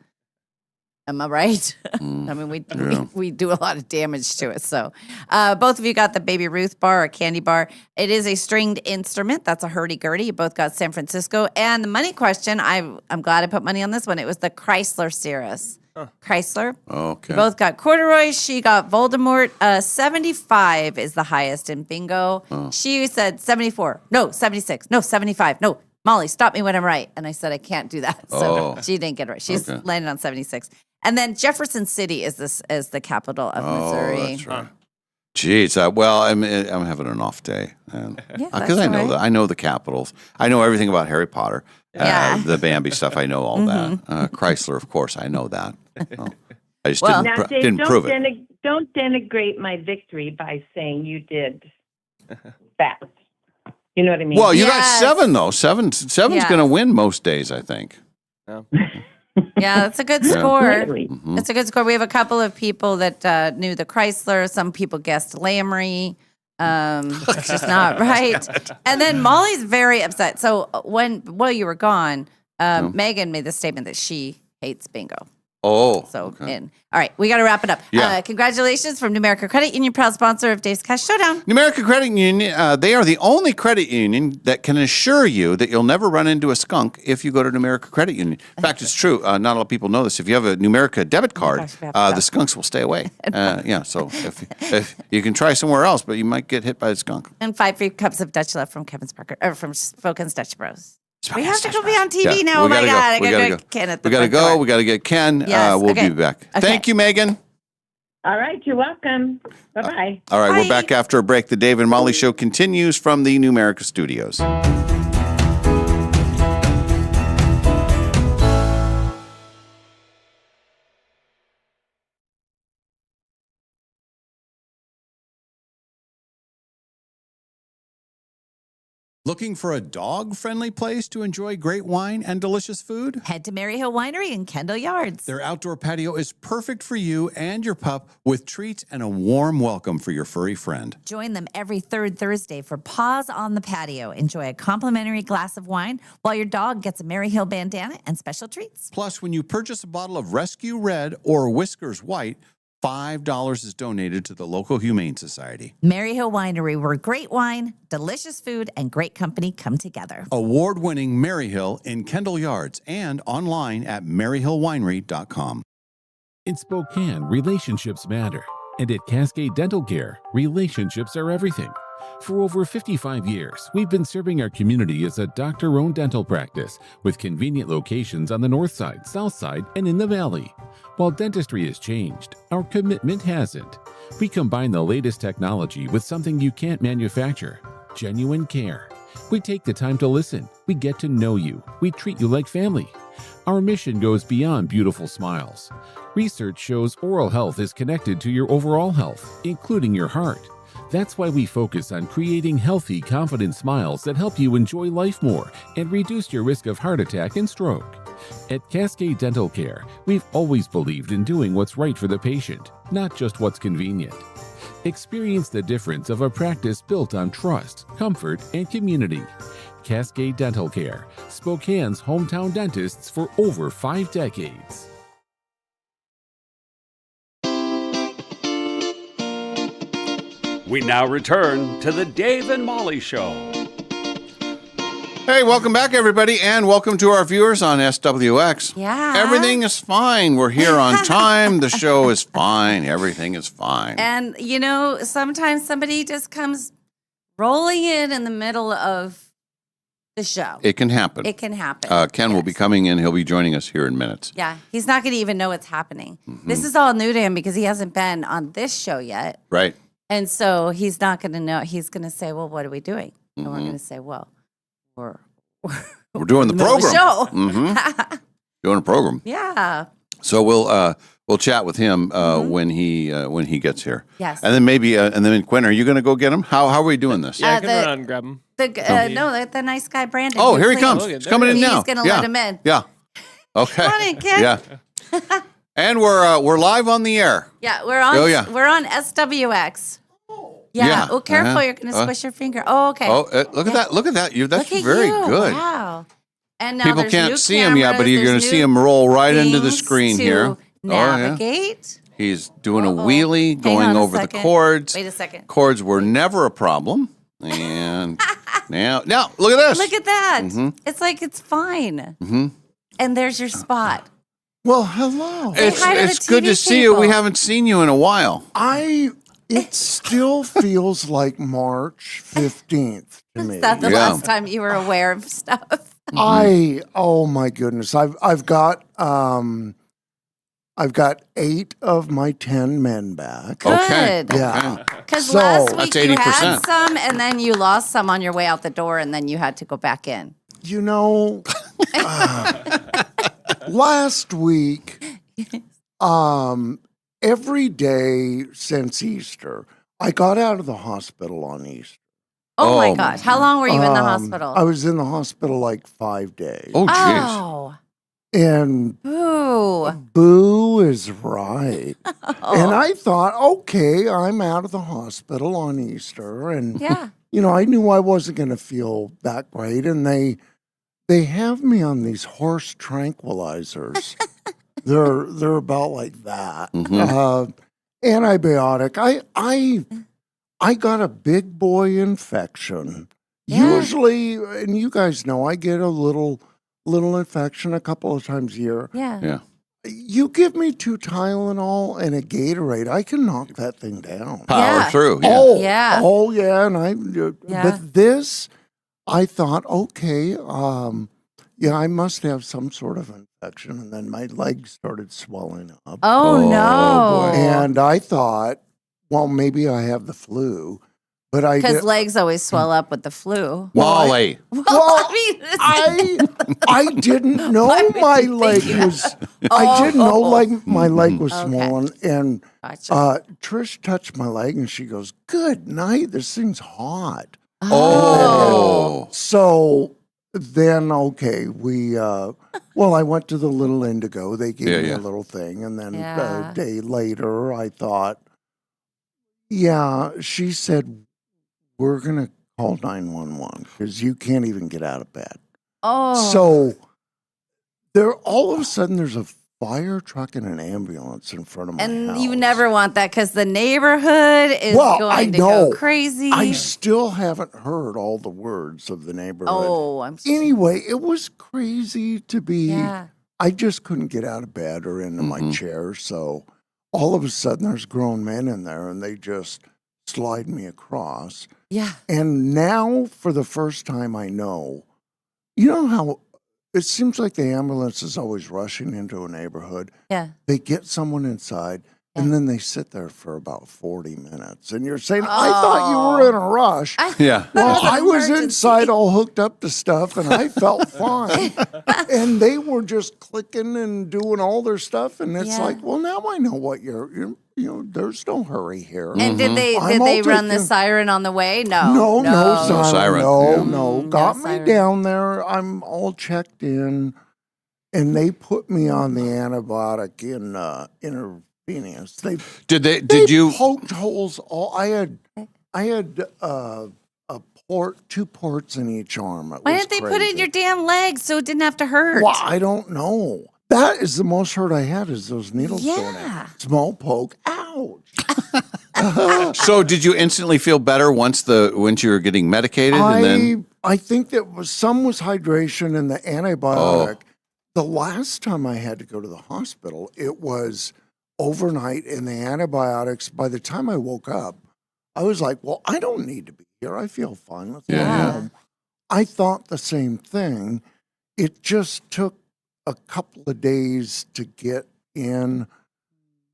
Am I right? I mean, we do a lot of damage to it. So both of you got the Baby Ruth bar or candy bar. It is a stringed instrument. That's a hurdy-gurdy. You both got San Francisco. And the money question, I'm glad I put money on this one. It was the Chrysler Cirrus. Chrysler. Okay. You both got corduroy. She got Voldemort. 75 is the highest in bingo. She said 74. No, 76. No, 75. No, Molly, stop me when I'm right. And I said, I can't do that. So she didn't get it right. She's landed on 76. And then Jefferson City is the capital of Missouri. Oh, that's right. Geez, well, I'm having an off day, because I know that I know the capitals. I know everything about Harry Potter, the Bambi stuff. I know all that. Chrysler, of course, I know that. I just didn't prove it. Don't denigrate my victory by saying you did that. You know what I mean? Well, you got 7 though. Seven's going to win most days, I think. Yeah, that's a good score. Mm-hmm. That's a good score. We have a couple of people that knew the Chrysler. Some people guessed Lamry. It's just not right. And then Molly's very upset. So while you were gone, Megan made the statement that she hates bingo. Oh. So, all right, we got to wrap it up. Yeah. Congratulations from Numerica Credit Union, proud sponsor of Dave's Cash Showdown. Numerica Credit Union, they are the only credit union that can assure you that you'll never run into a skunk if you go to Numerica Credit Union. In fact, it's true. Not a lot of people know this. If you have a Numerica debit card, the skunks will stay away. So if you can try somewhere else, but you might get hit by a skunk. And 5 free cups of Dutch Love from from Spokane's Dutch Bros. We have to go be on TV now. Oh my God. I got to get Ken at the We got to go. door. We got to get Ken. Yes, We'll be back. Okay. Thank you, Megan. All right, you're welcome. Bye-bye. All right, we're back after a break. The Dave and Molly Show continues from the Numerica studios. Looking for a dog-friendly place to enjoy great wine and delicious food? Head to Maryhill Winery in Kendall Yards. Their outdoor patio is perfect for you and your pup with treats and a warm welcome for your furry friend. Join them every third Thursday for Paws on the Patio. Enjoy a complimentary glass of wine while your dog gets a Maryhill bandana and special treats. Plus, when you purchase a bottle of Rescue Red or Whiskers White, $5 is donated to the local Humane Society. Maryhill Winery, where great wine, delicious food, and great company come together. Award-winning Maryhill in Kendall Yards and online at maryhillwinery.com. In Spokane, relationships matter. And at Cascade Dental Care, relationships are everything. For over 55 years, we've been serving our community as a doctor-owned dental practice with convenient locations on the north side, south side, and in the valley. While dentistry has changed, our commitment hasn't. We combine the latest technology with something you can't manufacture: genuine care. We take the time to listen. We get to know you. We treat you like family. Our mission goes beyond beautiful smiles. Research shows oral health is connected to your overall health, including your heart. That's why we focus on creating healthy, confident smiles that help you enjoy life more and reduce your risk of heart attack and stroke. At Cascade Dental Care, we've always believed in doing what's right for the patient, not just what's convenient. Experience the difference of a practice built on trust, comfort, and community. Cascade Dental Care, Spokane's hometown dentists for over 5 decades. We now return to the Dave and Molly Show. Hey, welcome back, everybody, and welcome to our viewers on SWX. Yeah. Everything is fine. We're here on time. The show is fine. Everything is fine. And, you know, sometimes somebody just comes rolling in the middle of the show. It can happen. It can happen. Ken will be coming in. He'll be joining us here in minutes. Yeah, he's not going to even know what's happening. This is all new to him because he hasn't been on this show yet. Right. And so he's not going to know. He's going to say, well, what are we doing? And we're going to say, well, we're doing the program. Show. Doing a program. Yeah. So we'll chat with him when he gets here. Yes. And then maybe and then Quinn, are you going to go get him? How are we doing this? Yeah, I can run out and grab him. The nice guy Brandon. Oh, here he comes. He's coming in now. He's going to let him in. Yeah. Okay. Come on in, kid. Yeah. And we're live on the air. Yeah, we're on. Oh, yeah. We're on SWX. Yeah. Oh, careful! You're going to squish your finger. Oh, okay. Oh, look at that! Look at that! That's very good. Wow. And now people can't see him yet, but you're going to see him roll right into the screen here. Navigate. Oh, yeah. He's doing a wheelie, going over the cords. Wait a second. Cords were never a problem. And now look at this. Look at that! It's like it's fine. And there's your spot. Well, hello. It's good to see you. We haven't seen you in a while. It still feels like March 15th to me. Is that the last time you were aware of stuff? Oh my goodness. I've got 8 of my 10 men back. Good. Yeah. Because last week you had some, and then you lost some on your way out the door, and then you had to go back in. You know, last week, every day since Easter, I got out of the hospital on Easter. Oh my gosh. How long were you in the hospital? I was in the hospital like 5 days. Oh, jeez. Oh. And boo is right. And I thought, okay, I'm out of the hospital on Easter. And, you know, I knew I wasn't going to feel that great. And they have me on these horse tranquilizers. They're about like that. Antibiotic. I got a big boy infection. Usually, and you guys know, I get a little infection a couple of times a year. Yeah. You give me 2 Tylenol and a Gatorade, I can knock that thing down. Power through. Yeah. Oh yeah, and but this, I thought, okay, I must have some sort of infection, and then my legs started swelling up. Oh no! And I thought, well, maybe I have the flu. But because legs always swell up with the flu. Wally. Well, I didn't know my leg was. I didn't know my leg was swollen, and Trish touched my leg, and she goes, "Good night. This thing's hot." Oh. So then, okay, I went to the Little Indigo. They gave me a little thing. And then a day later, I thought, she said, we're going to call 911 because you can't even get out of bed. Oh. So all of a sudden, there's a fire truck and an ambulance in front of my house. And you never want that because the neighborhood is going to go crazy. I still haven't heard all the words of the neighborhood. Oh, Anyway, it was crazy to be. I just couldn't get out of bed or into my chair. So all of a sudden, there's grown men in there, and they just slide me across. Yeah. And now, for the first time, I know. You know how it seems like the ambulance is always rushing into a neighborhood. Yeah. They get someone inside, and then they sit there for about 40 minutes. And you're saying, I thought you were in a rush. Well, I was inside all hooked up to stuff, and I felt fine. And they were just clicking and doing all their stuff. And it's like, well, now I know what you're there's no hurry here. And did they run the siren on the way? No siren. No. Got No me down there. I'm all checked in. And they put me on the antibiotic in intravenous. They poked holes all. I had two ports in each arm. Why didn't they put it in your damn legs so it didn't have to hurt? Well, I don't know. That is the most hurt I had is those needles going in. Small poke. Ouch. So did you instantly feel better once you were getting medicated? I think that some was hydration and the antibiotic. The last time I had to go to the hospital, it was overnight, and the antibiotics, by the time I woke up, I was like, well, I don't need to be here. I feel fine. Let's go home. I thought the same thing. It just took a couple of days to get in,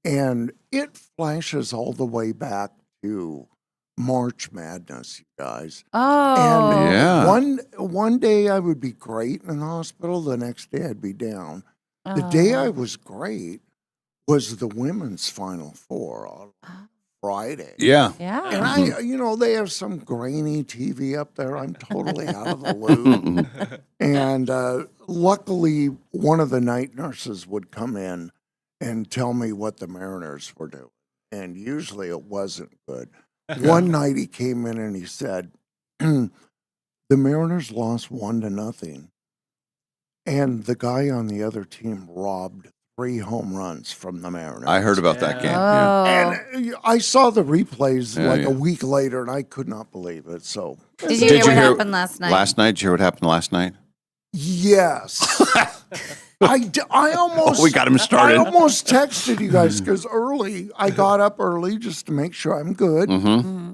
and it flashes all the way back to March Madness, you guys. Oh. And one day I would be great in the hospital, the next day I'd be down. The day I was great was the women's Final Four on Friday. Yeah. And they have some grainy TV up there. I'm totally out of the loop. And luckily, one of the night nurses would come in and tell me what the Mariners were doing. And usually it wasn't good. One night he came in and he said, the Mariners lost 1-0. And the guy on the other team robbed 3 home runs from the Mariners. I heard about that game. And I saw the replays a week later, and I could not believe it. So, did you hear what happened last night? Last night, did you hear what happened last night? Yes. I almost. We got him started. I almost texted you guys because I got up early just to make sure I'm good.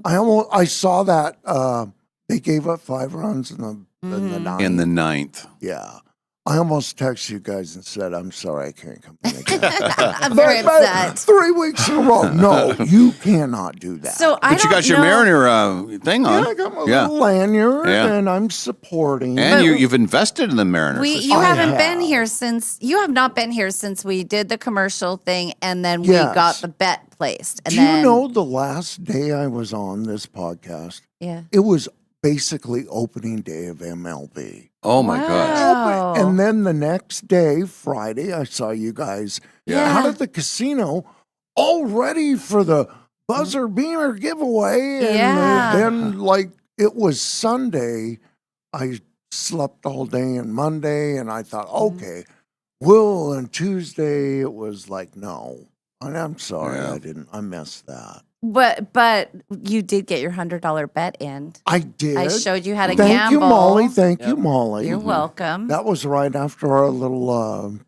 I saw that they gave up 5 runs in the ninth. In the ninth. Yeah. I almost texted you guys and said, I'm sorry, I can't come in again. I'm very upset. 3 weeks in a row. No, you cannot do that. But you got your Mariner thing on. Yeah, I got my little lanyard, and I'm supporting. And you've invested in the Mariners. You haven't been here since. You have not been here since we did the commercial thing, and then we got the bet placed. And do you know the last day I was on this podcast? Yeah. It was basically opening day of MLB. Oh my gosh. And then the next day, Friday, I saw you guys out at the casino all ready for the buzzer beamer giveaway. And then it was Sunday. I slept all day and Monday, and I thought, okay, and Tuesday it was like, no. And I'm sorry, I missed that. But you did get your $100 bet in. I did. I showed you how to Thank gamble. you, Molly. Thank you, Molly. You're welcome. That was right after our little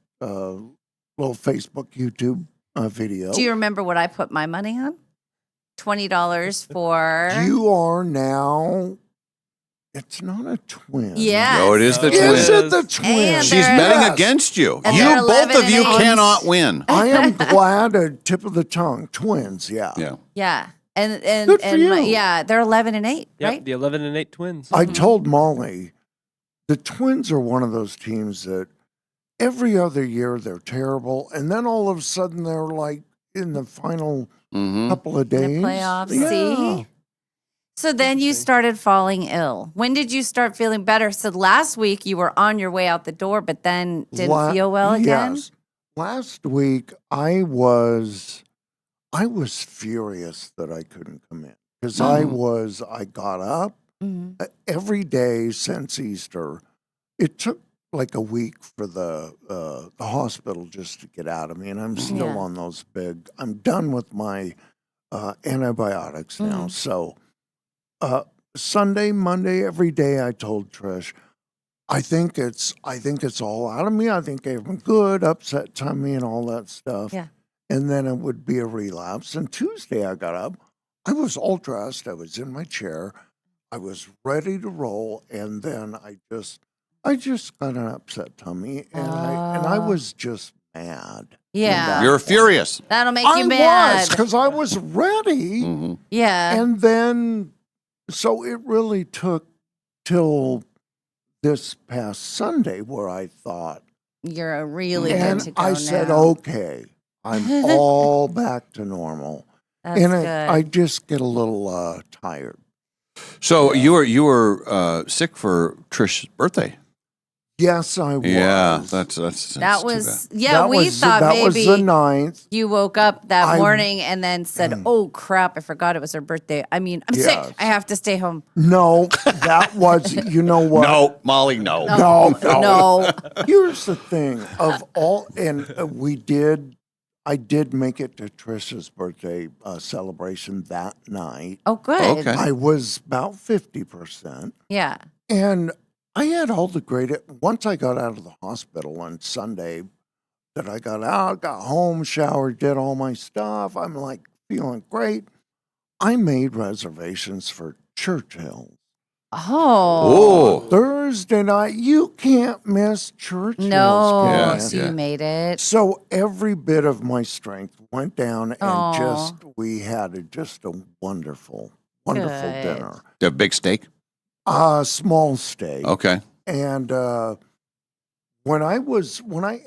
Facebook, YouTube video. Do you remember what I put my money on? $20 for. You are now. It's not a twin. Yeah. No, it is the twin. Is it the twin? She's betting against you. Both of you cannot win. I am glad. A tip of the tongue. Twins. Yeah. Yeah. And Good for you. they're 11 and 8, Yep, right? the 11 and 8 twins. I told Molly, the Twins are one of those teams that every other year they're terrible, and then all of a sudden they're like in the final couple of days. The playoffs. Yeah. See? So then you started falling ill. When did you start feeling better? So last week you were on your way out the door, but then didn't feel well again? Yes. Last week I was furious that I couldn't come in because I got up every day since Easter. It took like a week for the hospital just to get out of me, and I'm still on those I'm done with my antibiotics now. So Sunday, Monday, every day I told Trish, I think it's all out of me. I think I'm good, upset tummy and all that stuff. Yeah. And then it would be a relapse. And Tuesday I got up. I was all dressed. I was in my chair. I was ready to roll. And then I just got an upset tummy, and I was just mad. Yeah. You're furious. That'll make you mad. Because I was ready. Yeah. And then, so it really took till this past Sunday where I thought, you're really good and to go I said, now. okay, I'm all back to normal. That's and good. I just get a little tired. So you were sick for Trish's birthday. Yes, I was. Yeah, that's That too was, bad. yeah, we thought that maybe was the 9th. you woke up that morning and then said, oh crap, I forgot it was her birthday. I mean, I'm sick. I have to stay home. No, that was, you know what? No, Molly, no. No. Here's the thing of all, and I did make it to Trish's birthday celebration that night. Oh, good. Okay. I was about 50%. Yeah. And I had all the great, once I got out of the hospital on Sunday, that I got out, got home, showered, did all my stuff. I'm like feeling great. I made reservations for Churchill. Oh. Thursday night, you can't miss Churchill's. No, so you made it. So every bit of my strength went down, and we had just a wonderful dinner. A big steak? Small steak. Okay. And when I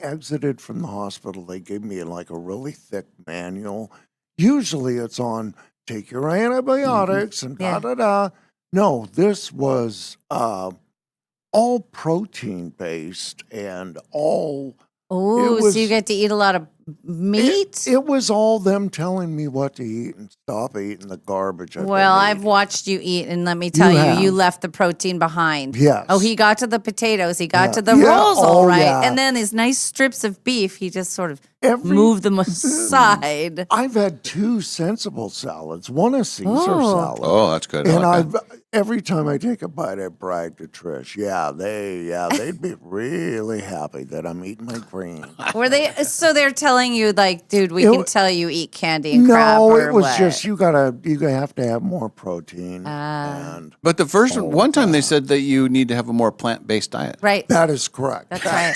exited from the hospital, they gave me like a really thick manual. Usually it's on take your antibiotics and da-da-da. No, this was all protein based and all. Oh, so you get to eat a lot of meat? It was all them telling me what to eat and stop eating the garbage. Well, I've watched you eat, and let me tell you, you left the protein behind. Yes. Oh, he got to the potatoes. He got to the rolls, all right. Yeah. And then these nice strips of beef, he just sort of moved them aside. I've had 2 sensible salads, one a Caesar salad. Oh, that's good. And every time I take a bite, I brag to Trish. They'd be really happy that I'm eating my greens. Were they? So they're telling you, like, dude, we can tell you eat candy and crap. No, or it was what? just you have to have more protein. But the first one time they said that you need to have a more plant-based diet. Right. That is correct. That's right.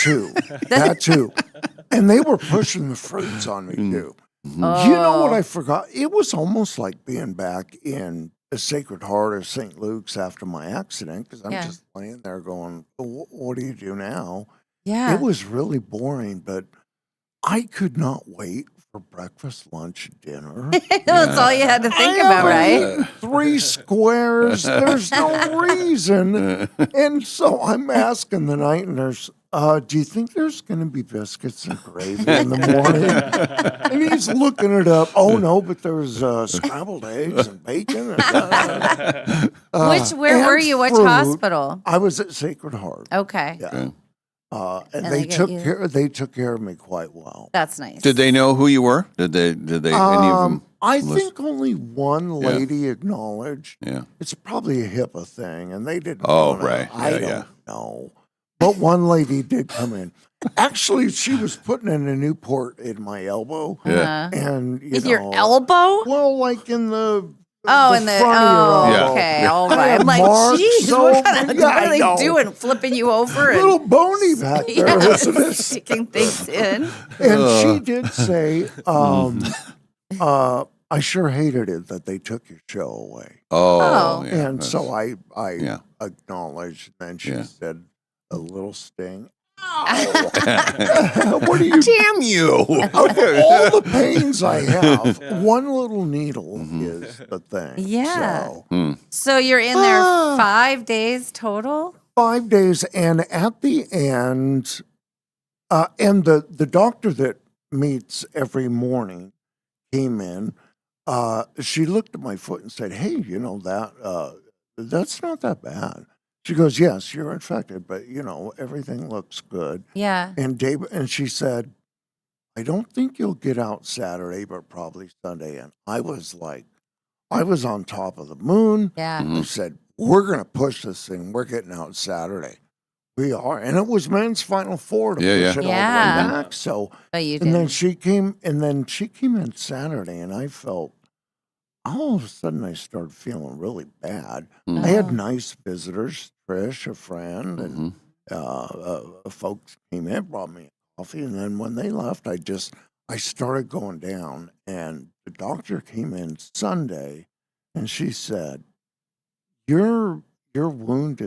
That too. And they were pushing the fruits on me too. You know what I forgot? It was almost like being back in the Sacred Heart of St. Luke's after my accident, because I'm just laying there going, what do you do now? Yeah. It was really boring, but I could not wait for breakfast, lunch, dinner. That's all you had to think about, right? 3 squares. There's no reason. And so I'm asking the night nurse, do you think there's going to be biscuits and gravy in the morning? And he's looking it up. Oh, no, but there's scrambled eggs and bacon. Where were you? Which hospital? I was at Sacred Heart. Okay. Yeah. And they took care of me quite well. That's nice. Did they know who you were? Did they any of them? I think only one lady acknowledged. Yeah. It's probably a HIPAA thing, and they didn't. Right. I don't know. But one lady did come in. Actually, she was putting in a new port in my elbow. Yeah. And your elbow? Well, like in the front of your elbow. Okay, all right. I'm like, geez, what are they doing? Flipping you over? A little bony back there, isn't it? Sticking things in. And she did say, I sure hated it that they took your show away. Oh. Yeah, and so I acknowledged. And then she said a little sting. What do you? Damn you! Of all the pains I have, one little needle is the thing. Yeah. So, So you're in there 5 days total? 5 days, and at the end, and the doctor that meets every morning came in. She looked at my foot and said, "Hey, you know that's not that bad." She goes, "Yes, you're infected, but everything looks good." Yeah. And she said, "I don't think you'll get out Saturday, but probably Sunday." And I was like, I was on top of the moon. Yeah. I said, "We're going to push this thing. We're getting out Saturday." We are. And it was men's Final Four to push it all the way back. So, but you and then she came in Saturday, and I felt, all of a sudden, I started feeling really bad. I had nice visitors, Trish, a friend, and folks came in, brought me coffee. And then when they left, I started going down. And the doctor came in Sunday, and she said, your wound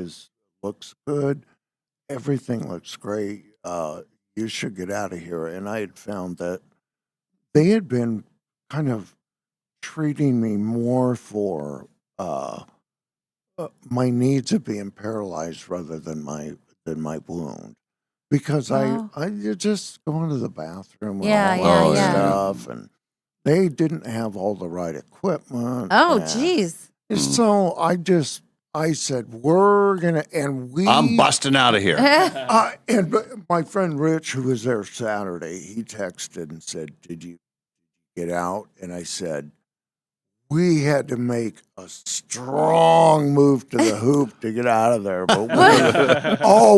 looks good. Everything looks great. You should get out of here. And I had found that they had been kind of treating me more for my needs of being paralyzed rather than my wound, because I just going to the bathroom and all that stuff, and they didn't have all the right equipment. Oh, geez. So I said, we're gonna, I'm busting out of here. And my friend Rich, who was there Saturday, he texted and said, "Did you get out?" And I said, "We had to make a strong move to the hoop to get out of there, but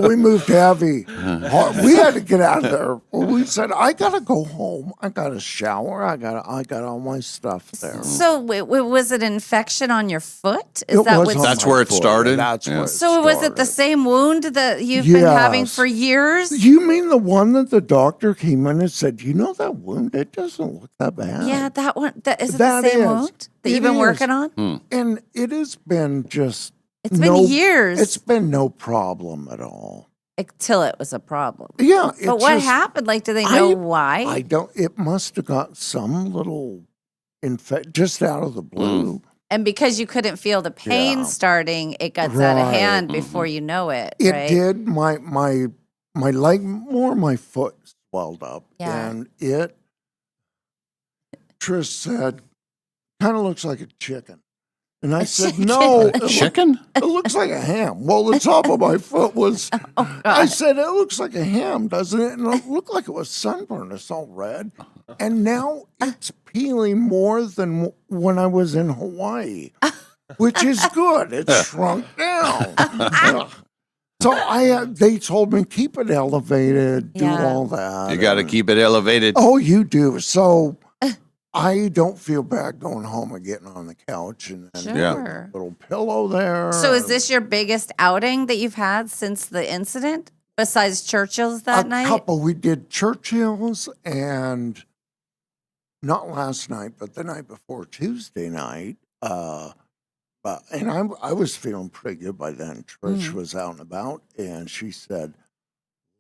we moved heavy. We had to get out of there. We said, I gotta go home. I gotta shower. I got all my stuff there." So was it an infection on your foot? That's where it started? That's where it So was it the same wound that you've been having for years? You mean the one that the doctor came in and said, that wound, it doesn't look that bad? Yeah, that one. Is it the same wound that you've been working on? And it has been just... It's been years. It's been no problem at all. Until it was a problem. Yeah. But what happened? Like, do they know why? I don't... It must have got some little just out of the blue. And because you couldn't feel the pain starting, it got out of hand before you know it. It did. My leg, more my foot swelled up. Yeah. And Trish said, kind of looks like a chicken. And I said, "No." Chicken? It looks like a ham. Well, the top of my foot was, I said, "It looks like a ham, doesn't it?" And it looked like it was sunburned. It's all red. And now it's peeling more than when I was in Hawaii, which is good. It's shrunk down. So they told me, keep it elevated, do all that. You got to keep it elevated. Oh, you do. So I don't feel bad going home and getting on the couch and put a little pillow there. So is this your biggest outing that you've had since the incident, besides Churchill's that night? A couple. We did Churchill's, and not last night, but the night before, Tuesday night. And I was feeling pretty good by then. Trish was out and about, and she said,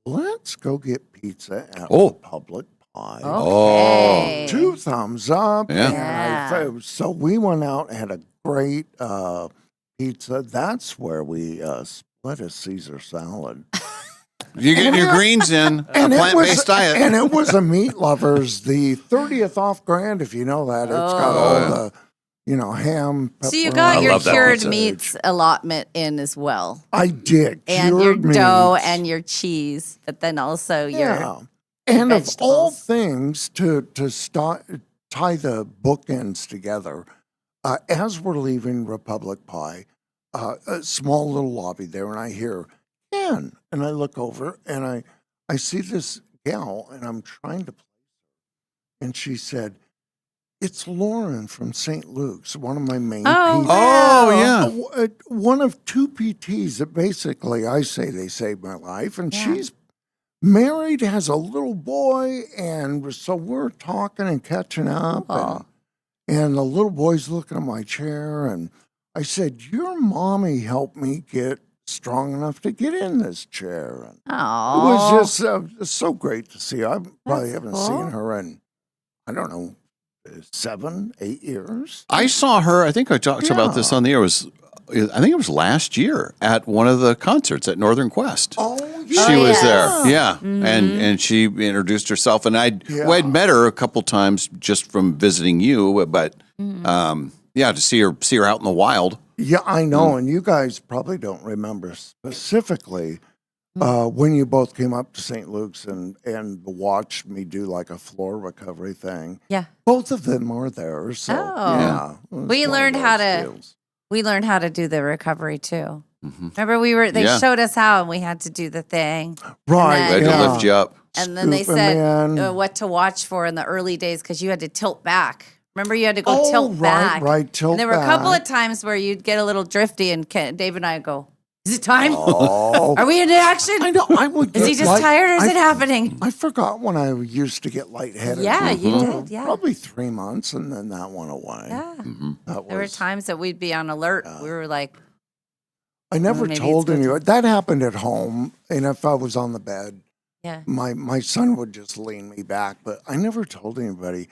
"Let's go get pizza at Republic Pie." Okay. 2 thumbs up. Yeah. And so we went out and had a great pizza. That's where we split a Caesar salad. You get your greens in, a plant-based diet. And it was a Meat Lovers, the 30th off grand, if you know that. It's got all the, ham, pepperoni. So you got your cured meats allotment in as well. I did. And your dough and your cheese, but then also your And vegetables. of all things, to tie the bookends together, as we're leaving Republic Pie, a small little lobby there, and I hear, "Ken," and I look over, and I see this gal, and I'm trying to place her, and she said, "It's Lauren from St. Luke's, one of my main PTs." Oh, yeah. One of 2 PTs that basically, I say they saved my life, and she's married, has a little boy, and so we're talking and catching up, and the little boy's looking at my chair, and I said, "Your mommy helped me get strong enough to get in this chair. And Oh, it was just so great to see her. I probably haven't seen her in, I don't know, 7, 8 years. I saw her. I think I talked about this on the air. I think it was last year at one of the concerts at Northern Quest. Oh, she was there. Yeah, and she introduced herself, and I'd met her a couple times just from visiting you, but to see her out in the wild. Yeah, I know, and you guys probably don't remember specifically when you both came up to St. Luke's and watched me do like a floor recovery thing. Yeah, both of them were there. So yeah, we learned how to do the recovery too. Remember, they showed us how, and we had to do the thing. Right, they had to lift you up. And then they said what to watch for in the early days because you had to tilt back. Remember, you had to go tilt back. Right, tilt back. And there were a couple of times where you'd get a little drifty, and Dave and I would go, "Is it time? Oh. Are we into action? I know. I would. Is he just tired, or is it happening?" I forgot when I used to get lightheaded. Yeah, you did. Yeah, probably 3 months, and then that went away. Yeah, there were times that we'd be on alert. We were like, I never told anyone. That happened at home, and if I was on the bed, yeah, my son would just lean me back. But I never told anybody.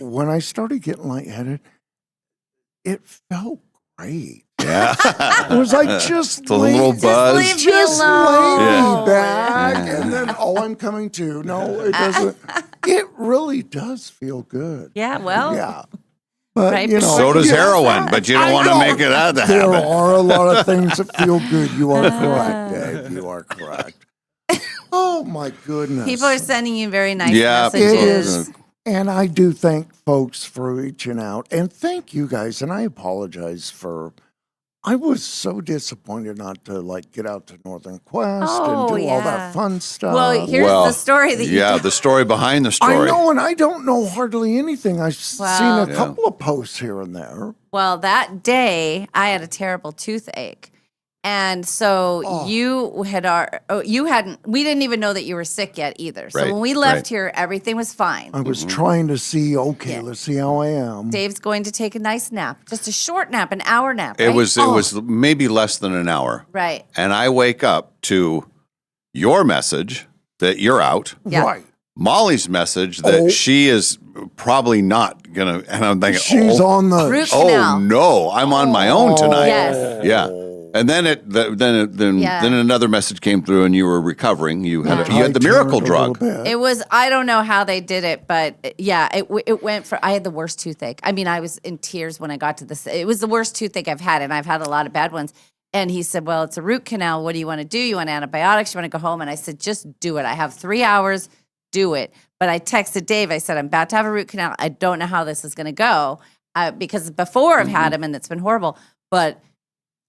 When I started getting lightheaded, it felt great. Yeah, it was like just a little buzz. Just lay me back, and then I'm coming to. No, it doesn't. It really does feel good. Yeah, well, yeah. But, right. So does heroin, but you don't want to make it out of There habit. are a lot of things that feel good. You are correct, Dave. You are correct. Oh, my goodness. People are sending you very nice It messages. is. And I do thank folks for reaching out. And thank you guys. And I apologize for... I was so disappointed not to get out to Northern Quest and do all that fun stuff. Well, here's the story that you the story behind the story. I know, and I don't know hardly anything. I've seen a couple of posts here and there. Well, that day I had a terrible toothache. And so we didn't even know that you were sick yet either. So when we left here, everything was fine. I was trying to see, let's see how I am. Dave's going to take a nice nap, just a short nap, an hour nap. Right? It was maybe less than an hour. Right. And I wake up to your message that you're out. Yeah. Right. Molly's message that she is probably not gonna, and I'm thinking she's on the root canal. Oh no, I'm on my own tonight. Yes. Yeah. And then then another message came through, and you were recovering. You had you had the miracle drug. It was, I don't know how they did it, but it went for, I had the worst toothache. I mean, I was in tears when I got to this. It was the worst toothache I've had, and I've had a lot of bad ones. And he said, well, it's a root canal. What do you want to do? You want antibiotics? You want to go home? And I said, just do it. I have 3 hours. Do it. But I texted Dave. I said, I'm about to have a root canal. I don't know how this is going to go because before I've had them, and it's been horrible. But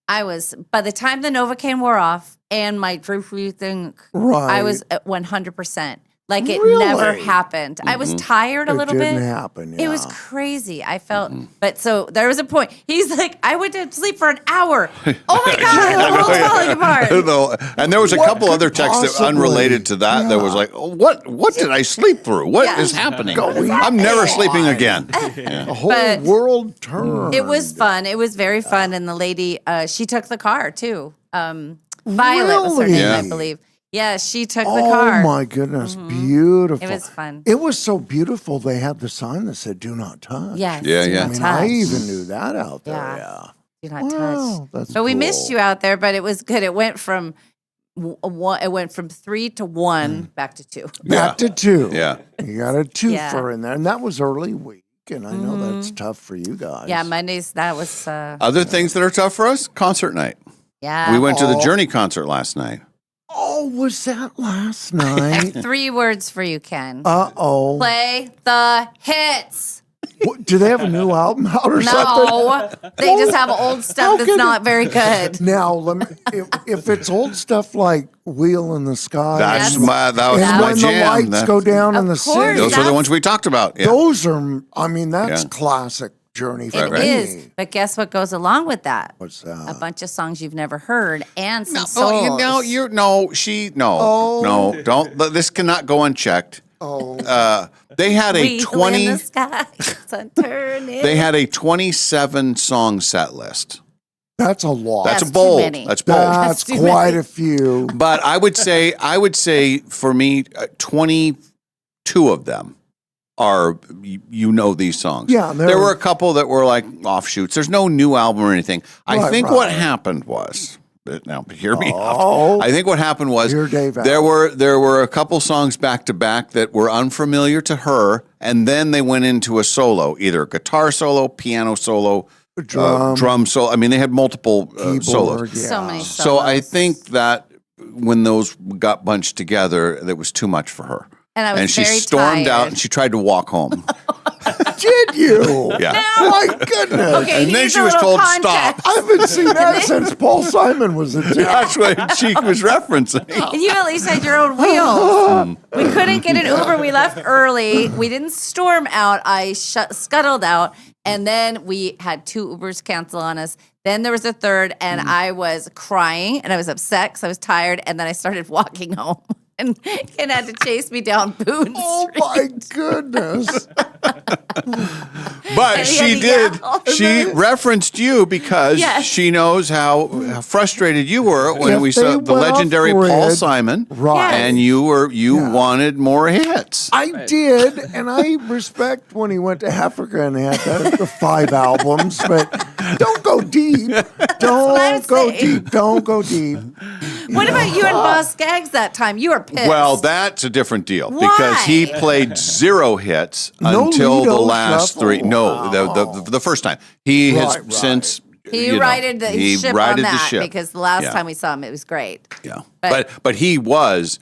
by the time the Novocaine wore off and my thing, I was at 100%. Like it never happened. I was tired a little bit. It didn't happen, It was crazy. I felt, but so there was a point. He's like, I went to sleep for an hour. Oh my God, the world's falling apart. And there was a couple other texts that unrelated to that. That was like, what did I sleep through? What is happening? I'm never sleeping again. The whole world turned. It was fun. It was very fun. And the lady, she took the car too. Violet was her name, I believe. Yeah, she took the car. Oh, my goodness. Beautiful. It was fun. It was so beautiful. They had the sign that said, do not touch. Yes. Yeah, yeah. I mean, I even knew that out there. Yeah. Do not touch. That's But we cool. missed you out there, but it was good. It went from 3 to 1, back to 2. Back to 2. Yeah. You got a twofer in there. And that was early week. And I know that's tough for you guys. Yeah, Mondays, that was... Other things that are tough for us? Concert night. Yeah. We went to the Journey concert last night. Oh, was that last night? 3 words for you, Ken. Uh-oh. Play the hits. What, do they have a new album out or something? No, they just have old stuff that's not very good. Now, let me, if it's old stuff like Wheel in the Sky. That was my when jam. the lights go down in the city. Those are the ones we talked about. Yeah. Those are, I mean, that's classic Journey for me. It is. But guess what goes along with that? What's that? A bunch of songs you've never heard and some Oh, souls. don't. This cannot go unchecked. Oh. They had a Wheel in the sky, sun turning. They had a 27 song set list. That's a lot. That's That's a bold. too many. That's bold. That's too quite many. a few. But I would say for me, 22 of them are these songs. Yeah, there were a couple that were like offshoots. There's no new album or anything. I think what happened was. Now, hear me out. I think what happened was there were a couple songs back to back that were unfamiliar to her, and then they went into a solo, either a guitar solo, piano solo, drum solo. I mean, they had multiple solos. Yeah. So many solos. So I think that when those got bunched together, that was too much for her. And I was she very stormed out tired. and she tried to walk home. Did you? Yeah. My goodness. Okay, and then here's she a was little told context. stop. I haven't seen that since Paul Simon was in town. That's what she was referencing. And you at least had your own wheels. We couldn't get an Uber. We left early. We didn't storm out. I scuttled out. And then we had 2 Ubers cancel on us. Then there was a third, and I was crying, and I was upset because I was tired. And then I started walking home. And Ken had to chase me down Boone Street. Oh, my goodness. But And he she had to did. yell. She referenced you because Yes. she knows how frustrated you were when If we they saw the went off legendary grid, Paul Simon, right. and you wanted more hits. I did, and I respect when he went to Africa and had the 5 albums, but don't go deep. Don't go deep. Don't go deep. What about you and Boss Skaggs that time? You were pissed. Well, that's a different deal because he Why? played 0 hits No until the Lido last shuffle? 3. No, Wow. the first time he has Right. since he you know, righted the he ship righted on the that ship. because the last Yeah. time we saw him, it was great. Yeah, But- but he was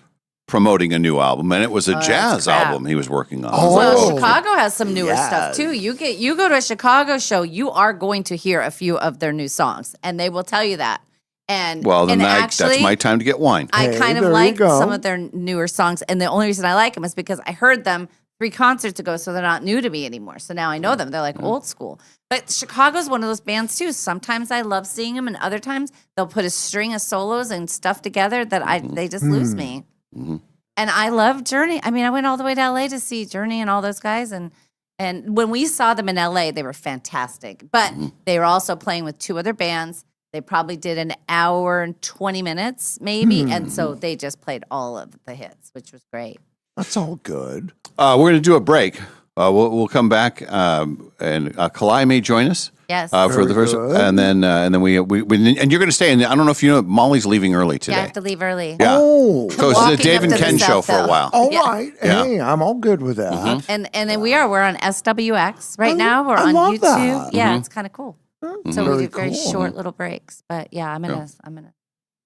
promoting a new album, and it was a that's jazz crap. album he was working on. Well, Chicago has some newer yeah. stuff too. You go to a Chicago show, you are going to hear a few of their new songs, and they will tell you that. And Well, then and that's actually, my time to get wine. I Hey, kind of there you like go. some of their newer songs, and the only reason I like them is because I heard them 3 concerts ago, so they're not new to me anymore. So now I know them; they're like old school. But Chicago's one of those bands too. Sometimes I love seeing them, and other times they'll put a string of solos and stuff together that they just lose me. Mhm. And I love Journey. I mean, I went all the way to LA to see Journey and all those guys, and when we saw them in LA, they were fantastic. But they were also playing with 2 other bands. They probably did an hour and 20 minutes, maybe. And so they just played all of the hits, which was great. That's all good. We're going to do a break. We'll come back, and Kalai may join us. Yes. For Very the first, good. and then we and you're going to stay. And I don't know if you know, Molly's leaving early today. Yeah, I have to leave early. Yeah. Oh, So it's the Walking Dave up and to the Ken show South, for a though. while. all Yeah. right. Yeah. Hey, I'm all good with that. And then we're on SWX right now. We're I on love YouTube. that. Yeah, it's kind of cool. So we Very do very cool. short little breaks. But yeah, I'm gonna.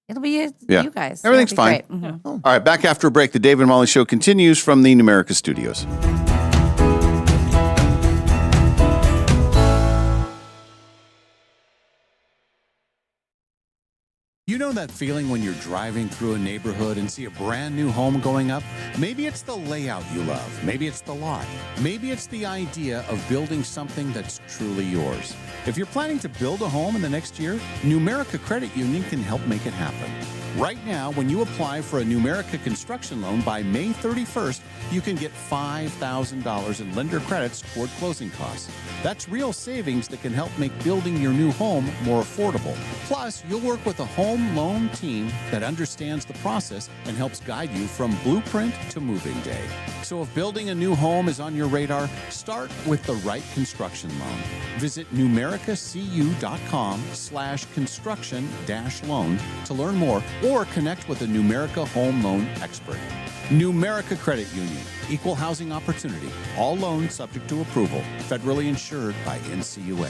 It'll be you guys. Everything's It'll be fine. great. Mhm. All right, back after a break. The Dave and Molly show continues from the Numerica studios. You know that feeling when you're driving through a neighborhood and see a brand new home going up? Maybe it's the layout you love. Maybe it's the lot. Maybe it's the idea of building something that's truly yours. If you're planning to build a home in the next year, Numerica Credit Union can help make it happen. Right now, when you apply for a Numerica construction loan by May 31st, you can get $5,000 in lender credits toward closing costs. That's real savings that can help make building your new home more affordable. Plus, you'll work with a home loan team that understands the process and helps guide you from blueprint to moving day. So if building a new home is on your radar, start with the right construction loan. Visit numericacu.com/construction-loan to learn more or connect with a Numerica home loan expert. Numerica Credit Union, equal housing opportunity, all loans subject to approval, federally insured by NCUA.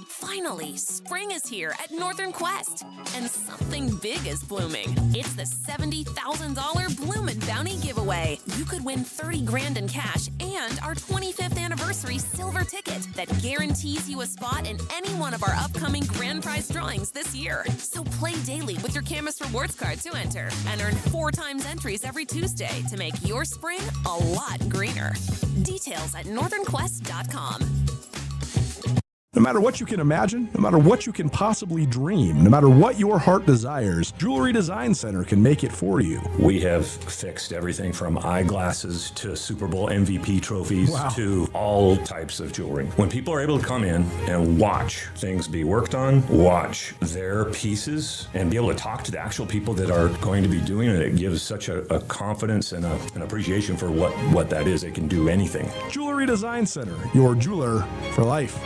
Finally, spring is here at Northern Quest, and something big is blooming. It's the $70,000 Bloomin' Bounty giveaway. You could win 30 grand in cash and our 25th anniversary silver ticket that guarantees you a spot in any one of our upcoming grand prize drawings this year. So play daily with your Camus Rewards card to enter and earn 4 times entries every Tuesday to make your spring a lot greener. Details at northernquest.com. No matter what you can imagine, no matter what you can possibly dream, no matter what your heart desires, Jewelry Design Center can make it for you. We have fixed everything from eyeglasses to Super Bowl MVP trophies to all types of jewelry. When people are able to come in and watch things be worked on, watch their pieces, and be able to talk to the actual people that are going to be doing it, it gives such a confidence and an appreciation for what that is. They can do anything. Jewelry Design Center, your jeweler for life.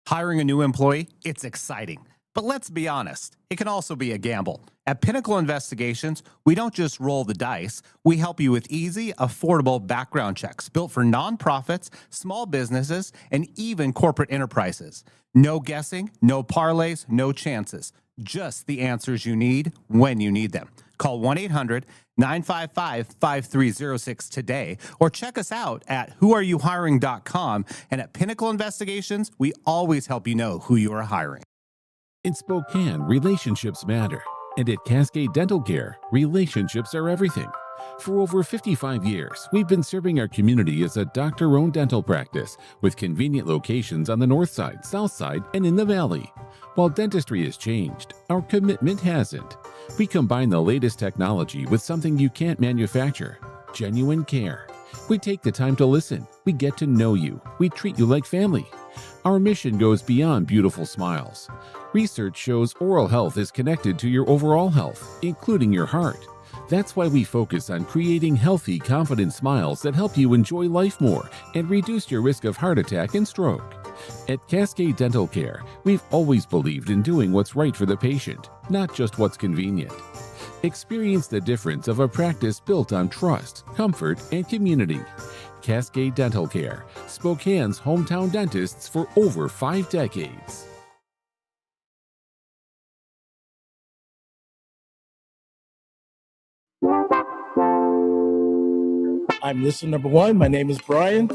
Hiring a new employee, it's exciting. But let's be honest, it can also be a gamble. At Pinnacle Investigations, we don't just roll the dice. We help you with easy, affordable background checks built for nonprofits, small businesses, and even corporate enterprises. No guessing, no parlays, no chances. Just the answers you need when you need them. Call 1-800-955-5306 today or check us out at whoareyouhiring.com. And at Pinnacle Investigations, we always help you know who you are hiring. In Spokane, relationships matter. And at Cascade Dental Care, relationships are everything. For over 55 years, we've been serving our community as a doctor-owned dental practice with convenient locations on the north side, south side, and in the valley. While dentistry has changed, our commitment hasn't. We combine the latest technology with something you can't manufacture: genuine care. We take the time to listen. We get to know you. We treat you like family. Our mission goes beyond beautiful smiles. Research shows oral health is connected to your overall health, including your heart. That's why we focus on creating healthy, confident smiles that help you enjoy life more and reduce your risk of heart attack and stroke. At Cascade Dental Care, we've always believed in doing what's right for the patient, not just what's convenient. Experience the difference of a practice built on trust, comfort, and community. Cascade Dental Care, Spokane's hometown dentists for over 5 decades. I'm listener number one. My name is Brian.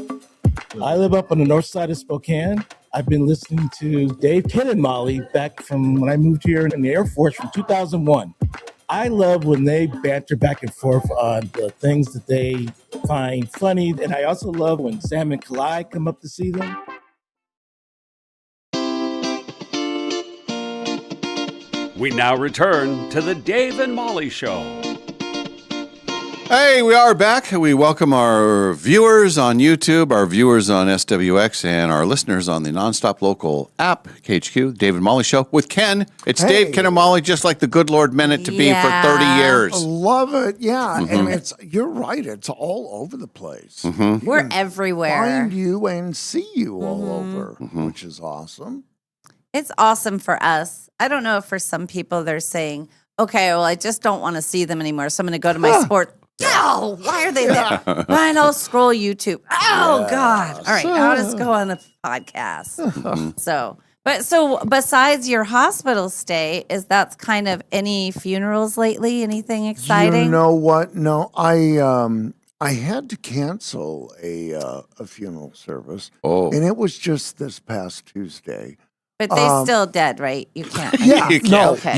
I live up on the north side of Spokane. I've been listening to Dave, Ken, and Molly back from when I moved here in the Air Force from 2001. I love when they banter back and forth on the things that they find funny. And I also love when Sam and Clyde come up to see them. We now return to the Dave and Molly Show. Hey, we are back. We welcome our viewers on YouTube, our viewers on SWX, and our listeners on the NonStop local app, KHQ, Dave and Molly Show with Ken. It's Dave, Ken, and Molly, just like the good Lord meant it to be for 30 years. I love it. Yeah. And you're right. It's all over the place. We're everywhere. Find you and see you all over, which is awesome. It's awesome for us. I don't know if for some people they're saying, okay, well, I just don't want to see them anymore, so I'm going to go to my sport. Oh, why are they there? Fine, I'll scroll YouTube. Oh, God. All right, now let's go on the podcast. So besides your hospital stay, is that kind of any funerals lately? Anything exciting? You know what? No, I had to cancel a funeral service. And it was just this past Tuesday. But they still dead, right? You can't. Yeah, you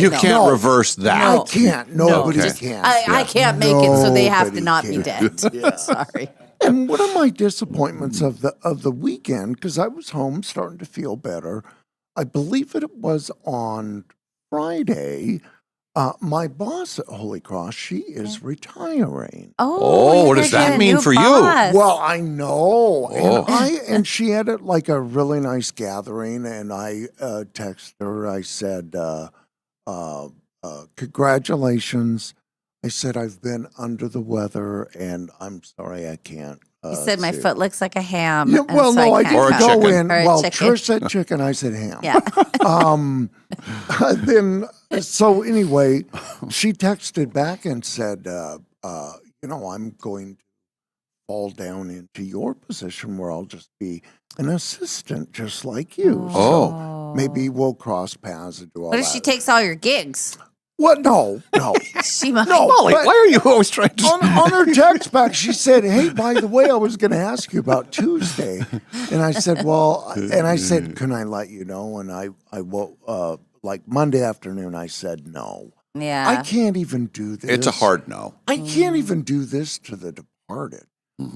can't reverse that. I can't. Nobody can. I can't make it, so they have to not be dead. Sorry. And one of my disappointments of the weekend, because I was home starting to feel better, I believe it was on Friday. My boss at Holy Cross, she is retiring. What does that mean for you? Well, I know. And she had like a really nice gathering, and I texted her. I said, congratulations. I said, I've been under the weather, and I'm sorry I can't. You said my foot looks like a ham. Yeah, well, no, I didn't go in. Well, chicken. Trish said chicken. I said ham. Yeah. So anyway, she texted back and said, I'm going to fall down into your position where I'll just be an assistant just like you. So maybe we'll cross paths and do all that. What if she takes all your gigs? What? No. She might. No, Molly, why are you always trying to... On her text back, she said, hey, by the way, I was going to ask you about Tuesday. And I said, can I let you know? And I will, like Monday afternoon, I said no. Yeah. I can't even do this. It's a hard no. I can't even do this to the departed.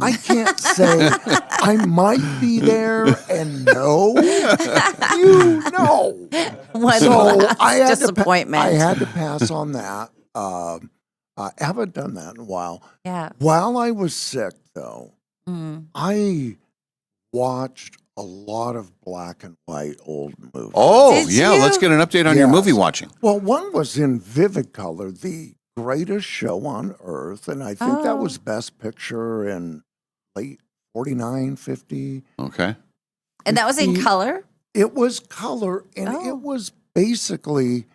I can't say I might be there and no, you know. One So last I had disappointment. I had to pass on that. I haven't done that in a while. Yeah. While I was sick, though, Mm. I watched a lot of black and white old movies. Oh, yeah. Let's get an update on your movie watching. Well, one was in vivid color, The Greatest Show on Earth, and I think that was Best Picture in late 49, 50. Okay. And that was in color? It was color, and it was basically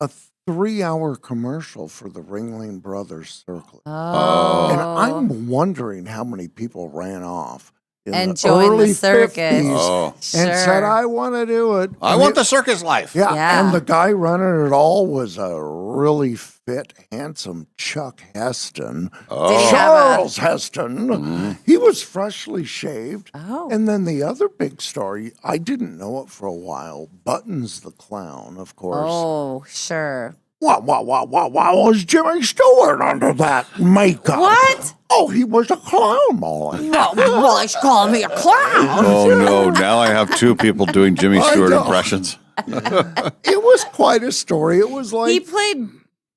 a 3-hour commercial for the Ringling Brothers Circus. Oh. And I'm wondering how many people ran off in And the joined the early circus. 50s and said, I want to do it. I want the circus life. Yeah, and the guy running it all was a really fit, handsome Chuck Heston. Charles Heston. He was freshly shaved. And then the other big star, I didn't know it for a while, Buttons the Clown, of course. Oh, sure. Wow, was Jimmy Stewart under that makeup? What? Oh, he was a clown, Molly. No, well, they should call me a clown. Oh, no. Now I have two people doing Jimmy Stewart impressions. It was quite a story. It was like He played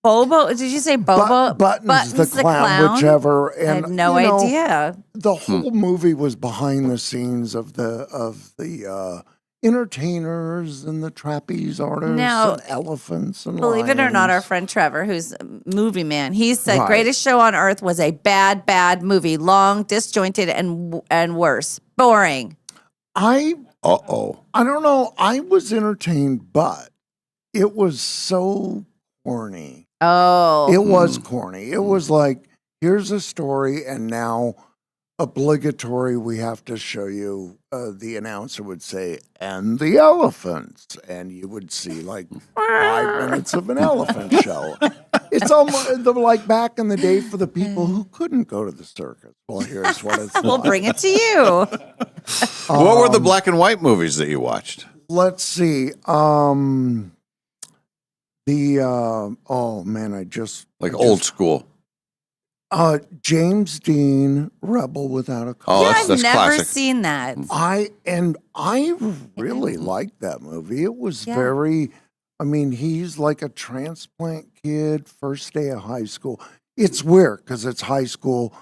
Bobo. Did you say Bobo? Buttons the clown, whichever. And I had no idea. The whole movie was behind the scenes of the entertainers and the trapeze artists Now, and elephants and Believe it or not, our lions. friend Trevor, who's a movie man, he said Right. Greatest Show on Earth was a bad movie. Long, disjointed, and worse. Boring. I don't know. I was entertained, but it was so corny. Oh. It was corny. It was like, here's a story, and now obligatory, we have to show you, the announcer would say, and the elephants. And you would see like 5 minutes of an elephant show. It's almost like back in the day for the people who couldn't go to the circus. Well, here's what it's We'll like. bring it to you. What were the black and white movies that you watched? Let's see. Oh man, Old school. James Dean, Rebel Without a Cause. Oh, I've that's never classic. seen that. I really liked that movie. It was Yeah. very, I mean, he's like a transplant kid, first day of high school. It's weird because it's high school,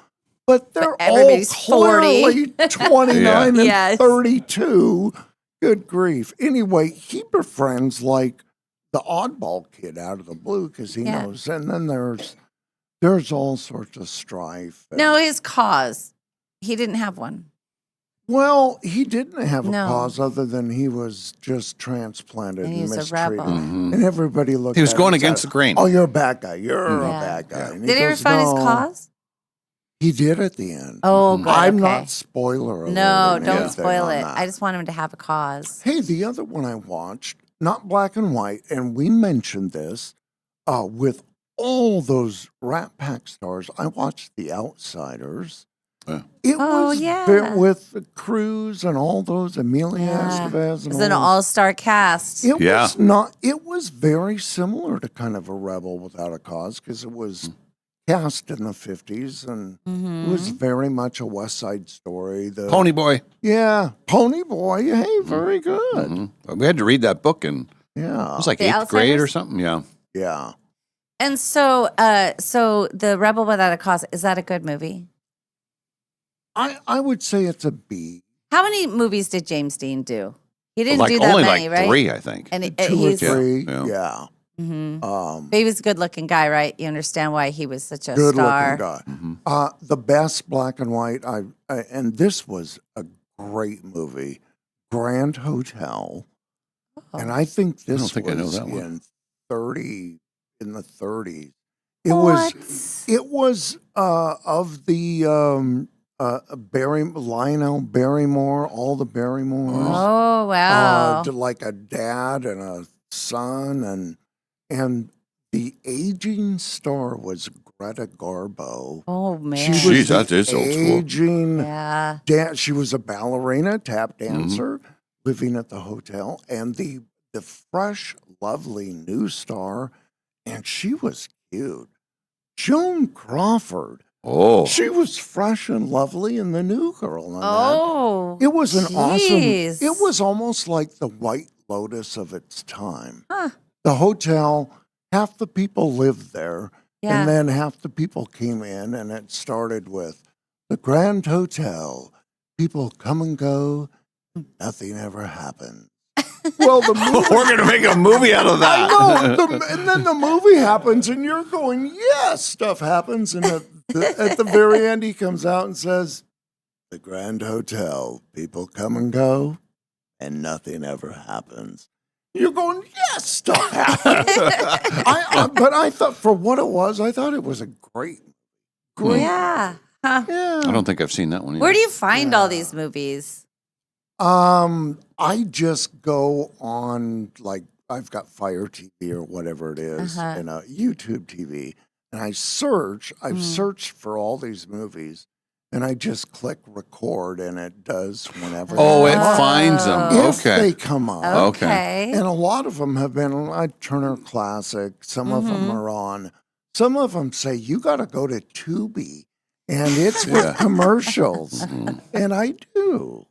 but they're everybody's all 40. clearly 29 and Yes. 32. Good grief. Anyway, he befriends like the oddball kid out of the blue because he Yeah. knows. And then there's all sorts of strife. No, his cause. He didn't have one. Well, he didn't have a No. cause other than he was just transplanted And and, he's a mistreated. rebel. And everybody looked He was at going him and said, against the grain. Oh, you're a bad guy. You're Yeah. a bad guy. And Did he ever goes, find his "No." cause? He did at the end. Oh, good. I'm okay. not spoiler alert. No, don't anything spoil on it. that. I just want him to have a cause. Hey, the other one I watched, not black and white, and we mentioned this, with all those Rat Pack stars, I watched The Outsiders. It was with Cruz and all those, Amelia Estevez. And It's an all those. all-star cast. It was not. It was very similar to kind of a Rebel Without a Cause because it was cast in the 50s and it was very much a West Side Story. The Pony Boy. Yeah, Pony Boy. Hey, very good. We had to read that book in, it Yeah. was like The 8th grade or Outsiders? something. Yeah. Yeah. And so the Rebel Without a Cause, is that a good movie? I would say it's a B. How many movies did James Dean do? He didn't Like, do that only many, like right? 3, I think. And Two or he's three. Yeah. Yeah. but he was a good-looking guy, right? You understand why he was such a Good star. looking guy. The best black and white. And this was a great movie, Grand Hotel, and I think this think I know was that one. in the 30s. It was of the Lionel Barrymore, all the Barrymores. Oh, wow. Like a dad and a son, and the aging star was Greta Garbo. Oh, man. She was Jeez, the that is old school. aging. Yeah. She was a ballerina, tap dancer, living at the hotel, and the fresh, lovely new star, and she was cute. Joan Crawford. Oh. She was fresh and lovely and the new girl. Oh. It was an awesome, jeez. it was almost like the White Lotus of its time. Huh. The hotel, half the people lived there, Yeah. and then half the people came in, and it started with the Grand Hotel. People come and go, nothing ever happens. Well, the movie, We're going to make a movie out of that. I know, and then the movie happens, and you're going, yes, stuff happens, and at the very end, he comes out and says, the Grand Hotel, people come and go, and nothing ever happens. You're going, yes, stuff happens. But I thought, for what it was, I thought it was a great. Yeah. Huh. Yeah. I don't think I've seen that one either. Where do you find all these movies? I just go on, like, I've got Fire TV or whatever it is, and a YouTube TV, and I search. I've searched for all these movies, and I just click record, and it does whenever. Oh, it finds them. If Okay. they come up. Okay. And a lot of them have been like Turner Classic. Some of them are on. Some of them say, you got to go to Tubi, and it's with commercials. And I do.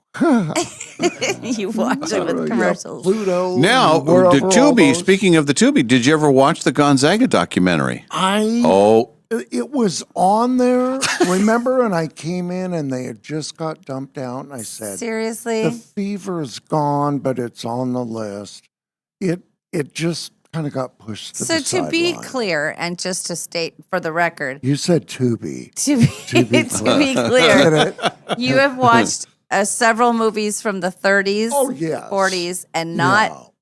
You watch it with commercials. Pluto. Now, the Tubi, speaking of the Tubi, did you ever watch the Gonzaga documentary? It was on there, remember? And I came in and they had just got dumped out. And I said, seriously? The fever's gone, but it's on the list. It just kind of got pushed to So the to be sideline. clear, and just to state for the record, You said Tubi. to be clear, you have watched several movies from the 30s, Oh, yes. 40s, and not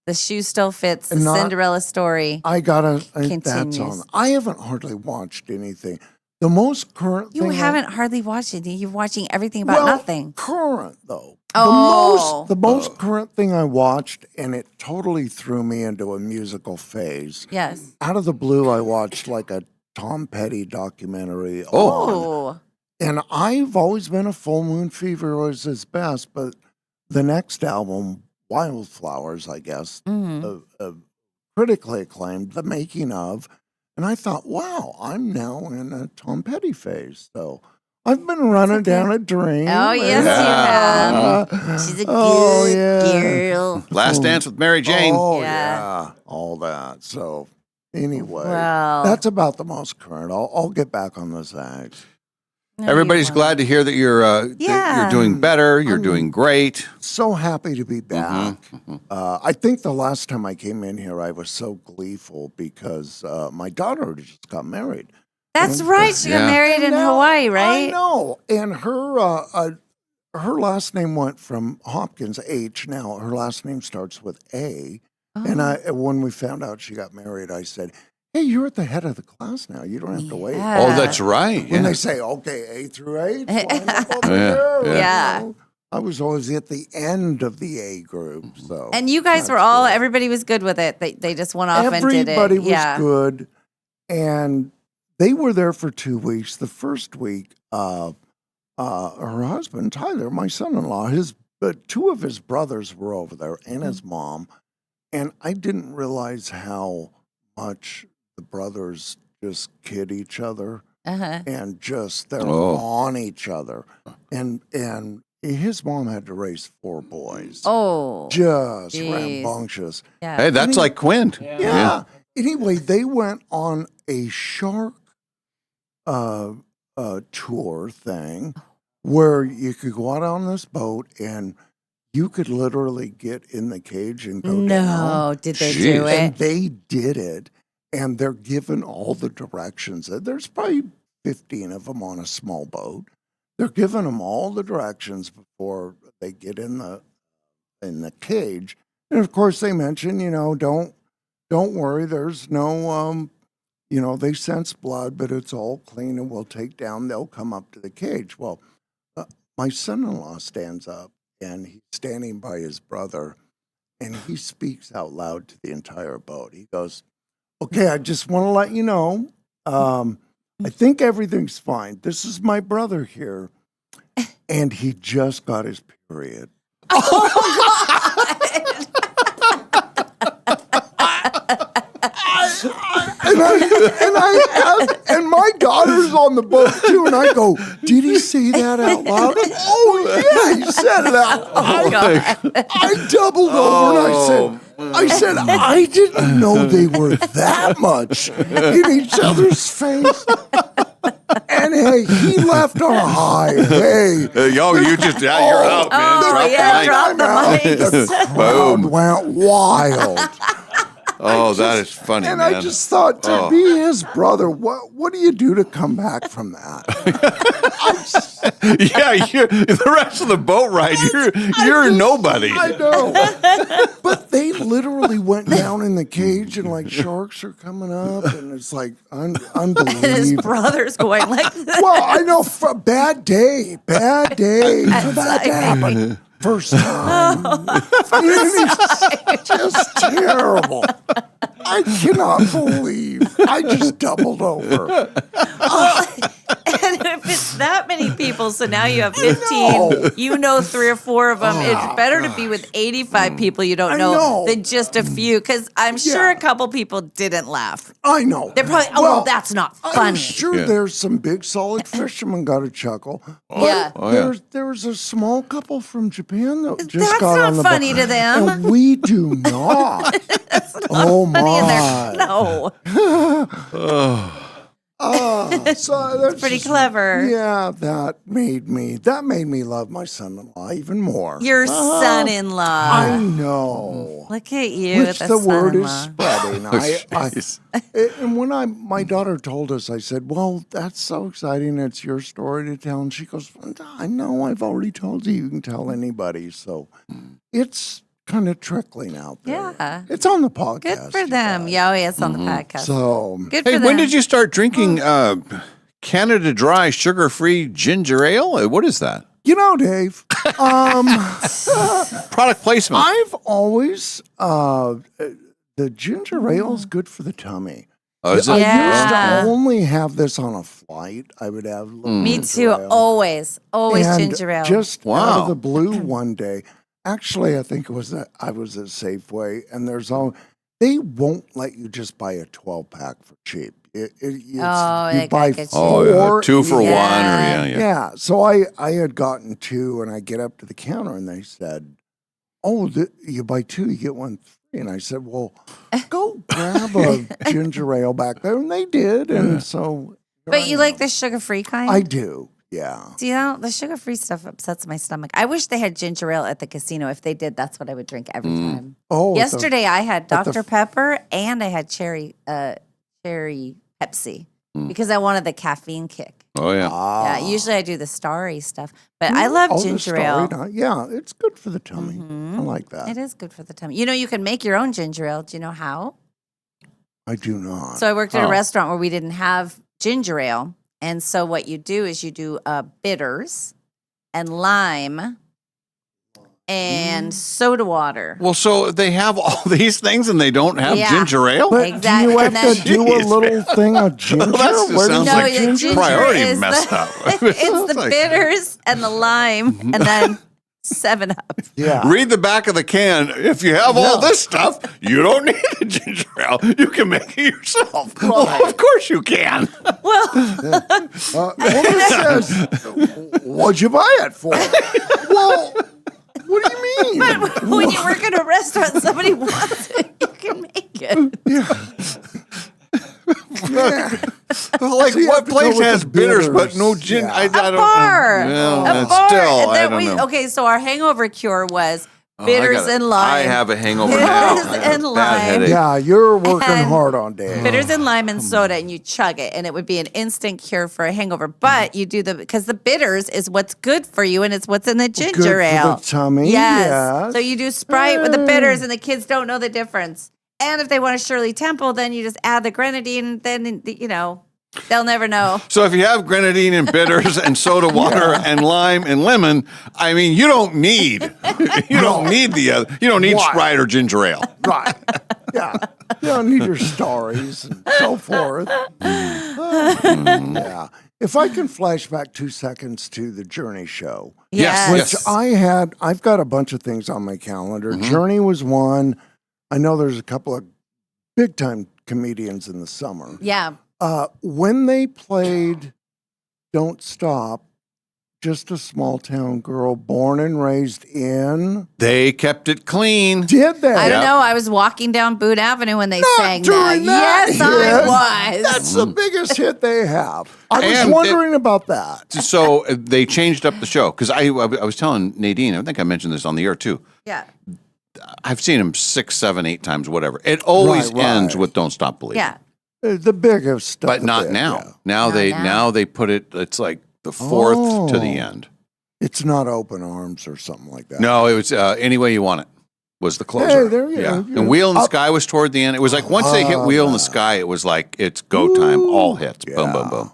The Shoe Still Fits, The And not- Cinderella Story. I gotta, that's Continues. on. I haven't hardly watched anything. The most current You thing. haven't hardly watched it. You're watching everything about nothing. Current though. Oh. The most current thing I watched, and it totally threw me into a musical phase. Yes. Out of the blue, I watched like a Tom Petty documentary. Oh. And I've always been a Full Moon Fever was his best, but the next album, Wildflowers, I guess, critically acclaimed, the making of. And I thought, wow, I'm now in a Tom Petty phase. So I've been running down a drain. Oh, yes, you have. She's a good girl. Last Dance with Mary Jane. Oh, Yeah. yeah. All that. So anyway, Well. that's about the most current. I'll get back on the Zags. Everybody's glad to hear that that you're doing better. You're doing great. So happy to be back. I think the last time I came in here, I was so gleeful because my daughter just got married. That's right. She got married in Hawaii, right? I know. And her last name went from Hopkins, H. Now her last name starts with A. And when we found out she got married, I said, hey, you're at the head of the class now. You don't have to wait. Oh, that's right. When Yeah. they say, okay, A through H, line up over there, you know. I was always at the end of the A group. So And you guys were all, everybody was good with it. They just went off and did it. everybody was Yeah. good. And they were there for 2 weeks. The first week, her husband, Tyler, my son-in-law, two of his brothers were over there and his mom. And I didn't realize how much the brothers just kid each other and just they're on each other. And his mom had to raise 4 boys. Oh. Just Jeez. rambunctious. Yeah. Hey, that's like Quinn. Yeah. Anyway, they went on a shark tour thing where you could go out on this boat and you could literally get in the cage and go down. No, did they do it? And they did it. And they're given all the directions. There's probably 15 of them on a small boat. They're giving them all the directions before they get in the cage. And of course, they mention, don't worry. There's no, they sense blood, but it's all clean, and we'll take down. They'll come up to the cage. Well, my son-in-law stands up, and he's standing by his brother, and he speaks out loud to the entire boat. He goes, "Okay, I just want to let you know, I think everything's fine. This is my brother here." And he just got his period. And And my daughter's on the boat too, and I go, did he say that out loud? Oh yeah, he said it out loud. I doubled over and I said, I didn't know they were that much in each other's face. And hey, he left on a high. Hey, you're out, man. Drop the mic. The crowd went wild. Oh, that is funny, and man. I just thought, to be his brother, what do you do to come back from that? The rest of the boat ride, you're nobody. I know. But they literally went down in the cage and like sharks are coming up and it's like unbelievable. And his brother's going like this. Well, I know, bad day for that to happen. First time. It's just terrible. I cannot believe I just doubled over. And if it's that many people, so now you have 15, you know 3 or 4 of them. It's better to be with 85 people you don't know than just a few, because I'm sure a couple people didn't laugh. I know. They're probably, well, that's not funny. I'm sure there's some big solid fishermen got a chuckle. Yeah. There was a small couple from Japan that just That's got not on the funny boat. to them. And we do not. That's not Oh funny in my. there. No. So that's Pretty clever. Yeah, that made me love my son-in-law even more. Your son-in-law. I know. Look at you. Which with the a word is son-in-law. spreading. And when my daughter told us, I said, "Well, that's so exciting. It's your story to tell." And she goes, "I know. I've already told you. You can tell anybody." So it's kind of trickling out there. Yeah. It's on the podcast. Good for them. Yeah, it's on the podcast. So good for them. When did you start drinking Canada Dry sugar-free ginger ale? What is that? You know, Dave, product placement. I've always the ginger ale is good for the tummy. Oh, is it? I used Yeah. to only have this on a flight. I would have Me ginger too. ale. Always And ginger ale. Just out of the blue one day. Actually, I think it was that I was at Safeway, and they won't let you just buy a 12-pack for cheap. You buy get you. 4. 2 for 1 or Yeah. So I had gotten 2, and I get up to the counter, and they said, "Oh, you buy 2, you get 1 free." And I said, "Well, go grab a ginger ale back there," and they did, and so. But you like the sugar-free kind? I do. Yeah. See, the sugar-free stuff upsets my stomach. I wish they had ginger ale at the casino. If they did, that's what I would drink every time. Oh, yesterday I had at the Dr. Pepper and I had cherry Pepsi because I wanted the caffeine kick. Oh yeah. Yeah. Usually I do the starry stuff, but I love ginger ale. Yeah, it's good for the tummy. I like that. It is good for the tummy. You know, you can make your own ginger ale. Do you know how? I do not. So I worked at a restaurant where we didn't have ginger ale. And so what you do is you do bitters and lime and soda water. Well, so they have all these things and they don't have Yeah. ginger ale? But Exactly. do you And have to then- do a little thing of ginger? That just sounds No, like the ginger priority is messed the- up. It's the bitters and the lime and then 7-Up. Yeah. Read the back of the can. If you have all this stuff, you don't need a ginger ale. You can make it yourself. Well, of course you can. Well, It says, "What'd you buy it for?" Well, what do you mean? but when you work at a restaurant and somebody wants it, you can make it. Yeah. Like, So you what have to go place with has the bitters but bitters. no gin? Yeah. I don't Bar. know. A Well, bar. still, And I then don't know. Okay, so our hangover cure was Oh, I bitters gotta- and lime. I have a hangover Bitters now. I have and a bad lime. headache. Yeah, you're working And hard on day. Bitters and lime and soda, and you chug it, and it would be an instant cure for a hangover. But you do because the bitters is what's good for you, and it's what's in the ginger Good ale. for the tummy. Yes. So you do Sprite with the bitters, and the kids don't know the difference. And if they want a Shirley Temple, then you just add the grenadine. Then they'll never know. So if you have grenadine and bitters and soda water and lime and lemon, I mean, you don't need the other. You don't need Why? Sprite or ginger ale. Right. Yeah. You don't need your stories and so forth. Yeah. If I can flash back 2 seconds to the Journey show. Yes. Which I've got a bunch of things on my calendar. Journey was one. I know there's a couple of big time comedians in the summer. Yeah. When they played Don't Stop, just a small town girl born and raised in. They kept it clean. Did they? I don't know. I was walking down Boone Avenue when they sang that. during that Yes, hit. I was. That's the biggest hit they have. I was And wondering about that. So they changed up the show because I was telling Nadine, I think I mentioned this on the air too. Yeah. I've seen him 6, 7, 8 times, whatever. It always Right. ends with "Don't Stop Believing." Yeah. The biggest stuff. But not now. Now they put it. It's like the fourth to the end. It's not Open Arms or something like that. No, it was Any Way You Want It was the closer. Hey, there you go. And Wheel in the Sky was toward the end. It was like once they hit Wheel in the Sky, it was like it's go time, all hits, boom, boom, boom.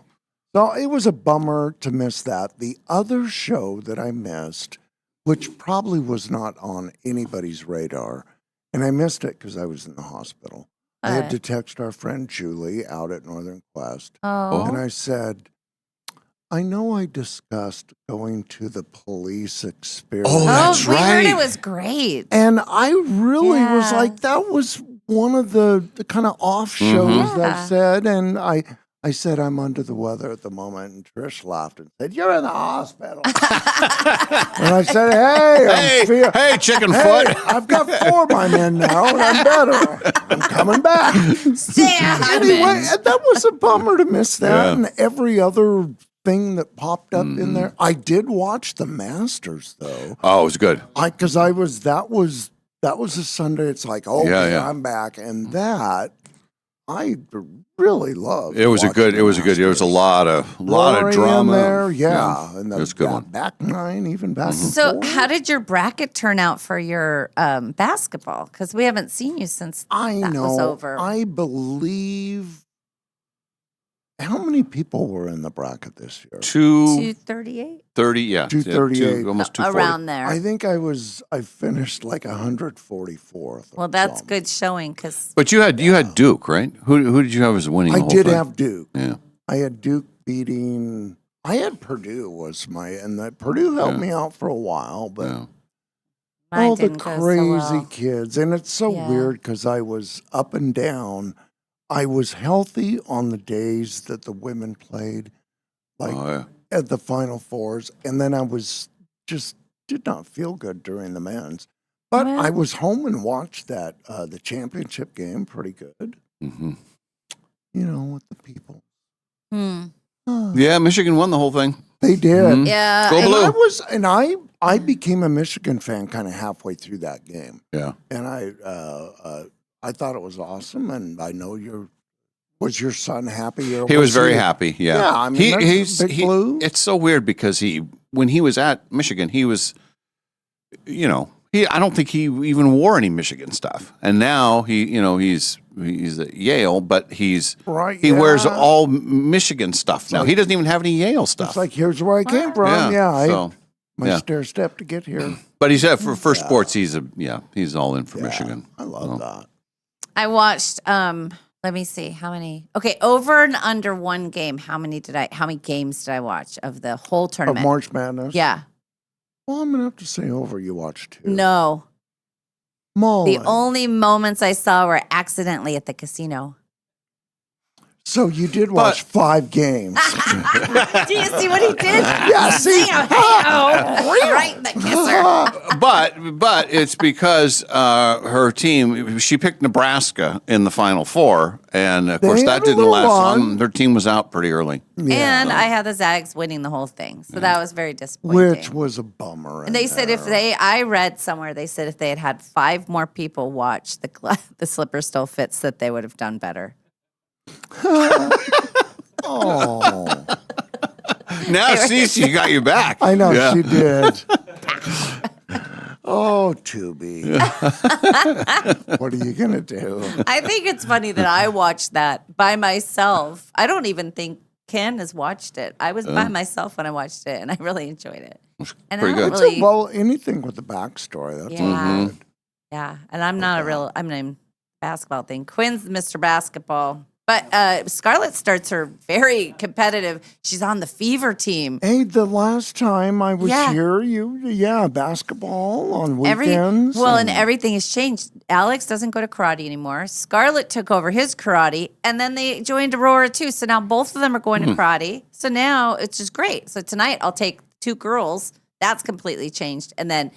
So it was a bummer to miss that. The other show that I missed, which probably was not on anybody's radar, and I missed it because I was in the hospital. I had to text our friend Julie out at Northern Quest. And I said, I know I discussed going to the police experience. Oh, that's we heard right. it was great. And I really was like, that was one of the kind of off shows I said. And I said, I'm under the weather at the moment. And Trish laughed and said, you're in the hospital. And I said, hey, chicken foot. I've got 4 of my men now, and I'm better. I'm coming back. Anyway, that was a bummer to miss that. And every other thing that popped up in there. I did watch the Masters, though. Oh, it was good. Because that was a Sunday. It's like, I'm back. And that, I really loved. It was a good. There was a lot of drama in there. Yeah. And it was a good one. Back 9, even back. So, how did your bracket turn out for your basketball? Because we haven't seen you since that was over. I believe. How many people were in the bracket this year? 238. 30, yeah. 238. Almost 240. Around there. I think I finished like 144th. Well, that's good showing because. But you had Duke, right? Who did you have as winning? I the whole did thing? have Duke. Yeah. I had Duke beating. I had Purdue and Purdue helped me out for a while, but all the crazy kids, and it's so weird because I was up and down. I was healthy on the days that the women played, at the Final Fours, and then I was did not feel good during the men's. But I was home and watched that the championship game pretty good. Mm-hmm. With the people. Yeah, Michigan won the whole thing. They did. Mm-hmm. Yeah. Go Blue. I became a Michigan fan kind of halfway through that game. Yeah. And I thought it was awesome, and I know was your son happy? He was very happy. Yeah. Yeah. I mean, he's Big Blue. It's so weird because when he was at Michigan, he was, I don't think he even wore any Michigan stuff, and now he's at Yale, but he wears all Michigan stuff now. He doesn't even have any Yale stuff. It's like, here's where I came from. My stair step to get here. But he said for sports, he's all in for Michigan. I love that. I watched. Let me see how many. Okay, over and under one game. How many games did I watch of the whole tournament? Of March Madness. Yeah. Well, I'm gonna have to say over. You watched 2. No. Molly. The only moments I saw were accidentally at the casino. So you did watch 5 games. Do you see what he did? Yeah, see? Right in the kisser. But it's because her team, she picked Nebraska in the Final Four, and of course that didn't last long. Their team was out pretty early. Yeah. And I had the Zags winning the whole thing, so that was very disappointing. Which was a bummer. And they said I read somewhere they said if they had 5 more people watch the Slipper Still Fits, that they would have done better. Oh. Now Cece got you back. I know she did. Oh, Tubi. What are you going to do? I think it's funny that I watched that by myself. I don't even think Ken has watched it. I was by myself when I watched it, and I really enjoyed it. And pretty good. Well, anything with the backstory. That's good. Yeah, and I'm not a basketball thing. Quinn's Mr. Basketball. But Scarlett starts her very competitive. She's on the fever team. Hey, the last time I was here, basketball on weekends. And everything has changed. Alex doesn't go to karate anymore. Scarlett took over his karate, and then they joined Aurora too. So now both of them are going to karate. So now it's just great. So tonight I'll take 2 girls. That's completely changed. And then,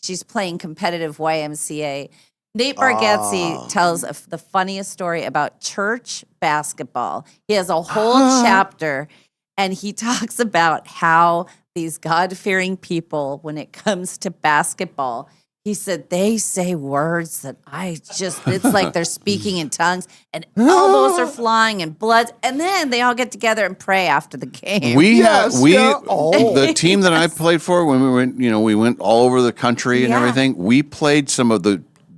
she's playing competitive YMCA. Nate Bargatze tells the funniest story about church basketball. He has a whole chapter, and he talks about how these God-fearing people, when it comes to basketball, he said they say words that it's like they're speaking in tongues, and elbows are flying and blood, and then they all get together and pray after the game. The team that I played for when we went all over the country and everything, we played some of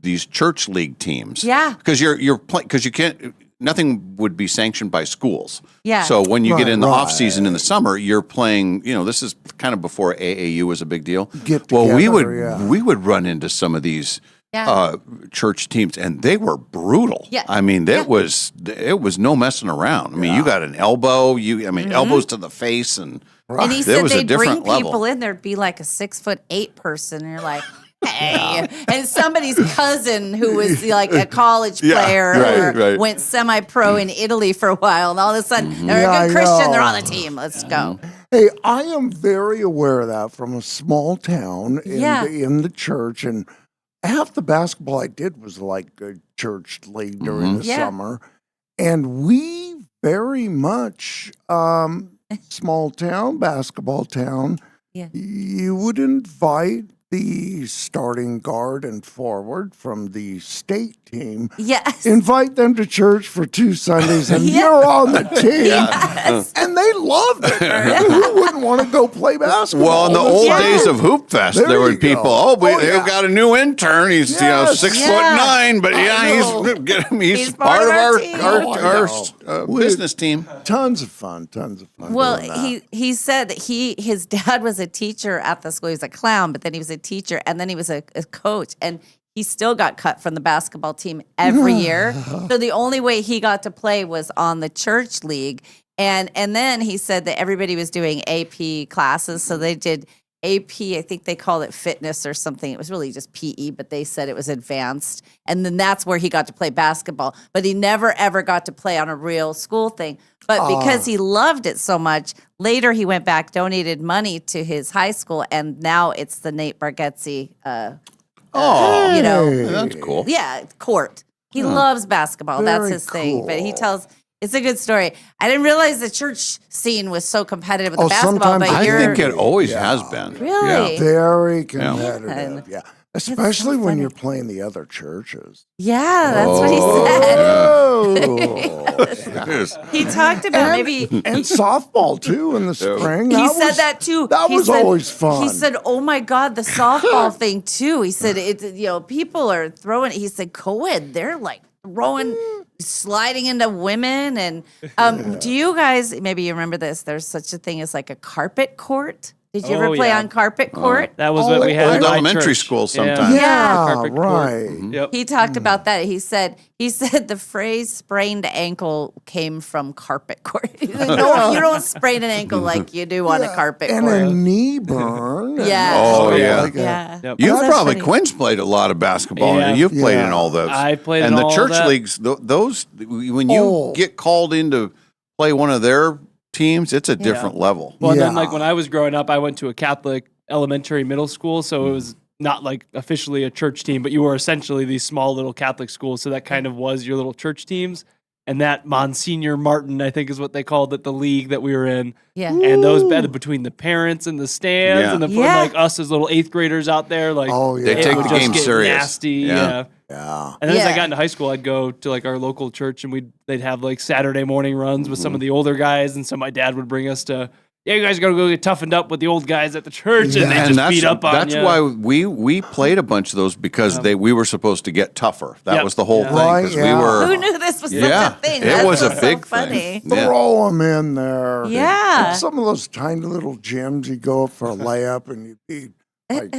these church league teams. Yeah. Because because you can't, nothing would be sanctioned by schools. Yeah. So when you get in the off season in the summer, you're playing, this is kind of before AAU was a big deal. We would run into some of these church teams, and they were brutal. Yeah. I mean, it was no messing around. I mean, you got an elbow, elbows to the face, and And he it said was a they'd bring different level. people in. There'd be like a 6'8" person, and you're like, hey. And somebody's cousin who was like a college player or went semi-pro in Italy for a while, and all of a sudden they're a good Christian, they're on the team. Let's go. Hey, I am very aware of that from a small town in the church, and half the basketball I did was like a church league during the summer, and we very much small town basketball town. Yeah. You would invite the starting guard and forward from the state team. Yes. Invite them to church for 2 Sundays, and you're on the team. Yes. And they loved it. Who wouldn't want to go play basketball? Well, in the old days of Hoop Fest, there were people, they've got a new intern. He's 6'9", but he's part of our business team. Tons of fun. Well, he said that his dad was a teacher at the school. He was a clown, but then he was a teacher, and then he was a coach, and he still got cut from the basketball team every year. So the only way he got to play was on the church league. And then he said that everybody was doing AP classes. So they did AP, I think they called it fitness or something. It was really just PE, but they said it was advanced. And then that's where he got to play basketball. But he never, ever got to play on a real school thing. But because he loved it so much, later he went back, donated money to his high school, and now it's the Nate Bargatze that's cool. Yeah, court. He loves basketball. That's Very his thing. But he tells, it's a good story. I didn't realize the church scene was so competitive with the basketball. But I think it always has been. Really? Yeah. Very competitive. Yeah. Especially when you're playing the other churches. Yeah, that's what he said. He talked about and softball too in the spring. He said that too. That was always fun. He said, "Oh my God, the softball thing too." He said, people are throwing." He said, "Co-ed, they're like throwing, sliding into women." And do you guys maybe you remember this? There's such a thing as like a carpet court. Did you ever play on carpet court? That was what we had in elementary school sometimes. Yeah, right. Yep. He talked about that. He said the phrase sprained ankle came from carpet court. He said, no, you don't sprain an ankle like you do on a carpet and court. a knee burn. Yeah. You've probably Quinn's played a lot of basketball. Yeah. You've played in all those. I played and in the all church that. leagues. Those when you get called in to play one of their teams, it's a different level. Well, and then like when I was growing up, I went to a Catholic elementary middle school, so it was not like officially a church team, but you were essentially these small little Catholic schools, so that kind of was your little church teams. And that Monsignor Martin, I think is what they called it, the league that we were in. Yeah. And those betted between the parents and the stands and like us as little 8th graders out there. Like They take the game serious. Nasty. Yeah. And then as I got into high school, I'd go to like our local church, and they'd have like Saturday morning runs with some of the older guys, and so my dad would bring us to, you guys got to go get toughened up with the old guys at the church, and they just beat up on you. That's why we played a bunch of those, because we were supposed to get tougher. That was the whole thing. We were. Who knew this was such a thing? It was a so big funny. thing. Throw them in there. Yeah. And some of those tiny little gyms, you go up for a layup, and you'd be like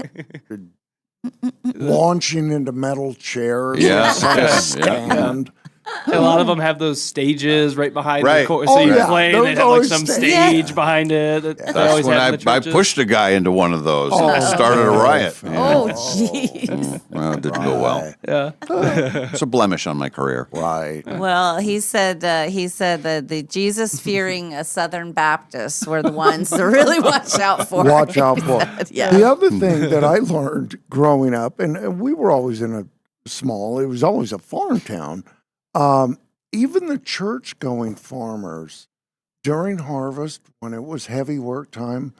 launching into metal chairs. Yeah. Some stand. A lot of them have those stages right behind Right. the court. So you play and they have like always some stay- stage behind it. They That's always when have in the I churches. pushed a guy into one of those and started a riot. Yeah. Oh, jeez. Well, it didn't go well. Yeah. It's a blemish on my career. Right. Well, he said that the Jesus-fearing Southern Baptists were the ones to really watch out for. Watch out for. Yeah. The other thing that I learned growing up, and we were always in it was always a farm town. Even the church-going farmers during harvest, when it was heavy work time,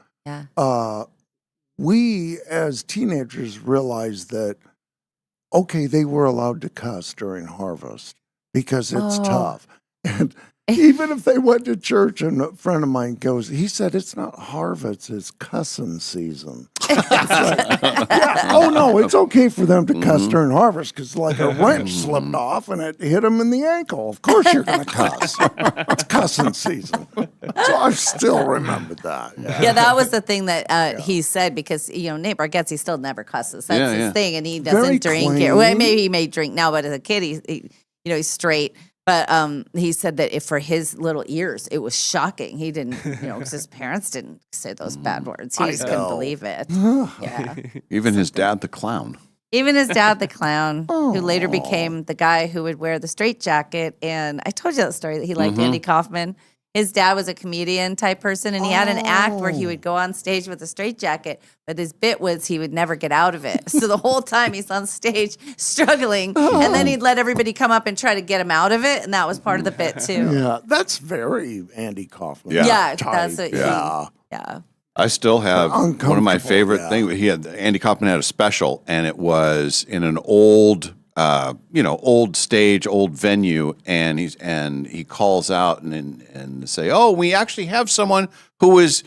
we as teenagers realized that, okay, they were allowed to cuss during harvest because it's tough. And even if they went to church, and a friend of mine goes, he said, it's not harvest, it's cussing season. Oh, no, it's okay for them to cuss during harvest because like a wrench slipped off and it hit them in the ankle. Of course you're going to cuss. It's cussing season. So I still remembered that. Yeah, that was the thing that he said because, Nate Bargatze still never cusses. That's his thing, and he doesn't Very drink. clean. Well, maybe he may drink now, but as a kid, he's straight. But he said that for his little ears, it was shocking. He didn't, because his parents didn't say those bad words. He just couldn't believe it. Yeah. Even his dad, the clown. Even his dad, the clown, who later became the guy who would wear the straitjacket. And I told you that story that he liked Andy Kaufman. His dad was a comedian type person, and he had an act where he would go on stage with a straitjacket, but his bit was he would never get out of it. So the whole time he's on stage struggling, and then he'd let everybody come up and try to get him out of it, and that was part of the bit too. Yeah, that's very Andy Kaufman. Yeah, type. that's what yeah. I still have one of my favorite Uncomfortable, things. Andy Kaufman had a special, and it was in an old, old stage, old venue, and he calls out and say, "Oh, we actually have someone who is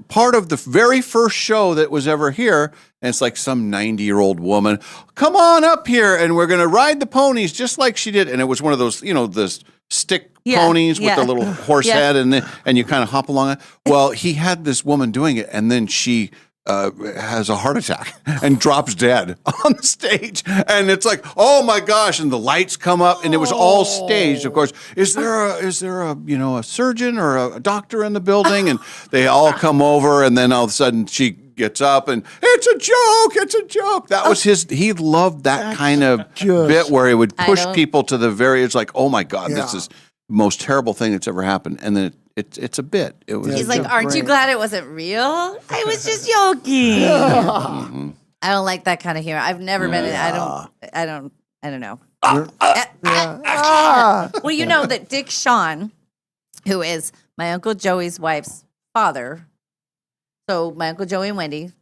part of the very first show that was ever here." And it's like some 90-year-old woman. Come on up here, and we're going to ride the ponies just like she did. And it was one of those, the stick ponies with the little horse head, and you kind of hop along it. Well, he had this woman doing it, and then she has a heart attack and drops dead on the stage. And it's like, oh my gosh. And the lights come up, and it was all staged, of course. Is there a surgeon or a doctor in the building? And they all come over, and then all of a sudden she gets up and it's a joke. That was he loved that kind of bit where he would push people to the very edge, like, oh my God, this is the most terrible thing that's ever happened. And then it's a bit. It was. He's like, aren't you glad it wasn't real? I was just joking. I don't like that kind of humor. I've never been. I don't know. Well, you know that Dick Shawn, who is my Uncle Joey's wife's father. So my Uncle Joey and Wendy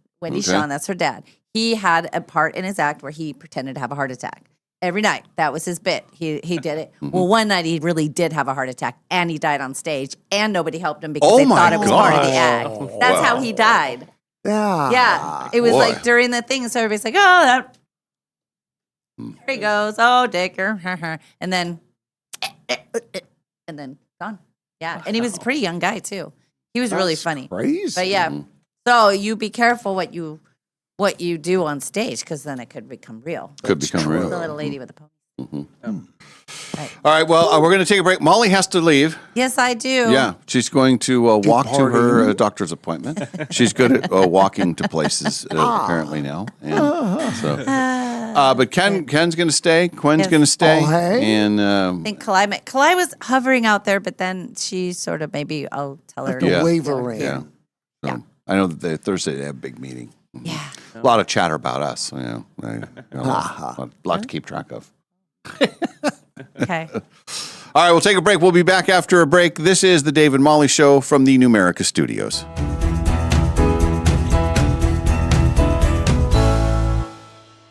Shawn, that's her dad. He had a part in his act where he pretended to have a heart attack. Every night. That was his bit. He did it. Well, one night he really did have a heart attack, and he died on stage, and nobody helped him because they thought it was part of the act. That's how he died. Yeah. It was like during the thing, so everybody's like, oh, that. There he goes. Oh, Dick. And then gone. Yeah. And he was a pretty young guy, too. He was really funny. Crazy. But yeah. So you be careful what you do on stage, because then it could become real. Could become real. The little lady with the pony. All right. Well, we're going to take a break. Molly has to leave. Yes, I do. Yeah, she's going to walk to her doctor's appointment. She's good at walking to places apparently now. And so, but Ken's going to stay. Quinn's going to stay. Oh, hey. And I think Kalai was hovering out there, but then she sort of maybe I'll tell her. The waiver in. Yeah. So, I know that Thursday they have a big meeting. Yeah. A lot of chatter about us. A lot to keep track of. Okay. All right, we'll take a break. We'll be back after a break. This is the Dave and Molly Show from the Numerica Studios.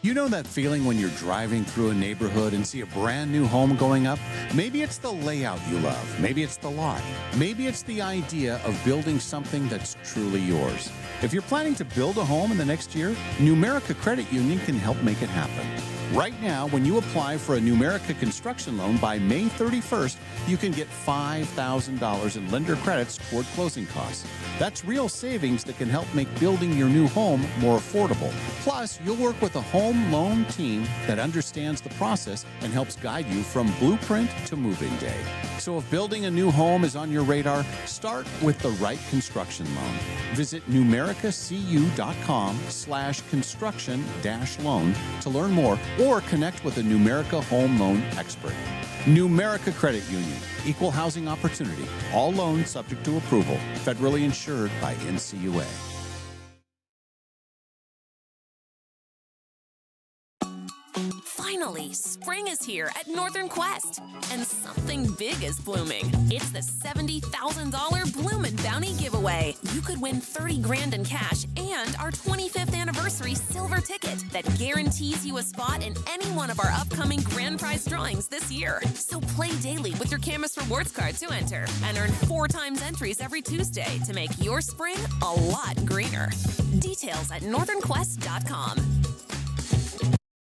You know that feeling when you're driving through a neighborhood and see a brand new home going up? Maybe it's the layout you love. Maybe it's the lot. Maybe it's the idea of building something that's truly yours. If you're planning to build a home in the next year, Numerica Credit Union can help make it happen. Right now, when you apply for a Numerica construction loan by May 31st, you can get $5,000 in lender credits toward closing costs. That's real savings that can help make building your new home more affordable. Plus, you'll work with a home loan team that understands the process and helps guide you from blueprint to moving day. So if building a new home is on your radar, start with the right construction loan. Visit numericacu.com/construction-loan to learn more or connect with a Numerica home loan expert. Numerica Credit Union, equal housing opportunity, all loans subject to approval, federally insured by NCUA. Finally, spring is here at Northern Quest, and something big is blooming. It's the $70,000 Bloomin' Bounty giveaway. You could win 30 grand in cash and our 25th anniversary silver ticket that guarantees you a spot in any one of our upcoming grand prize drawings this year. So play daily with your Camus Rewards card to enter and earn 4 times entries every Tuesday to make your spring a lot greener. Details at northernquest.com.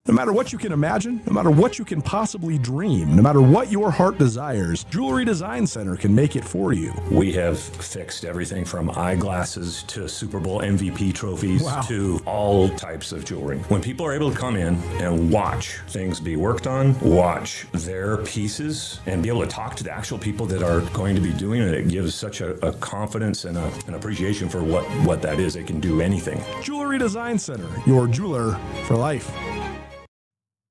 No matter what you can imagine, no matter what you can possibly dream, no matter what your heart desires, Jewelry Design Center can make it for you. We have fixed everything from eyeglasses to Super Bowl MVP trophies to all types of jewelry. When people are able to come in and watch things be worked on, watch their pieces, and be able to talk to the actual people that are going to be doing it, it gives such a confidence and an appreciation for what that is. They can do anything. Jewelry Design Center, your jeweler for life.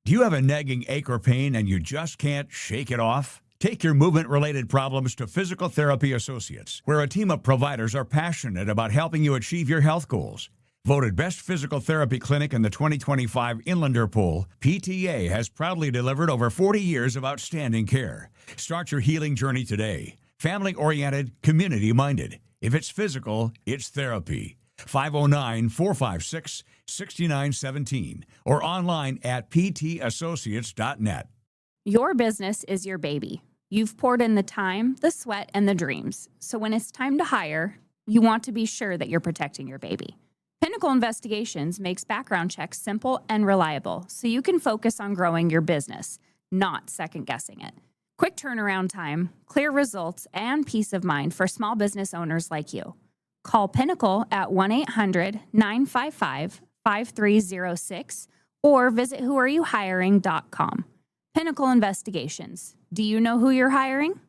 Do you have a nagging ache or pain and you just can't shake it off? Take your movement-related problems to Physical Therapy Associates, where a team of providers are passionate about helping you achieve your health goals. Voted Best Physical Therapy Clinic in the 2025 Inlander Poll, PTA has proudly delivered over 40 years of outstanding care. Start your healing journey today. Family-oriented, community-minded. If it's physical, it's therapy. 509-456-6917 or online at ptassociates.net. Your business is your baby. You've poured in the time, the sweat, and the dreams. So when it's time to hire, you want to be sure that you're protecting your baby. Pinnacle Investigations makes background checks simple and reliable so you can focus on growing your business, not second-guessing it. Quick turnaround time, clear results, and peace of mind for small business owners like you. Call Pinnacle at 1-800-955-5306 or visit whoareyouhiring.com. Pinnacle Investigations. Do you know who you're hiring?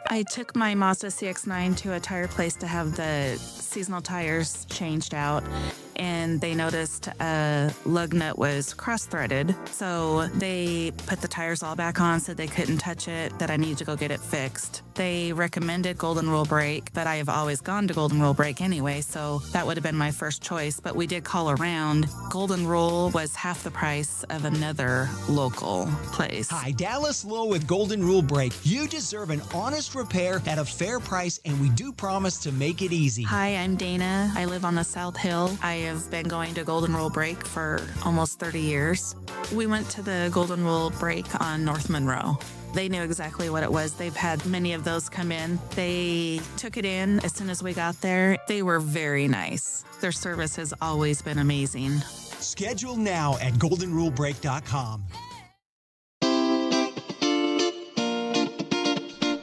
I took my Mazda CX-9 to a tire place to have the seasonal tires changed out, and they noticed a lug nut was cross-threaded. So they put the tires all back on, said they couldn't touch it, that I needed to go get it fixed. They recommended Golden Rule Brake, but I have always gone to Golden Rule Brake anyway, so that would have been my first choice. But we did call around. Golden Rule was half the price of another local place. Hi, Dallas Lowe with Golden Rule Brake. You deserve an honest repair at a fair price, and we do promise to make it easy. Hi, I'm Dana. I live on the South Hill. I have been going to Golden Rule Brake for almost 30 years. We went to the Golden Rule Brake on North Monroe. They knew exactly what it was. They've had many of those come in. They took it in as soon as we got there. They were very nice. Their service has always been amazing. Schedule now at goldenrulebrake.com.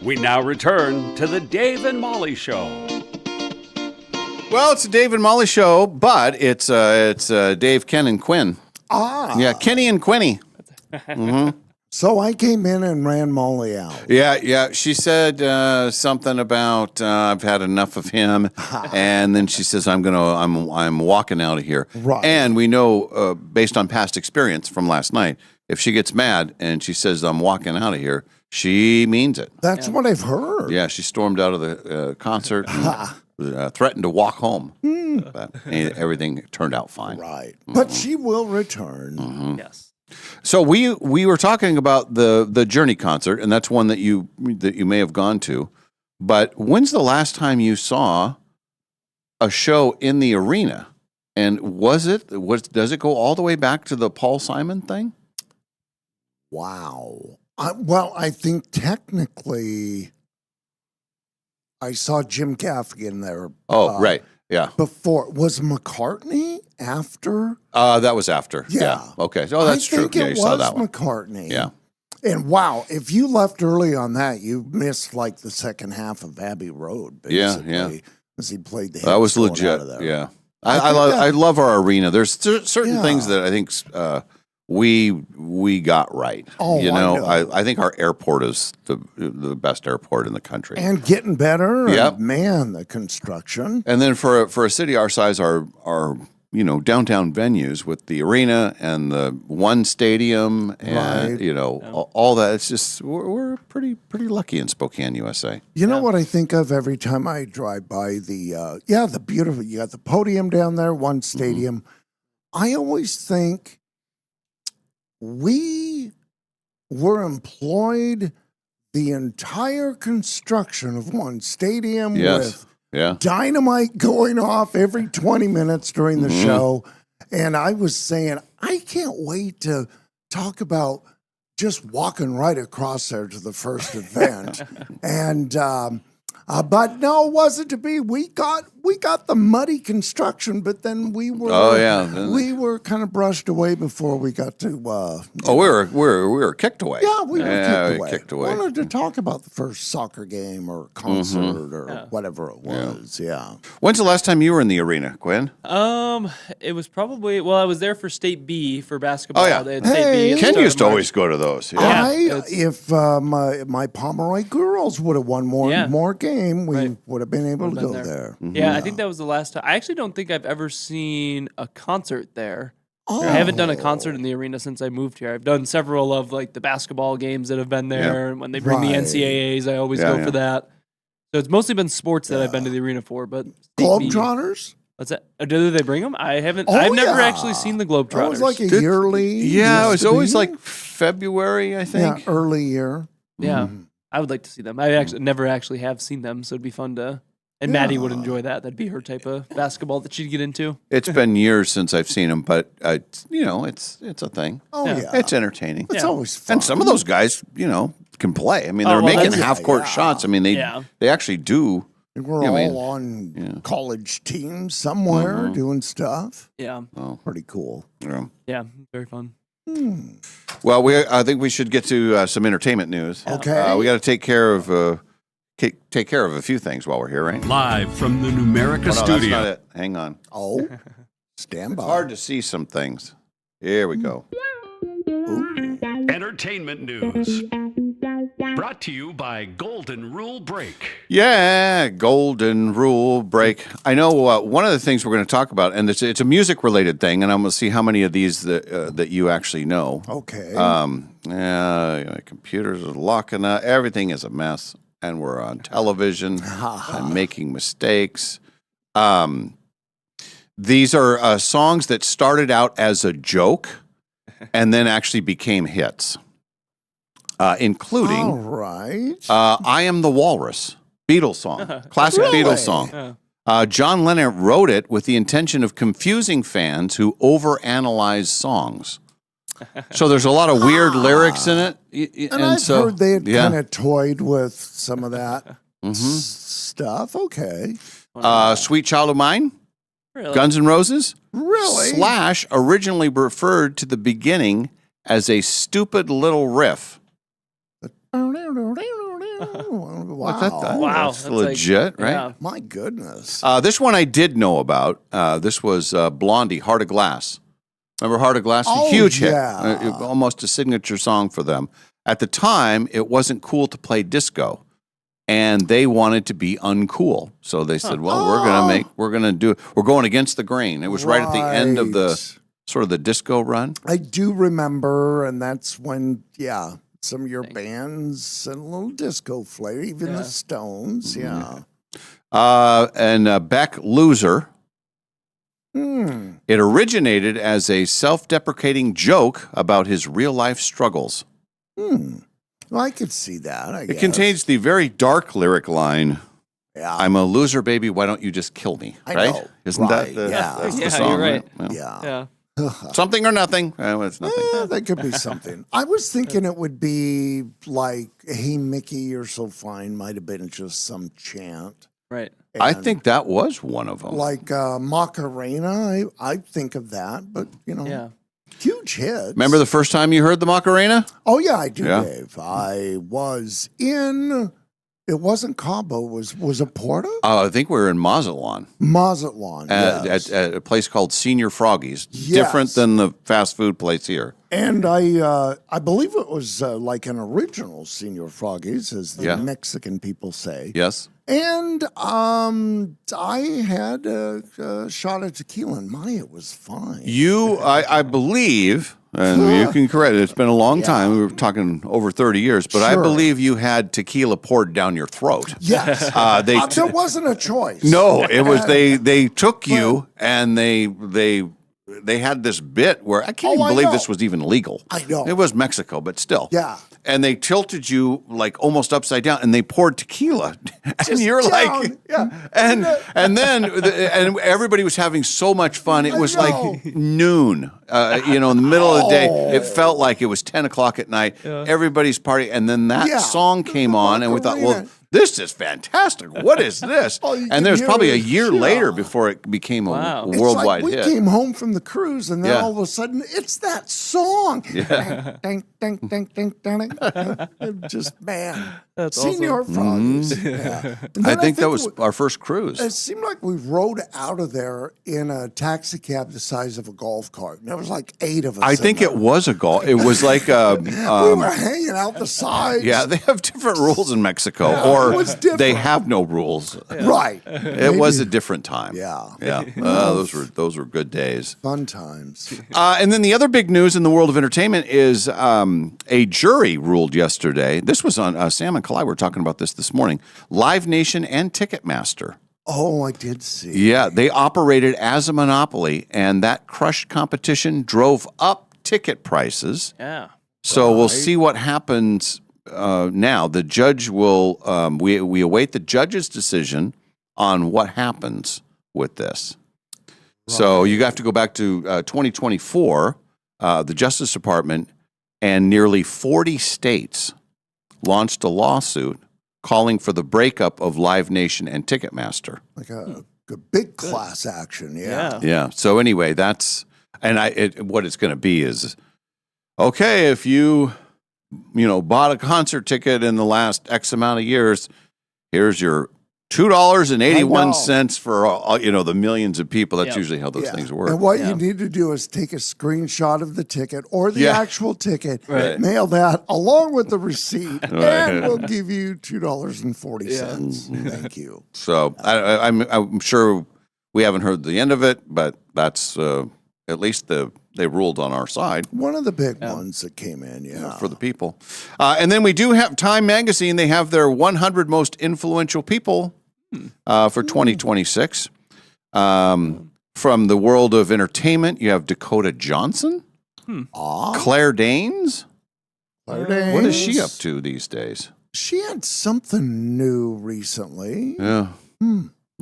We now return to the Dave and Molly Show. Well, it's a Dave and Molly show, but it's Dave, Ken, and Quinn. Yeah, Kenny and Quinny. Mm-hmm. So I came in and ran Molly out. Yeah. She said something about I've had enough of him, and then she says I'm walking out of here. Right. And we know based on past experience from last night, if she gets mad and she says I'm walking out of here, she means it. That's what I've heard. Yeah, she stormed out of the concert. And, threatened to walk home, but everything turned out fine. Right, but she will return. Mm-hmm. Yes. So we were talking about the Journey concert, and that's one that you may have gone to. But when's the last time you saw a show in the arena? And does it go all the way back to the Paul Simon thing? Wow. Well, I think technically I saw Jim Gaffigan there. Oh, right. Yeah. Before was McCartney after? That was after. Yeah. Okay. Oh, that's true. I think Yeah, it you saw was that one. McCartney. Yeah. And wow, if you left early on that, you missed like the second half of Abbey Road, basically. Yeah. As he played the hits That was going legit. out of there. Yeah. I love our arena. There's certain things that I think we got right. Oh, you I know, know. I think our airport is the best airport in the country. And getting better. Yep. And man, the construction. And then for a city our size, our downtown venues with the arena and the one stadium and Right. all that. It's just we're pretty lucky in Spokane, USA. You know what I think of every time I drive by the beautiful, you got the podium down there, one stadium. I always think we were employed the entire construction of one stadium with dynamite going off every 20 minutes during the show. And I was saying, I can't wait to talk about just walking right across there to the first event. And, but no, it wasn't to be. We got the muddy construction, but then we were we were kind of brushed away before we got to. We were kicked away. Yeah, we were kicked away. Wanted to talk about the first soccer game or concert or whatever it was. Yeah. When's the last time you were in the arena, Gwen? It was probably I was there for State B for basketball. Oh yeah, They had State B at the Ken start used of to March. always go to those. Yeah. If my Pomeroy girls would have won more game, we would have been able to go there. Yeah, I think that was the last time. I actually don't think I've ever seen a concert there. I haven't done a concert in the arena since I moved here. I've done several of like the basketball games that have been there. And when they bring the NCAAs, I always go for that. So it's mostly been sports that I've been to the arena for. But Globetrotters? What's that? Do they bring them? I haven't. I've never actually seen the Globetrotters. That was like a yearly. Yeah, it was always like February, I think. Yeah, early year. Yeah, I would like to see them. I actually never actually have seen them, so it'd be fun to. And Maddie would enjoy that. That'd be her type of basketball that she'd get into. It's been years since I've seen them, but it's a thing. Oh yeah, it's entertaining. It's always fun. And some of those guys, can play. I mean, they're making half-court shots. I mean, they actually do. And we're all on college teams somewhere doing stuff. Yeah. Oh, pretty cool. Yeah, very fun. Well, I think we should get to some entertainment news. Okay. We got to take care of a few things while we're here, right? Live from the Numerica That's studio. not it. Hang on. Oh, stand by. It's hard to see some things. Here we go. Entertainment news. Brought to you by Golden Rule Break. Yeah, Golden Rule Break. I know one of the things we're going to talk about, and it's a music-related thing, and I'm going to see how many of these that you actually know. Okay. My computers are locking up. Everything is a mess, and we're on television. I'm making mistakes. These are songs that started out as a joke and then actually became hits. Including all right. I Am the Walrus, Beatles song, classic Really? Beatles song. John Lennon wrote it with the intention of confusing fans who overanalyze songs. So there's a lot of weird lyrics in it. And I've heard they had kind of toyed with some of that stuff. Okay. Sweet Child of Mine, Really? Guns N' Roses. Really? Slash originally referred to the beginning as a stupid little riff. Wow. That's legit, right? Yeah. My goodness. This one I did know about. This was Blondie, Heart of Glass. Remember Heart of Glass? Oh, A huge hit. yeah. Almost a signature song for them. At the time, it wasn't cool to play disco. And they wanted to be uncool. So they said, well, we're going against the grain. It was right at the end of the sort of the disco run. I do remember, and that's when, some of your bands and a little disco flair, even the Stones, And Beck, Loser. It originated as a self-deprecating joke about his real-life struggles. Well, I could see that, I guess. It contains the very dark lyric line, Yeah. I'm a loser, baby, why don't you just kill me? I Right? know. Isn't Right, that that's the Yeah, song? you're right. Well, Yeah. Something or nothing. It's nothing. That could be something. I was thinking it would be like, hey, Mickey, you're so fine, might have been just some chant. Right. I think that was one of them. Like Macarena, I think of that, but huge hits. Remember the first time you heard the Macarena? Oh yeah, I do, Yeah. Dave. I was in. It wasn't Cabo. Was it Porta? I think we were in Mazatlan. Mazatlan, yes. At a place called Senior Froggies. Yes. Different than the fast food place here. And I believe it was like an original Senior Froggies, as the Mexican people say. Yes. And I had a shot of tequila, and it was fine. I believe, and you can correct it, it's been a long time. We were talking over 30 years, but I believe you had tequila poured down your throat. Yes. There wasn't a choice. No, it was they took you and they had this bit where I can't even believe this was even legal. I know. It was Mexico, but still. Yeah. And they tilted you like almost upside down, and they poured tequila, and you're like, and then everybody was having so much fun. It was like noon, in the middle of the day. It felt like it was 10 o'clock at night. Everybody's partying, and then that song came on, and we thought, well, this is fantastic. What is this? And there's probably a year later before it became a worldwide hit. We came home from the cruise, and then all of a sudden, it's that song. Yeah. Ding, ding, ding, ding, ding, ding. Just, man. That's Senior awesome. Froggies. Mm-hmm. I think that was our first cruise. It seemed like we rode out of there in a taxi cab the size of a golf cart. There was like 8 of us. I think it was a golf. It was like we were hanging out the sides. Yeah, they have different rules in Mexico, or they have no rules. Right. It was a different time. Yeah. Yeah. Those were good days. Fun times. And then the other big news in the world of entertainment is a jury ruled yesterday. This was on Sam and Kalai. We were talking about this morning. Live Nation and Ticketmaster. Oh, I did see. Yeah, they operated as a monopoly, and that crushed competition drove up ticket prices. Yeah. So we'll see what happens now. The judge will, we await the judge's decision on what happens with this. Right. So you have to go back to 2024, the Justice Department and nearly 40 states launched a lawsuit calling for the breakup of Live Nation and Ticketmaster. Like a big class action, Yeah. So anyway, that's, and what it's going to be is, okay, if you bought a concert ticket in the last X amount of years, here's your $2.81 for the millions of people. That's usually how those things work. And what you need to do is take a screenshot of the ticket or the actual ticket, mail that along with the receipt, and we'll give you $2.40. Thank you. So I'm sure we haven't heard the end of it, but that's at least they ruled on our side. One of the big ones that came in, for the people. And then we do have Time Magazine. They have their 100 most influential people for 2026. From the world of entertainment, you have Dakota Johnson, Claire Danes. What is she up to these days? She had something new recently. Yeah.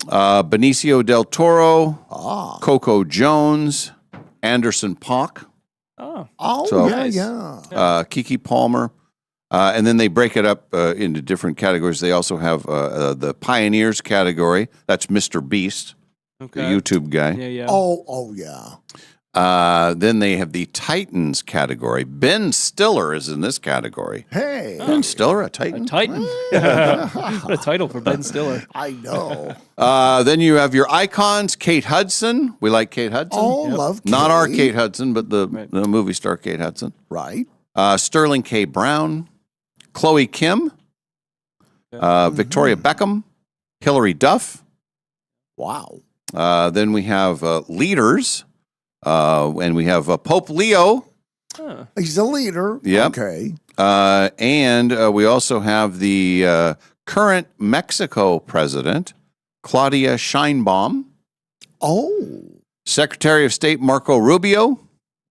Benicio del Toro, Coco Jones, Anderson .Paak. Keke Palmer. And then they break it up into different categories. They also have the Pioneers category. That's Mr. Beast, the YouTube guy. Yeah. Oh, yeah. Then they have the Titans category. Ben Stiller is in this category. Hey. Ben Stiller, a Titan? A Titan. What a title for Ben Stiller. I know. Then you have your icons, Kate Hudson. We like Kate Hudson. Oh, love Kate. Not our Kate Hudson, but the movie star Kate Hudson. Right. Sterling K. Brown, Chloe Kim, Victoria Beckham, Hillary Duff. Wow. Then we have leaders. And we have Pope Leo. He's a leader. Yep. Okay. And we also have the current Mexico president, Claudia Sheinbaum. Oh. Secretary of State Marco Rubio.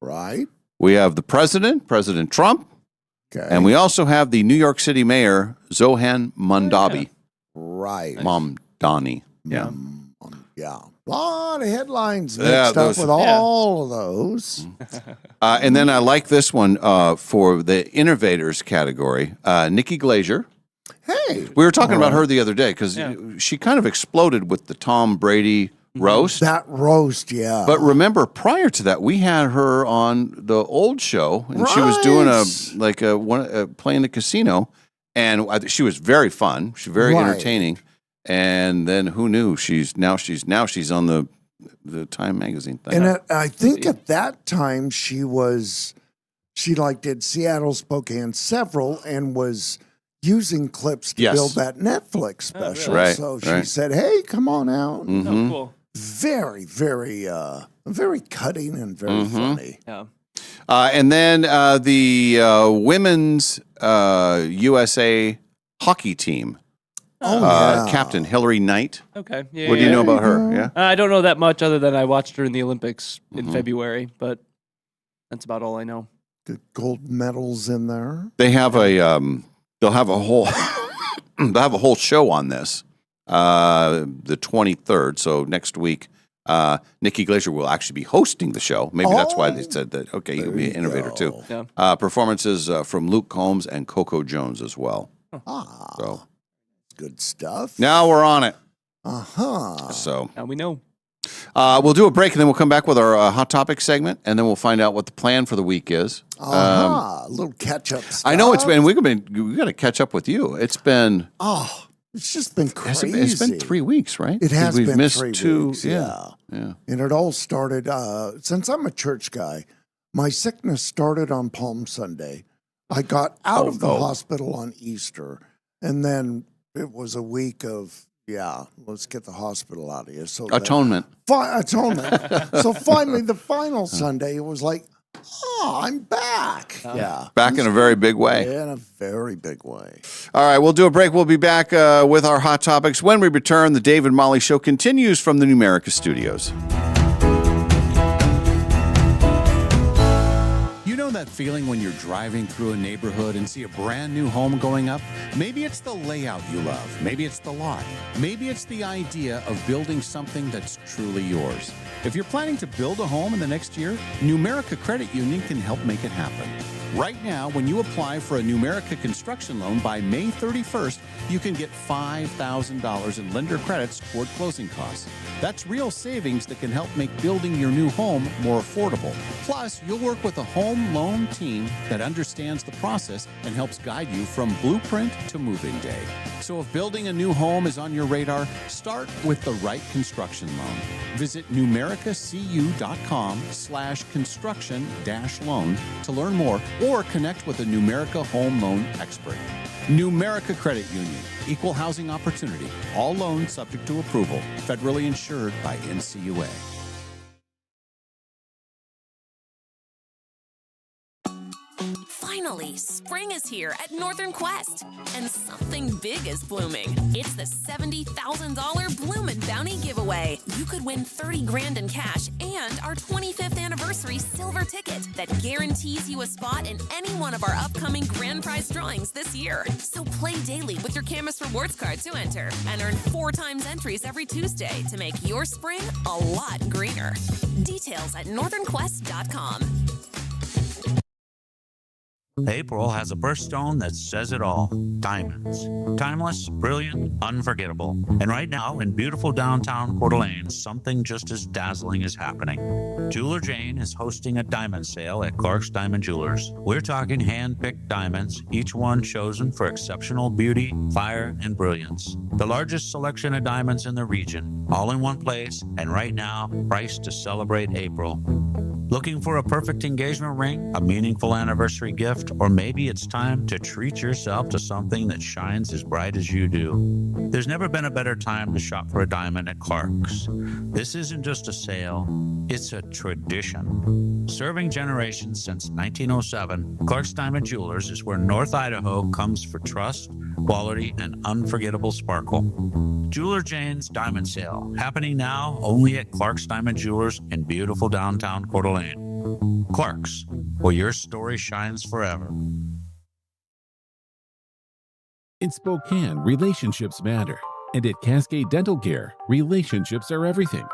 Right. We have the president, President Trump. Okay. And we also have the New York City mayor, Zohan Mondavi. Right. Mamdani. Yeah. Yeah. A lot of headlines mixed up with all of those. And then I like this one for the innovators category. Nikki Glaser. Hey. We were talking about her the other day because she kind of exploded with the Tom Brady roast. That roast, yeah. But remember, prior to that, we had her on the old show, and she was doing playing the casino, and she was very fun. She's very entertaining. And then who knew? She's on the Time magazine thing. And I think at that time she did Seattle, Spokane, several, and was using clips to build that Netflix special. Really? So she said, "Hey, come on out." Mm-hmm. Oh, cool. Very, very, very cutting and very funny. Yeah. And then the women's USA hockey team. Captain Hillary Knight. Okay. Yeah, what do you know about her? Yeah. I don't know that much other than I watched her in the Olympics in February, but that's about all I know. Good gold medals in there. They have they'll have a whole show on this. The 23rd, so next week, Nikki Glaser will actually be hosting the show. Maybe that's why they said that. Okay, you'll be an innovator too. Yeah. Performances from Luke Combs and Coco Jones as well. So good stuff. Now we're on it. So now we know. We'll do a break and then we'll come back with our hot topic segment, and then we'll find out what the plan for the week is. A little catch up stuff. I know we got to catch up with you. It's been it's just been crazy. It's been 3 weeks, right? It has we've been missed 3 two. weeks. Yeah. And it all started since I'm a church guy. My sickness started on Palm Sunday. I got out of the hospital on Easter, and then it was a week of let's get the hospital out of here. So atonement. Atonement. So finally, the final Sunday, it was like, I'm back. Back in a very big way. In a very big way. All right, we'll do a break. We'll be back with our hot topics. When we return, the Dave and Molly Show continues from the Numerica studios. You know that feeling when you're driving through a neighborhood and see a brand new home going up? Maybe it's the layout you love. Maybe it's the lot. Maybe it's the idea of building something that's truly yours. If you're planning to build a home in the next year, Numerica Credit Union can help make it happen. Right now, when you apply for a Numerica construction loan by May 31st, you can get $5,000 in lender credits toward closing costs. That's real savings that can help make building your new home more affordable. Plus, you'll work with a home loan team that understands the process and helps guide you from blueprint to moving day. So if building a new home is on your radar, start with the right construction loan. Visit numericacu.com/construction-loan to learn more or connect with a Numerica home loan expert. Numerica Credit Union, equal housing opportunity, all loans subject to approval, federally insured by NCUA. Finally, spring is here at Northern Quest, and something big is blooming. It's the $70,000 Bloomin' Bounty giveaway. You could win $30,000 in cash and our 25th anniversary silver ticket that guarantees you a spot in any one of our upcoming grand prize drawings this year. So play daily with your Camus Rewards card to enter and earn 4 times entries every Tuesday to make your spring a lot greener. Details at northernquest.com. April has a birthstone that says it all. Diamonds. Timeless, brilliant, unforgettable. And right now, in beautiful downtown Coeur d'Alene, something just as dazzling is happening. Jeweler Jane is hosting a diamond sale at Clark's Diamond Jewelers. We're talking hand-picked diamonds, each one chosen for exceptional beauty, fire, and brilliance. The largest selection of diamonds in the region, all in one place, and right now, priced to celebrate April. Looking for a perfect engagement ring, a meaningful anniversary gift, or maybe it's time to treat yourself to something that shines as bright as you do? There's never been a better time to shop for a diamond at Clark's. This isn't just a sale, it's a tradition. Serving generations since 1907, Clark's Diamond Jewelers is where North Idaho comes for trust, quality, and unforgettable sparkle. Jeweler Jane's Diamond Sale, happening now only at Clark's Diamond Jewelers in beautiful downtown Coeur d'Alene. Clark's, where your story shines forever. In Spokane, relationships matter. And at Cascade Dental Care, relationships are everything.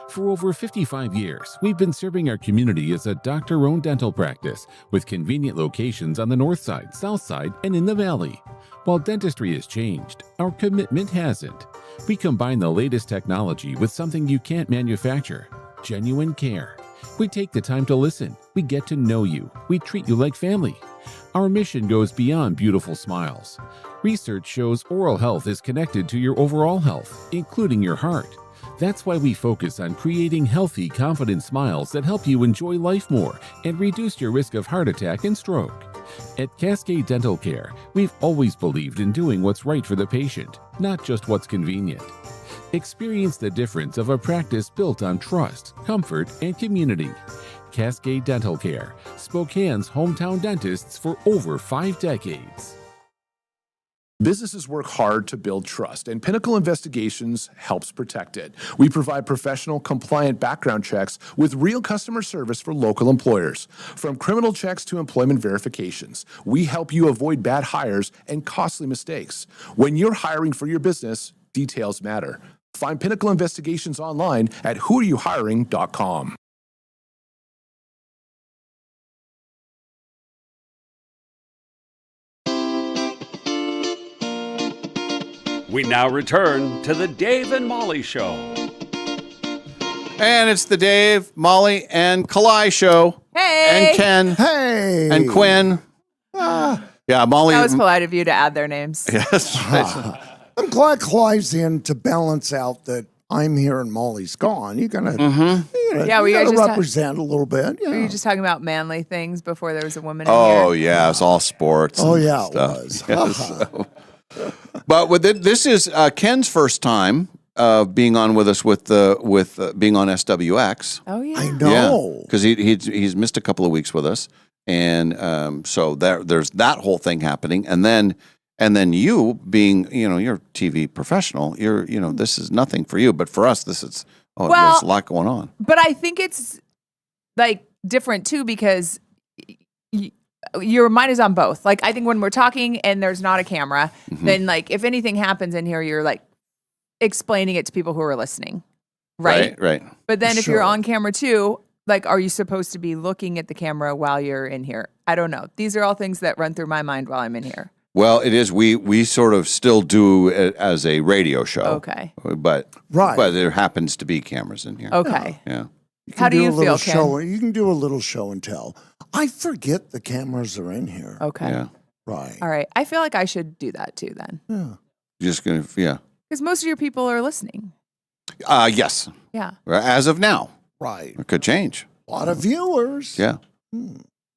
For over 55 years, we've been serving our community as a doctor-owned dental practice with convenient locations on the north side, south side, and in the valley. While dentistry has changed, our commitment hasn't. We combine the latest technology with something you can't manufacture: genuine care. We take the time to listen. We get to know you. We treat you like family. Our mission goes beyond beautiful smiles. Research shows oral health is connected to your overall health, including your heart. That's why we focus on creating healthy, confident smiles that help you enjoy life more and reduce your risk of heart attack and stroke. At Cascade Dental Care, we've always believed in doing what's right for the patient, not just what's convenient. Experience the difference of a practice built on trust, comfort, and community. Cascade Dental Care, Spokane's hometown dentists for over 5 decades. Businesses work hard to build trust, and Pinnacle Investigations helps protect it. We provide professional, compliant background checks with real customer service for local employers. From criminal checks to employment verifications, we help you avoid bad hires and costly mistakes. When you're hiring for your business, details matter. Find Pinnacle Investigations online at whoareyouhiring.com. We now return to the Dave and Molly Show. And it's the Dave, Molly, and Kalai Show. Hey! And Ken. Hey! And Quinn. Yeah, Molly. That was polite of you to add their names. Yes. I'm glad Clyde's in to balance out that I'm here and Molly's gone. You're gonna, Yeah, we gotta just represent a little bit. Were you just talking about manly things before there was a woman in Oh, here? yeah. It's all sports. Oh, and yeah, it stuff. was. Yes. But this is Ken's first time being on with us with being on SWX. Oh yeah, I know. Because he's missed a couple of weeks with us, and so there's that whole thing happening, and then you being you're a TV professional, this is nothing for you, but for us this is there's a lot going on. But I think it's like different too because your mind is on both. Like I think when we're talking and there's not a camera, then like if anything happens in here, you're like explaining it to people who are listening, right? Right. But then if you're on camera too, like are you supposed to be looking at the camera while you're in here? I don't know. These are all things that run through my mind while I'm in here. Well, it is. We sort of still do it as a radio show. Okay. But there happens to be cameras in here. Okay. Yeah. How do you feel, Ken? You can do a little show and tell. I forget the cameras are in here. Okay. Yeah. Right. All right. I feel like I should do that too then. Yeah. Just gonna Because most of your people are listening. Yes. Yeah. As of now. Right. It could change. A lot of viewers. Yeah.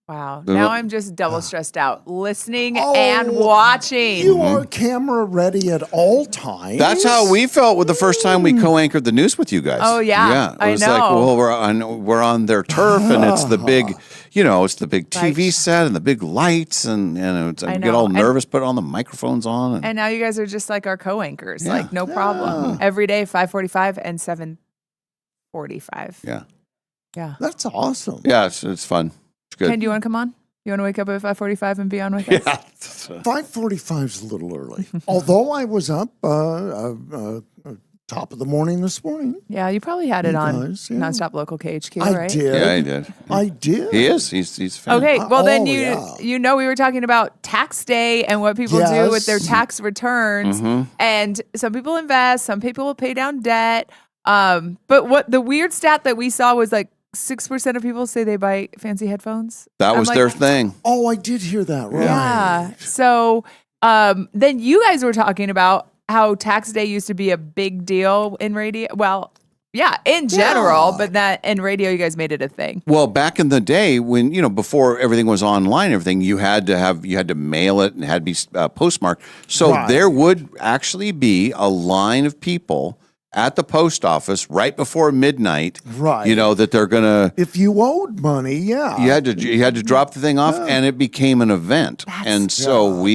Wow. Now I'm just double stressed out. Listening and watching. You are camera ready at all times. That's how we felt with the first time we co-anchored the news with you guys. Oh, yeah. Yeah. It was like, well, we're on their turf, and it's the big, it's the big TV set and the big lights, and it's, I get all nervous, put all the microphones on. And now you guys are just like our co-anchors. Like, no problem. Every day, 5:45 and 7:45. Yeah. Yeah. That's awesome. Yeah, it's fun. It's good. Ken, do you want to come on? You want to wake up at 5:45 and be on with us? Yeah. 5:45 is a little early. Although I was up top of the morning this morning. Yeah, you probably had it on Guys, yeah. NonStop Local KHQ, I right? did. Yeah, he did. I did. He is. He's a fan. Okay, well then yeah. we were talking about tax day and what people do with their tax returns, and some people invest, some people pay down debt. But what the weird stat that we saw was like 6% of people say they buy fancy headphones. That was their thing. Oh, I did hear that. Right. Yeah. So then you guys were talking about how tax day used to be a big deal in radio. Well, yeah, in general, but that in radio, you guys made it a thing. Well, back in the day when, before everything was online, you had to mail it and it had to be postmarked. So there would actually be a line of people at the post office right before midnight. Right. That they're going to. If you owed money, yeah. You had to drop the thing off, and it became an event. So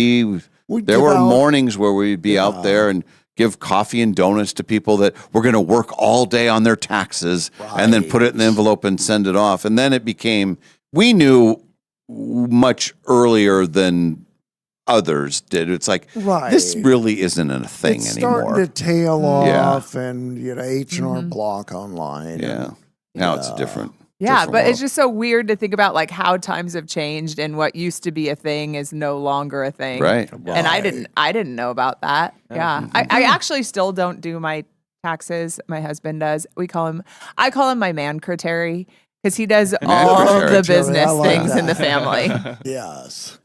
there were mornings where we'd be out there and give coffee and donuts to people that were going to work all day on their taxes and then put it in the envelope and send it off. And then it became, we knew much earlier than others did. It's like, this really isn't a thing anymore. It's starting to tail off and, H&R Block online. Yeah. Now it's different. Yeah, but it's just so weird to think about like how times have changed and what used to be a thing is no longer a thing. Right. And I didn't know about that. Yeah. I actually still don't do my taxes. My husband does. I call him my man-secretary because he does all the business things in the family. Yes.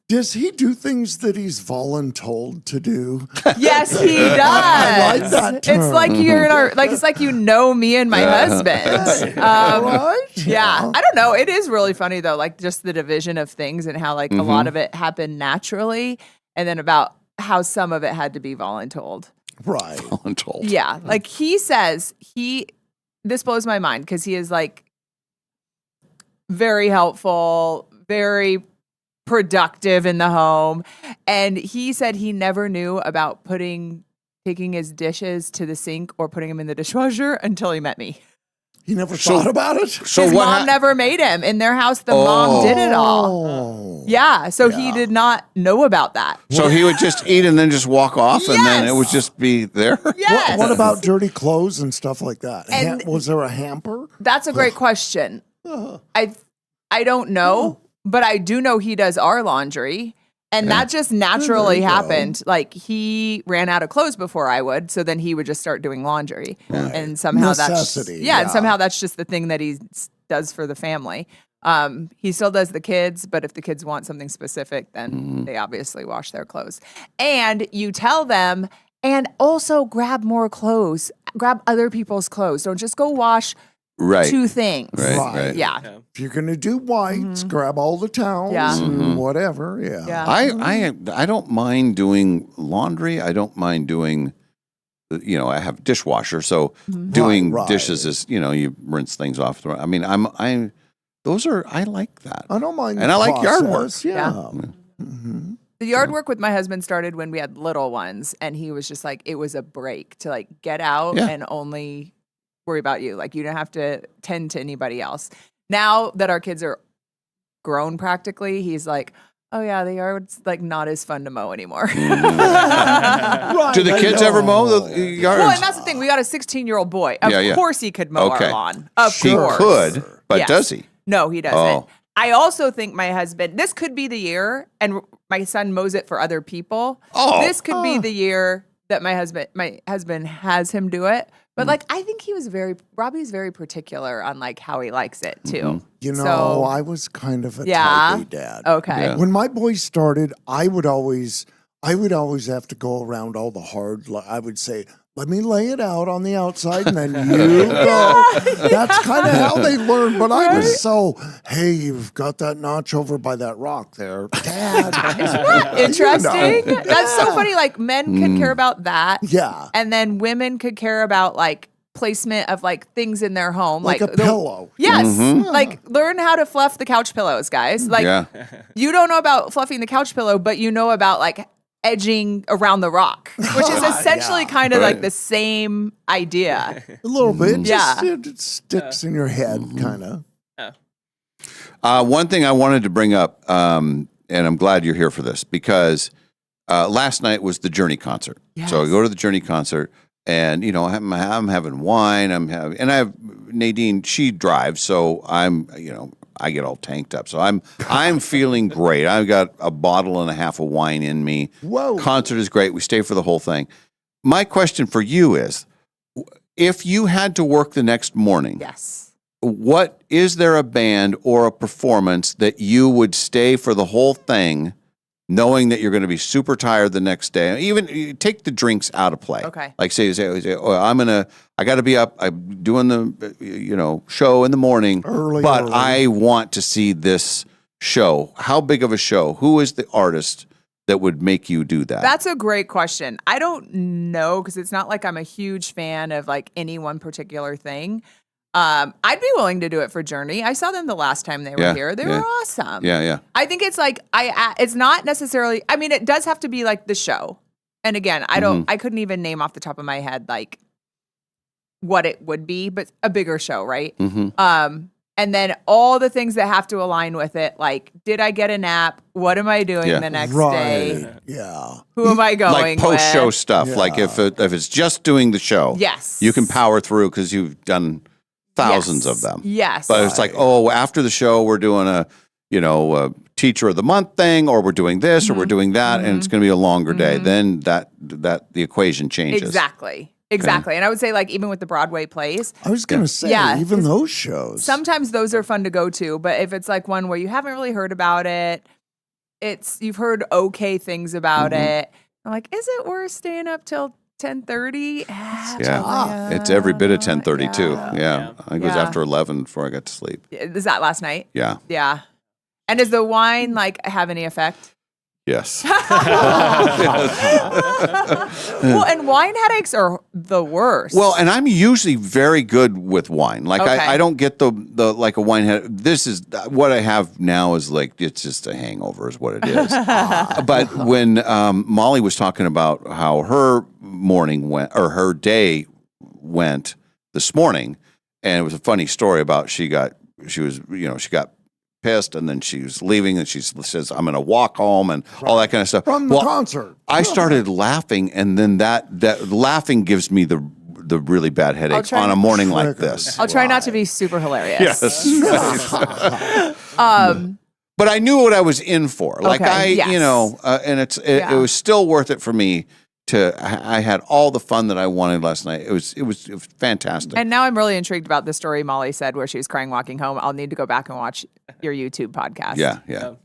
Does he do things that he's voluntold to do? Yes, he does. I like that term. It's like you're in it's like me and my husband. Right? Yeah. I don't know. It is really funny though, like just the division of things and how like a lot of it happened naturally, and then about how some of it had to be voluntold. Right. Voluntold. Yeah. Like he says this blows my mind because he is like very helpful, very productive in the home. And he said he never knew about taking his dishes to the sink or putting them in the dishwasher until he met me. He never thought about it? So his mom never made him. In their house, the mom did it all. Yeah. So he did not know about that. So he would just eat and then just walk off, and then it would just be there? Yes. What about dirty clothes and stuff like that? And was there a hamper? That's a great question. I don't know, but I do know he does our laundry. And that just naturally happened. Like he ran out of clothes before I would, so then he would just start doing laundry. Right. And somehow Necessity, and somehow that's just the thing that he does for the family. He still does the kids, but if the kids want something specific, then they obviously wash their clothes. And you tell them, and also grab more clothes, grab other people's clothes. Don't just go wash two things. Right. Yeah. If you're going to do whites, grab all the towels and whatever. Yeah. I don't mind doing laundry. I don't mind doing, I have a dishwasher, so doing dishes is, you rinse things off. I mean, I like that. I don't mind. And I like yard work. Yeah. The yard work with my husband started when we had little ones, and he was just like, it was a break to like get out and only worry about you. Like you don't have to tend to anybody else. Now that our kids are grown practically, he's like, oh yeah, the yard's like not as fun to mow anymore. Do the kids ever mow the yard? Well, and that's the thing. We got a 16-year-old boy. Of course he could mow our lawn. Of course. He could, but does he? No, he doesn't. I also think my husband, this could be the year, and my son mows it for other people. This could be the year that my husband has him do it. But like, I think Robbie's very particular on like how he likes it too. I was kind of a type A dad. Okay. Yeah. When my boys started, I would always have to go around all the hard. I would say, let me lay it out on the outside and then you go. That's kind of how they learn. But I was hey, you've got that notch over by that rock there. Dad. Interesting. That's so funny. Like men could care about that. Yeah. And then women could care about like placement of like things in their home. Like a pillow. Yes. Like learn how to fluff the couch pillows, guys. Like you don't know about fluffing the couch pillow, but you know about like edging around the rock, which is essentially kind of like the same idea. A little bit. It sticks in your head, kind of. One thing I wanted to bring up, and I'm glad you're here for this, because last night was the Journey concert. Yes. So I go to the Journey concert, and I'm having wine. And I have Nadine. She drives, so I get all tanked up. So I'm feeling great. I've got a bottle and a half of wine in me. Whoa. Concert is great. We stay for the whole thing. My question for you is, if you had to work the next morning, what is there a band or a performance that you would stay for the whole thing, knowing that you're going to be super tired the next day? Even take the drinks out of play. Okay. Like say I got to be up. I'm doing the show in the morning, early. I want to see this show. How big of a show? Who is the artist that would make you do that? That's a great question. I don't know, because it's not like I'm a huge fan of like any one particular thing. I'd be willing to do it for Journey. I saw them the last time they were here. They were awesome. Yeah. I think it's like it's not necessarily. I mean, it does have to be like the show. And again, I couldn't even name off the top of my head like what it would be, but a bigger show, right? And then all the things that have to align with it, like, did I get a nap? What am I doing the next day? Yeah. Who am I going like post-show with? stuff. Like if it's just doing the show, yes, you can power through because you've done thousands of them. Yes. But it's like, oh, after the show, we're doing a teacher of the month thing, or we're doing this, or we're doing that, and it's going to be a longer day. Then that the equation changes. Exactly. And I would say, like, even with the Broadway plays. I was going to say, even those shows. Sometimes those are fun to go to, but if it's like one where you haven't really heard about it, you've heard okay things about it. I'm like, is it worth staying up till 10:30? Yeah, it's every bit of 10:30 too. Yeah, I think it was after 11 before I got to sleep. Is that last night? Yeah. Yeah. And does the wine have any effect? Yes. Well, and wine headaches are the worst. Well, and I'm usually very good with wine. Like I don't get the like a wine head. This is what I have now is like it's just a hangover is what it is. But when Molly was talking about how her morning went or her day went this morning, and it was a funny story about she got pissed, and then she was leaving, and she says, "I'm going to walk home," and all that kind of stuff. From the concert. I started laughing, and then that laughing gives me the really bad headaches on a morning like this. I'll try not to be super hilarious. Yes. But I knew what I was in for. Like and it was still worth it for me. I had all the fun that I wanted last night. It was fantastic. And now I'm really intrigued about the story Molly said where she was crying walking home. I'll need to go back and watch your YouTube podcast. Yeah.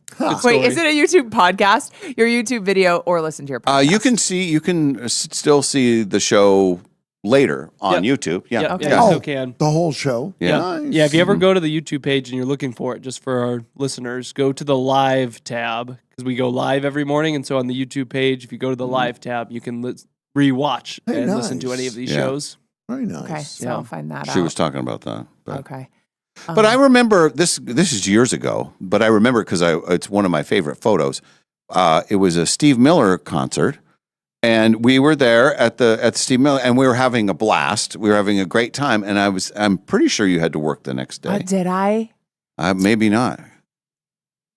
Wait, is it a YouTube podcast, your YouTube video, or listen to your podcast? You can still see the show later on YouTube. Yeah. You still can. The whole show? Yeah. Nice. Yeah, if you ever go to the YouTube page and you're looking for it, just for our listeners, go to the live tab because we go live every morning. And so on the YouTube page, if you go to the live tab, you can rewatch and listen to any of these shows. Very nice. Okay, so I'll find that out. She was talking about that. Okay. But I remember this is years ago, but I remember because it's one of my favorite photos. It was a Steve Miller concert. And we were there at the Steve Miller, and we were having a blast. We were having a great time, and I'm pretty sure you had to work the next day. Did I? Maybe not.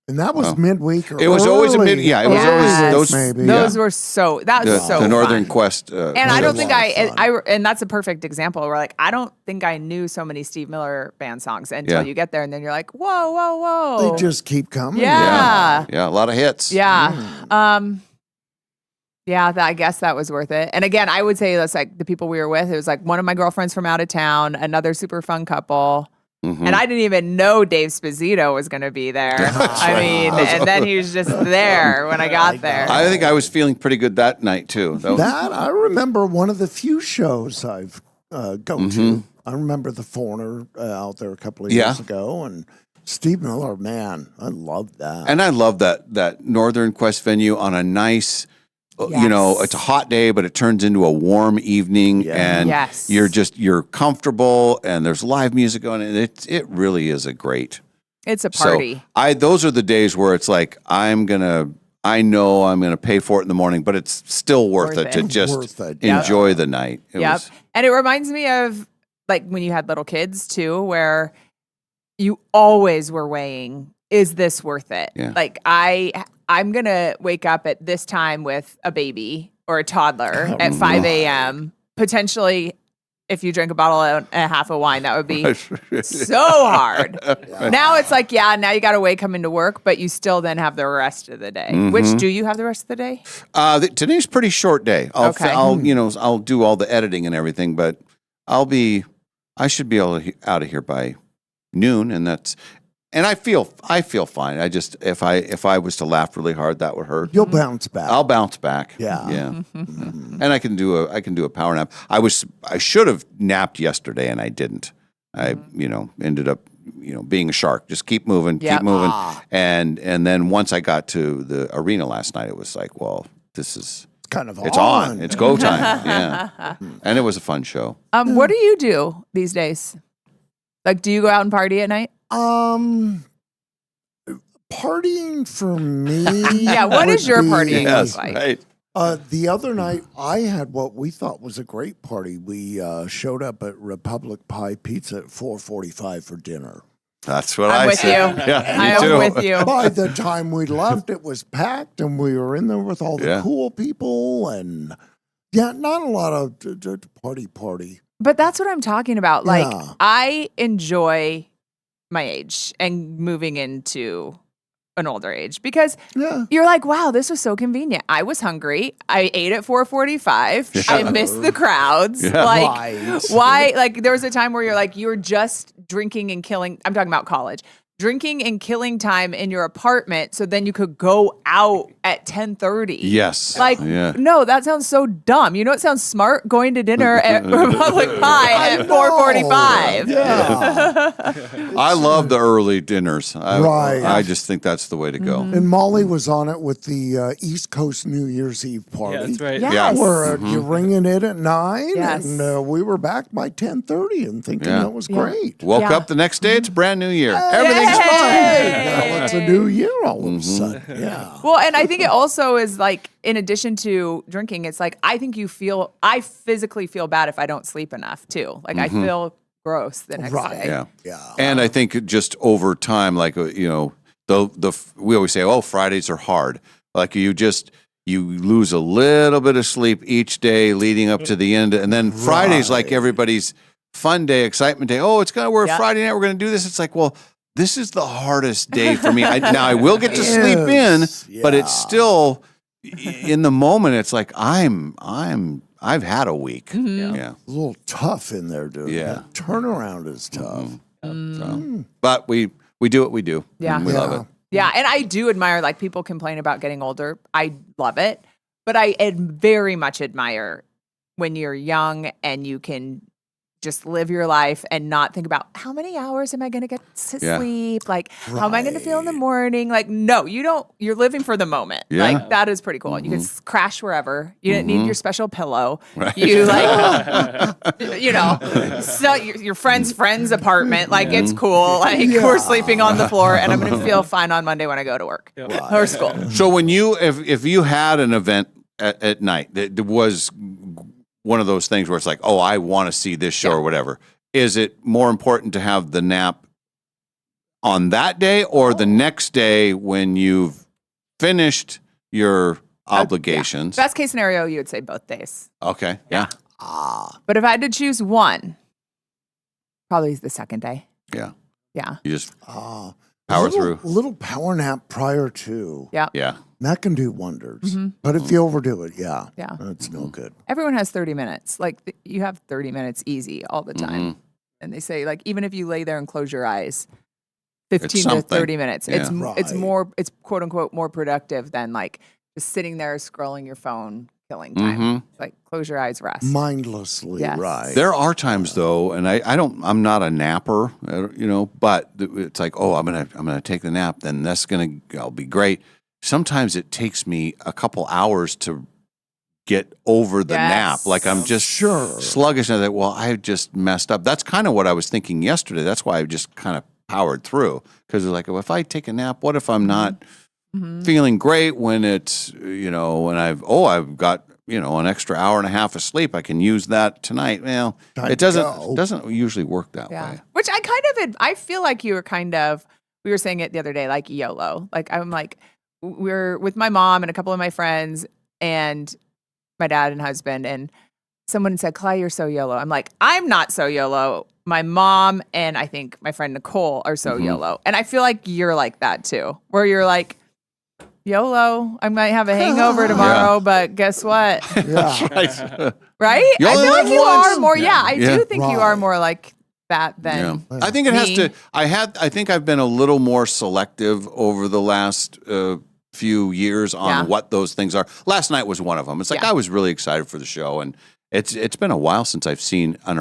And that was midweek. Or it was always a mid. Yeah, it was always those. Maybe. Those were so. That was so. The Northern fun. Quest. And I don't think and that's a perfect example where like I don't think I knew so many Steve Miller band songs until you get there, and then you're like, whoa, whoa, whoa. They just keep coming. Yeah. Yeah, a lot of hits. Yeah. Yeah, I guess that was worth it. And again, I would say that's like the people we were with. It was like one of my girlfriends from out of town, another super fun couple. Mm-hmm. And I didn't even know Dave Sposito was going to be there. And then he was just there when I got there. I think I was feeling pretty good that night too. That I remember one of the few shows I've gone to. I remember the Foreigner out there a couple of years ago, and Steve Miller, man, I love that. And I love that Northern Quest venue on a nice. It's a hot day, but it turns into a warm evening, and you're comfortable, and there's live music going. And it really is a great. It's a party. So those are the days where it's like I know I'm gonna pay for it in the morning, but it's still worth it to just enjoy the night. And it reminds me of like when you had little kids too, where you always were weighing, is this worth it? Yeah. Like I'm going to wake up at this time with a baby or a toddler at 5 a.m. Potentially, if you drink a bottle and a half of wine, that would be so hard. Now it's like, now you got to wait, come into work, but you still then have the rest of the day. Mm-hmm. Which do you have the rest of the day? Today's a pretty short day. I'll do all the editing and everything, but I should be out of here by noon, and I feel fine. I just if I was to laugh really hard, that would hurt. You'll bounce back. I'll bounce back. Yeah. And I can do a power nap. I should have napped yesterday, and I didn't. I ended up being a shark. Just keep moving, keep moving. And then once I got to the arena last night, it was like, well, this is kind of it's on. It's go time. Yeah. And it was a fun show. What do you do these days? Like, do you go out and party at night? Partying for me. Yeah, what is your partying like? Right. The other night, I had what we thought was a great party. We showed up at Republic Pie Pizza at 4:45 for dinner. That's what I'm I with said. you. Yeah, I am with you. By the time we left, it was packed, and we were in there with all the cool people, and Yeah, not a lot of party. But that's what I'm talking about. Like, Yeah. I enjoy my age and moving into an older age because you're like, wow, this was so convenient. I was hungry. I ate at 4:45. Yeah. I missed the crowds. Yeah. Like, why? Like, there was a time where you're just drinking and killing. I'm talking about college. Drinking and killing time in your apartment so then you could go out at 10:30. Yes. Like, Yeah. no, that sounds so dumb. You know, it sounds smart going to dinner at Republic Pie at 4:45. Yeah. I love the early dinners. Right. I just think that's the way to go. And Molly was on it with the East Coast New Year's Eve party. Yeah, that's right. Yes. Yeah. Where you're ringing it at 9, Yes. and we were back by 10:30 and thinking Yeah. that was great. Woke Yeah. up the next day, it's a brand new year. Everything's fine. Now it's a new year all of a sudden. Yeah. Well, and I think it also is like, in addition to drinking, it's like, I physically feel bad if I don't sleep enough too. Like, I feel gross the next day. Yeah. Yeah. And I think just over time, like, we always say, oh, Fridays are hard. Like you lose a little bit of sleep each day leading up to the end. And then Friday's like everybody's fun day, excitement day. Oh, we're Friday night. We're going to do this. It's like, well, this is the hardest day for me. Now I will get to sleep in, but it's still in the moment. It's like I've had a week. Mm-hmm. Yeah. A little tough in there, dude. Yeah. The turnaround is tough. So, but we do what we do. Yeah. And we love it. Yeah, and I do admire, like, people complain about getting older. I love it. But I very much admire when you're young and you can just live your life and not think about how many hours am I going to get to sleep? Like, how am I going to feel in the morning? Like, no, you don't. You're living for the moment. Yeah. Like, that is pretty cool. You can crash wherever. You didn't need your special pillow. Right. You, like, so your friend's apartment. Like, it's cool. Like, we're sleeping on the floor and I'm going to feel fine on Monday when I go to work or school. So when if you had an event at night that was one of those things where it's like, oh, I want to see this show or whatever, is it more important to have the nap on that day or the next day when you've finished your obligations? Best case scenario, you would say both days. Okay. Yeah. But if I had to choose one, probably the second day. Yeah. Yeah. You just power through. Little power nap prior to. Yeah. Yeah. That can do wonders. Mm-hmm. But if you overdo it, Yeah. that's no good. Everyone has 30 minutes. Like, you have 30 minutes easy all the time. And they say, like, even if you lay there and close your eyes, 15 to 30 minutes. Yeah. It's it's quote unquote more productive than like just sitting there scrolling your phone, killing time. It's like, close your eyes, rest. Mindlessly, Yes. right. There are times though, and I'm not a napper, but it's like, oh, I'm gonna take the nap, then I'll be great. Sometimes it takes me a couple hours to get over the nap. Like I'm just sluggish. And I think, well, I just messed up. That's kind of what I was thinking yesterday. That's why I just kind of powered through, because it's like, well, if I take a nap, what if I'm not feeling great when it's, when I've got, an extra hour and a half of sleep, I can use that tonight. Well, it doesn't usually work that way. Which I feel like you were we were saying it the other day, like YOLO. Like, I'm like, we're with my mom and a couple of my friends and my dad and husband, and someone said, Clay, you're so YOLO. I'm like, I'm not so YOLO. My mom and I think my friend Nicole are so YOLO. And I feel like you're like that too, where you're like, YOLO, I might have a hangover tomorrow, but guess what? Yeah. Right? You I only feel like live you once. are more, I Yeah. do think you are more like that than I think it has me. to. I think I've been a little more selective over the last few years on what those things are. Last night was one of them. It's like I was really excited for the show, and it's been a while since I've seen an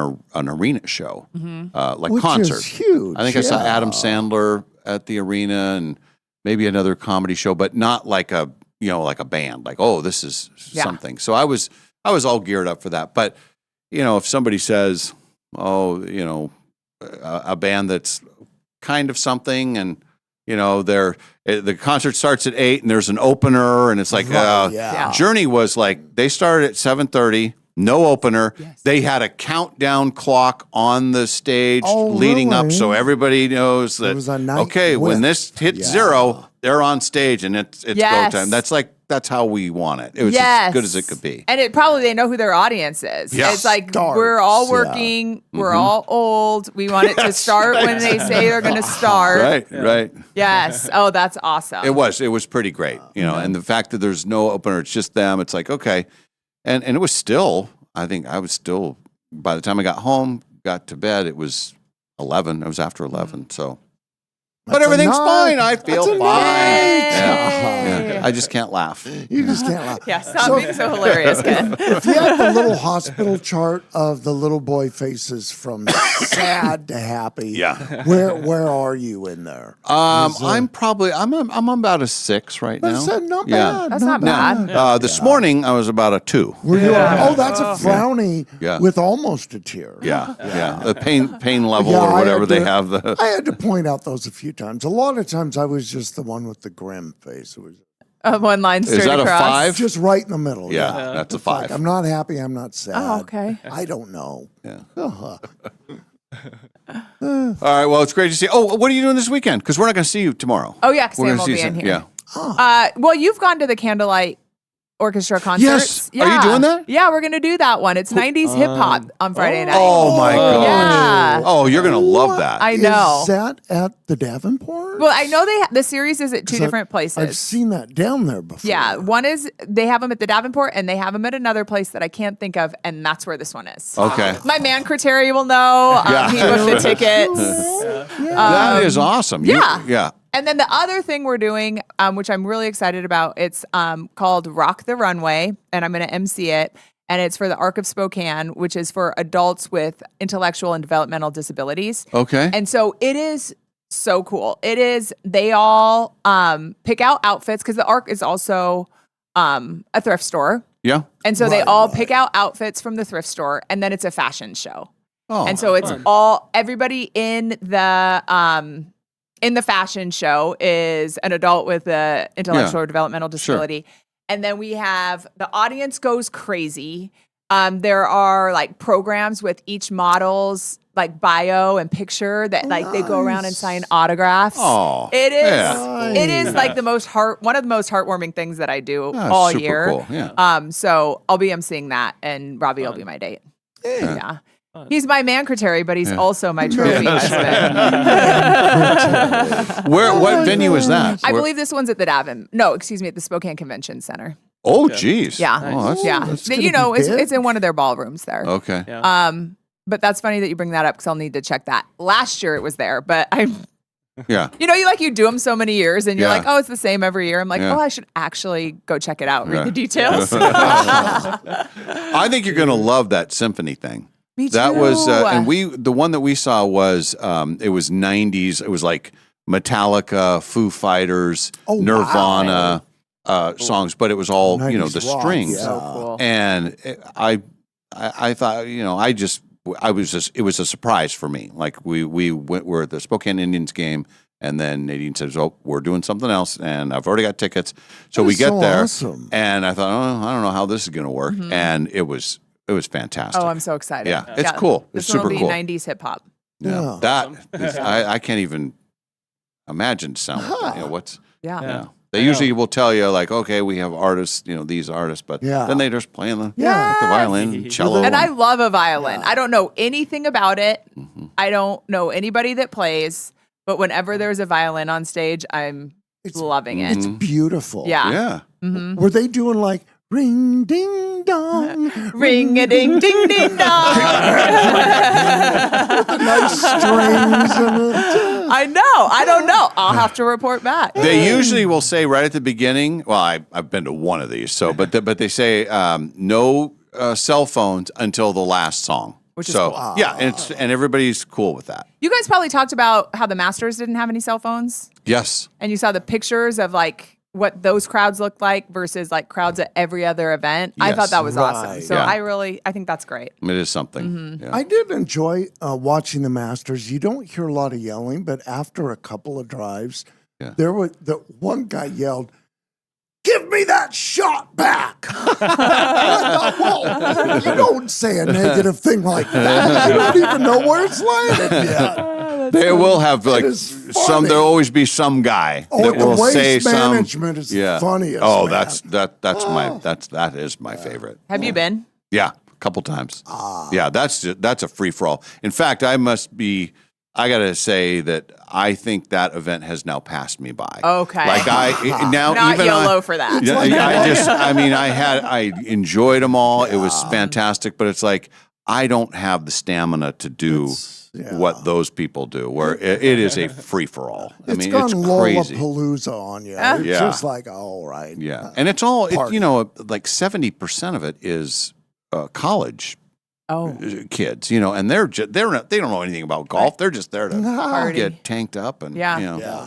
arena show, like Which concert. is huge. I think I saw Adam Sandler at the arena and maybe another comedy show, but not like a band. Like, oh, this is something. So I was all geared up for that. But if somebody says, oh, a band that's kind of something, and the concert starts at 8 and there's an opener, and it's like Journey was like, they started at 7:30, no opener. They had a countdown clock on the stage leading up, so everybody knows that was a night okay, when with- this hits 0, they're on stage and it's go time. That's like that's how we want it. It was as good as it could be. And they know who their audience is. Yes. It's like Starts, we're all working, we're all old. We want it to start when they say they're going to start. Right. Yes. Oh, that's awesome. It was pretty great, and the fact that there's no opener, it's just them. It's like, okay. And it was still, I think I was still, by the time I got home, got to bed, it was 11. It was after 11. So, but everything's fine. I feel fine. Yeah. I just can't laugh. You just can't laugh. Yeah, stop being so hilarious, Ken. If you have the little hospital chart of the little boy faces from sad to happy, where are you in there? I'm about a 6 right now. That's not bad. That's not bad. This morning I was about a 2. Oh, that's a frowny with almost a tear. Yeah. The pain level or whatever they have. I had to point out those a few times. A lot of times I was just the one with the grim face. It was one line straight across. Is that a 5? Just right in the middle. Yeah, that's a 5. Like, I'm not happy. I'm not sad. Oh, okay. I don't know. Yeah. All right. Well, it's great to see. Oh, what are you doing this weekend? Because we're not going to see you tomorrow. Oh, yeah, because Sam will be in here. Yeah. Well, you've gone to the Candlelight Orchestra concerts. Yes. Are you doing that? Yeah, we're going to do that one. It's 90s hip hop on Friday night. Oh, my gosh. Yeah. Oh, you're going to love that. I know. Is that at the Davenport? Well, I know the series is at 2 different places. I've seen that down there before. Yeah, one is they have them at the Davenport, and they have them at another place that I can't think of, and that's where this one is. Okay. My man Criteria will know. He booked the tickets. That is awesome. Yeah. And then the other thing we're doing, which I'm really excited about, it's called Rock the Runway, and I'm going to MC it. And it's for the Arc of Spokane, which is for adults with intellectual and developmental disabilities. Okay. And so it is so cool. It is, they all pick out outfits, because the Arc is also a thrift store. Yeah. And so they all pick out outfits from the thrift store, and then it's a fashion show. Oh, and so it's everybody in the fashion show is an adult with an intellectual or developmental disability. Sure. And then we have the audience goes crazy. There are like programs with each model's like bio and picture that they go around and sign autographs. Oh, it is like one of the most heartwarming things that I do all year. Cool. Yeah. So I'll be emceeing that, and Robbie will be my date. Yeah. He's my man Criteria, but he's also my trophy husband. What venue is that? I believe this one's at the at the Spokane Convention Center. Oh, geez. Yeah. Nice. It's in one of their ballrooms there. Okay. Yeah. But that's funny that you bring that up, because I'll need to check that. Last year it was there, but Yeah. You do them so many years, and you're like, oh, it's the same every year. I'm like, I should actually go check it out, read the details. I think you're going to love that symphony thing. Me too. That was, and the one that we saw was, it was 90s. It was like Metallica, Foo Fighters, Nirvana songs, but it was all, the strings. So cool. And I thought, it was a surprise for me. Like we're at the Spokane Indians game, and then Nadine says, "Oh, we're doing something else," and I've already got tickets. So we get there, and I thought, "Oh, I don't know how this is going to work," and it was fantastic. Oh, I'm so excited! Yeah, it's cool. It's super cool. cool. 90s hip hop. Yeah, I can't even imagine sound. What's They usually will tell you, like, okay, we have artists, these artists, but then they just play the violin, and cello. And I love a violin. I don't know anything about it. I don't know anybody that plays, but whenever there's a violin on stage, I'm loving it. It's beautiful. Yeah. Yeah. Mm-hmm. Were they doing like ring ding dong, ring a ding ding ding dong? With the nice strings and I know. I don't know. I'll have to report back. They usually will say right at the beginning. Well, I've been to one of these, so but they say no cell phones until the last song. Which is cool. Yeah, and everybody's cool with that. You guys probably talked about how the Masters didn't have any cell phones. Yes. And you saw the pictures of like what those crowds looked like versus like crowds at every other event. I thought that was awesome. So I think that's great. It is something. Mm-hmm. Yeah. I did enjoy watching the Masters. You don't hear a lot of yelling, but after a couple of drives, there was the one guy yelled, "Give me that shot back!" I thought, well, you don't say a negative thing like that. You don't even know where it's landed yet. They will have like some. There'll always be some guy that will say waste some. management is funniest. Oh, man. that is my favorite. Have you been? Yeah, a couple times. Yeah, that's a free for all. In fact, I gotta say that I think that event has now passed me by. Okay. Like now not even YOLO for that. I enjoyed them all. It was fantastic, but it's like I don't have the stamina to do what those people do, where it is a free for all. I mean, gone it's crazy. Lollapalooza on you. Yeah. It's just like, all right. Yeah, and it's all like 70% of it is college. Kids, and they don't know anything about golf. They're just there to get tanked up and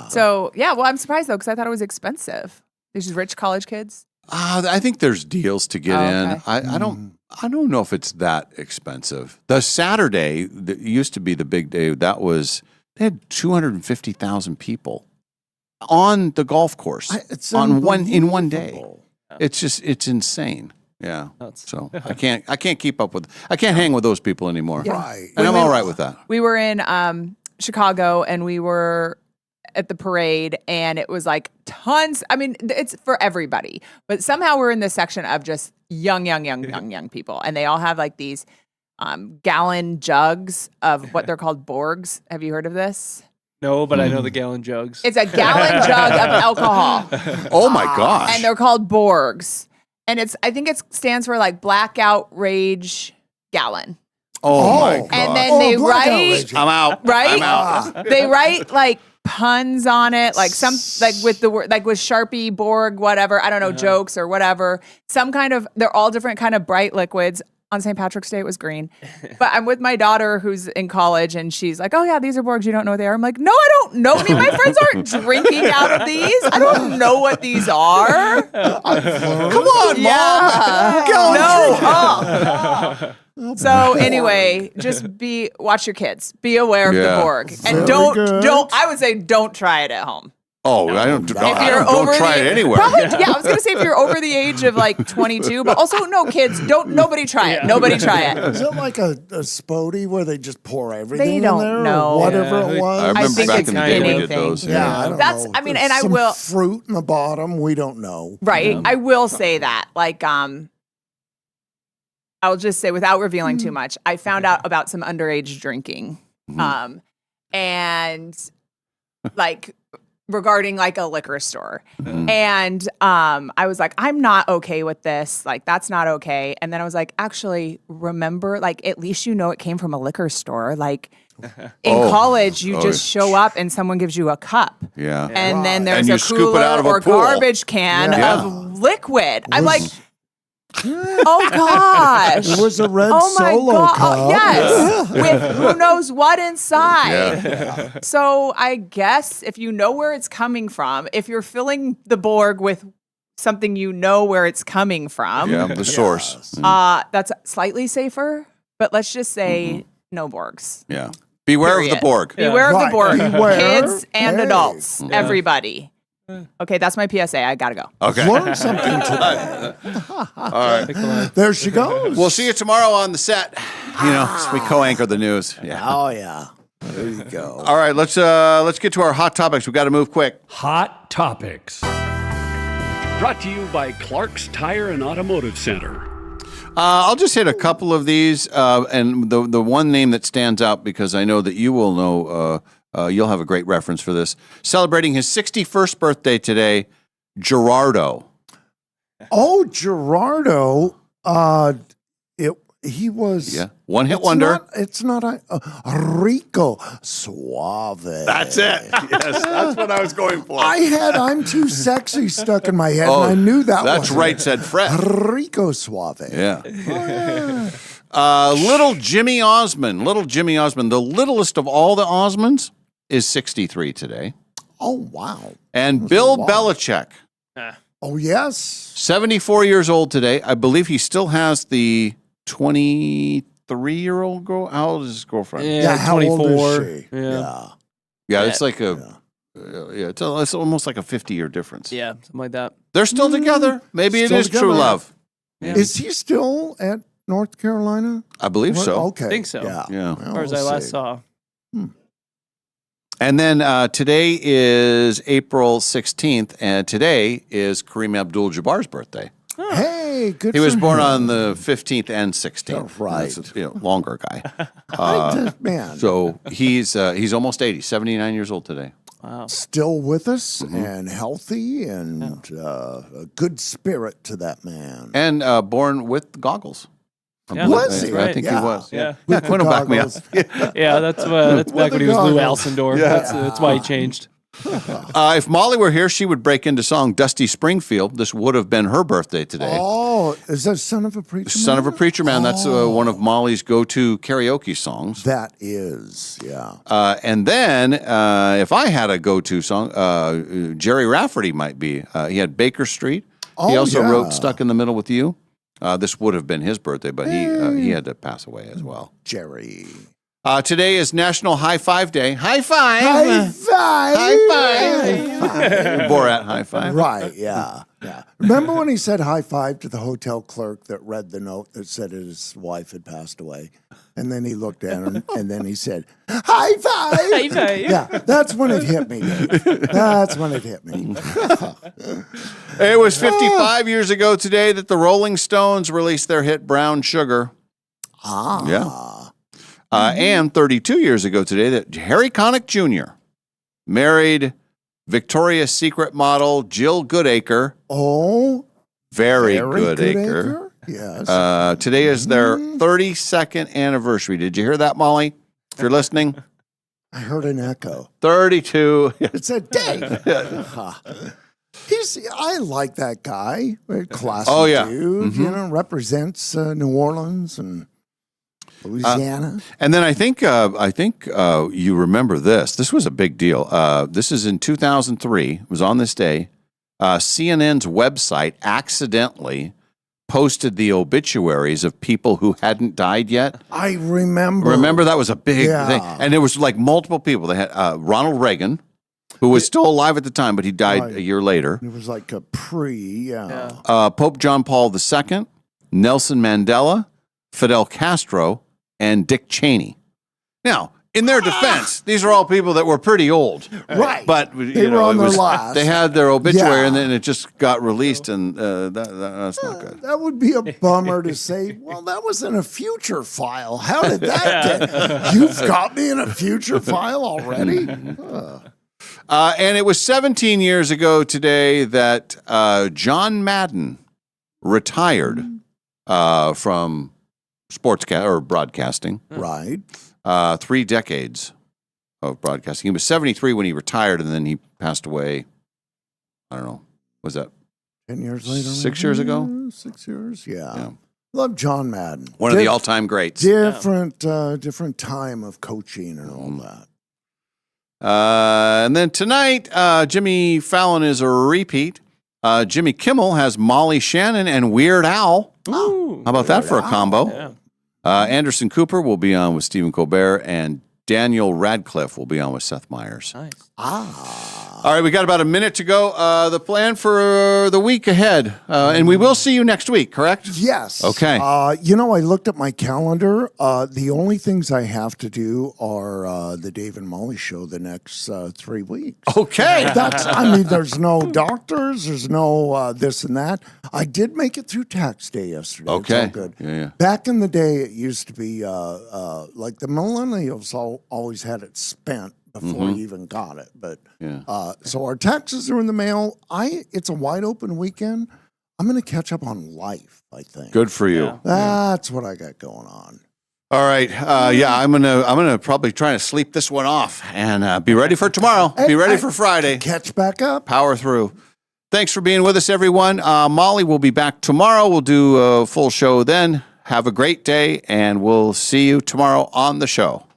So well, I'm surprised though because I thought it was expensive. These rich college kids. I think there's deals to get in. Okay. I don't know if it's that expensive. The Saturday that used to be the big day. They had 250,000 people on the golf course in one day. It's insane. Yeah. So I can't keep up with. I can't hang with those people anymore. Right. And I'm all right with that. We were in Chicago and we were at the parade and it was like tons. I mean, it's for everybody, but somehow we're in this section of just young people, and they all have like these gallon jugs of what they're called Borgs. Have you heard of this? No, but I know the gallon jugs. It's a gallon jug of alcohol. Oh my gosh! And they're called Borgs. And I think it stands for like blackout rage gallon. Oh my god! And then they write, I'm out. Right? I'm out. They write like puns on it, like some with the word, like with Sharpie, Borg, whatever. I don't know, jokes or whatever. Some kind of. They're all different kind of bright liquids. On St. Patrick's Day, it was green. But I'm with my daughter who's in college, and she's like, "Oh yeah, these are Borgs. You don't know what they are." I'm like, "No, I don't know. Any of my friends aren't drinking out of these. I don't know what these are." Come on, Mom. No. So anyway, just watch your kids. Be aware of the Borg, and don't. I would say don't try it at home. Oh, I don't try it anywhere. Probably, I was going to say if you're over the age of like 22, but also no kids, nobody try it. Nobody try it. Is it like a Spodie where they just pour everything they don't in there? know. Or whatever it was? I remember think back it's in the day we did anything. those. Yeah, I don't know. I mean, and I Some will fruit in the bottom. We don't know. Right. I will say that. Like, I'll just say without revealing too much, I found out about some underage drinking. And like regarding like a liquor store. And I was like, I'm not okay with this. Like, that's not okay. And then I was like, actually, remember, like, at least you know it came from a liquor store. Like, in college, you just show up and someone gives you a cup. Yeah. And then there's you a scoop it cooler out of a or pool. garbage can of liquid. I'm like, oh gosh. It was a red oh my Solo God. cup. Yes. With who knows what inside. Yeah. So I guess if you know where it's coming from, if you're filling the Borg with something you know where it's coming from, the source. that's slightly safer. But let's just say no Borgs. Yeah. Beware of the Borg. Beware of the Borg. Beware. Kids and adults. Everybody. Okay, that's my PSA. I gotta go. Okay. Learn something today. All right. There she goes. We'll see you tomorrow on the set. We co-anchor the news. Yeah. Oh yeah. There you go. All right, let's get to our hot topics. We've got to move quick. Hot Topics. Brought to you by Clark's Tire and Automotive Center. I'll just hit a couple of these, and the one name that stands out because I know that you will know. You'll have a great reference for this. Celebrating his 61st birthday today, Gerardo. Oh, Gerardo. He was one-hit wonder. It's not a Rico Suave. That's it. Yes, that's what I was going for. I had "I'm Too Sexy" stuck in my head, and I knew that. That's right, said Fred. Rico Suave. Yeah. Little Jimmy Osmond. Little Jimmy Osmond, the littlest of all the Osmonds, is 63 today. Oh wow! And Bill Belichick. Oh yes, 74 years old today. I believe he still has the 23-year-old girl. How old is his girlfriend? Yeah, how 24. old is she? Yeah, it's like it's almost like a 50-year difference. Yeah, something like that. They're still together. Maybe Still it is together. true love. Yeah. Is he still at North Carolina? I believe so. Okay. I think so. Yeah. Yeah. As far as I last saw. And then today is April 16th, and today is Kareem Abdul-Jabbar's birthday. Hey, good. He was for born him. on the 15th and 16th. Right. That's a, longer guy. Man. So he's almost 80, 79 years old today. Wow. Still with us and healthy and a good spirit to that man. And born with goggles. Yeah, Was he? I think he was. Yeah. Quinn will back me up. Yeah, that's back when he was Lou Alcindor. Yeah. That's why he changed. If Molly were here, she would break into song Dusty Springfield. This would have been her birthday today. Oh, is that Son of a Preacher Man? Son of a Preacher Man. That's one of Molly's go-to karaoke songs. That is, yeah. And then if I had a go-to song, Jerry Rafferty might be. He had Baker Street. He also wrote Stuck in the Middle with You. This would have been his birthday, but he had to pass away as well. Jerry. Today is National High Five Day. High five! High five! High five! Borat high five. Right, yeah. Remember when he said high five to the hotel clerk that read the note that said his wife had passed away? And then he looked at him and then he said, high five! High five! Yeah, that's when it hit me, Dave. That's when it hit me. It was 55 years ago today that the Rolling Stones released their hit Brown Sugar. Yeah. And 32 years ago today that Harry Connick Jr. married Victoria's Secret model Jill Goodacre. Oh, very Goodacre. Yes. Today is their 32nd anniversary. Did you hear that, Molly? If you're listening. I heard an echo. 32. It said Dave. I like that guy. Very classy dude. You know, represents New Orleans and Louisiana. And then I think you remember this. This was a big deal. This is in 2003. It was on this day. CNN's website accidentally posted the obituaries of people who hadn't died yet. I remember. Remember that was a big thing. And it was like multiple people. They had Ronald Reagan, who was still alive at the time, but he died a year later. It was like a Pope John Paul II, Nelson Mandela, Fidel Castro, and Dick Cheney. Now, in their defense, these are all people that were pretty old. Right. But they were on their last. They had their obituary, and then it just got released, and that's not good. That would be a bummer to say, well, that was in a future file. How did that get? You've got me in a future file already? And it was 17 years ago today that John Madden retired from or broadcasting. Right. 3 decades of broadcasting. He was 73 when he retired, and then he passed away. I don't know. Was that 10 years later? 6 years ago? 6 years, yeah. Love John Madden. One of the all-time greats. Different time of coaching and all that. And then tonight, Jimmy Fallon is a repeat. Jimmy Kimmel has Molly Shannon and Weird Al. How about that for a combo? Yeah. Anderson Cooper will be on with Stephen Colbert, and Daniel Radcliffe will be on with Seth Meyers. Nice. All right, we got about a minute to go. The plan for the week ahead, and we will see you next week, correct? Yes. Okay. I looked at my calendar. The only things I have to do are the Dave and Molly show the next 3 weeks. Okay. There's no doctors. There's no this and that. I did make it through tax day yesterday. Okay. It's all good. Yeah. Back in the day, it used to be like the millennials always had it spent before you even got it. But so our taxes are in the mail. It's a wide open weekend. I'm going to catch up on life, I think. Good for you. That's what I got going on. All right. I'm gonna probably try to sleep this one off and be ready for tomorrow. Be ready for Friday. Catch back up. Power through. Thanks for being with us, everyone. Molly will be back tomorrow. We'll do a full show then. Have a great day, and we'll see you tomorrow on the show.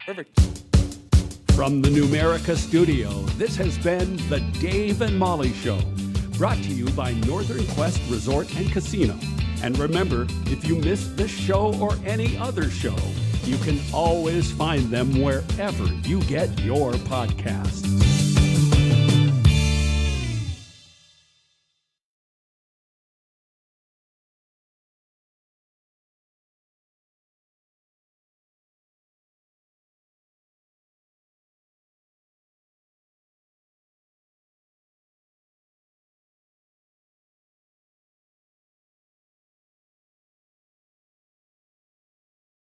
Perfect. From the Numerica studio, this has been the Dave and Molly Show, brought to you by Northern Quest Resort and Casino. And remember, if you missed this show or any other show, you can always find them wherever you get your podcasts.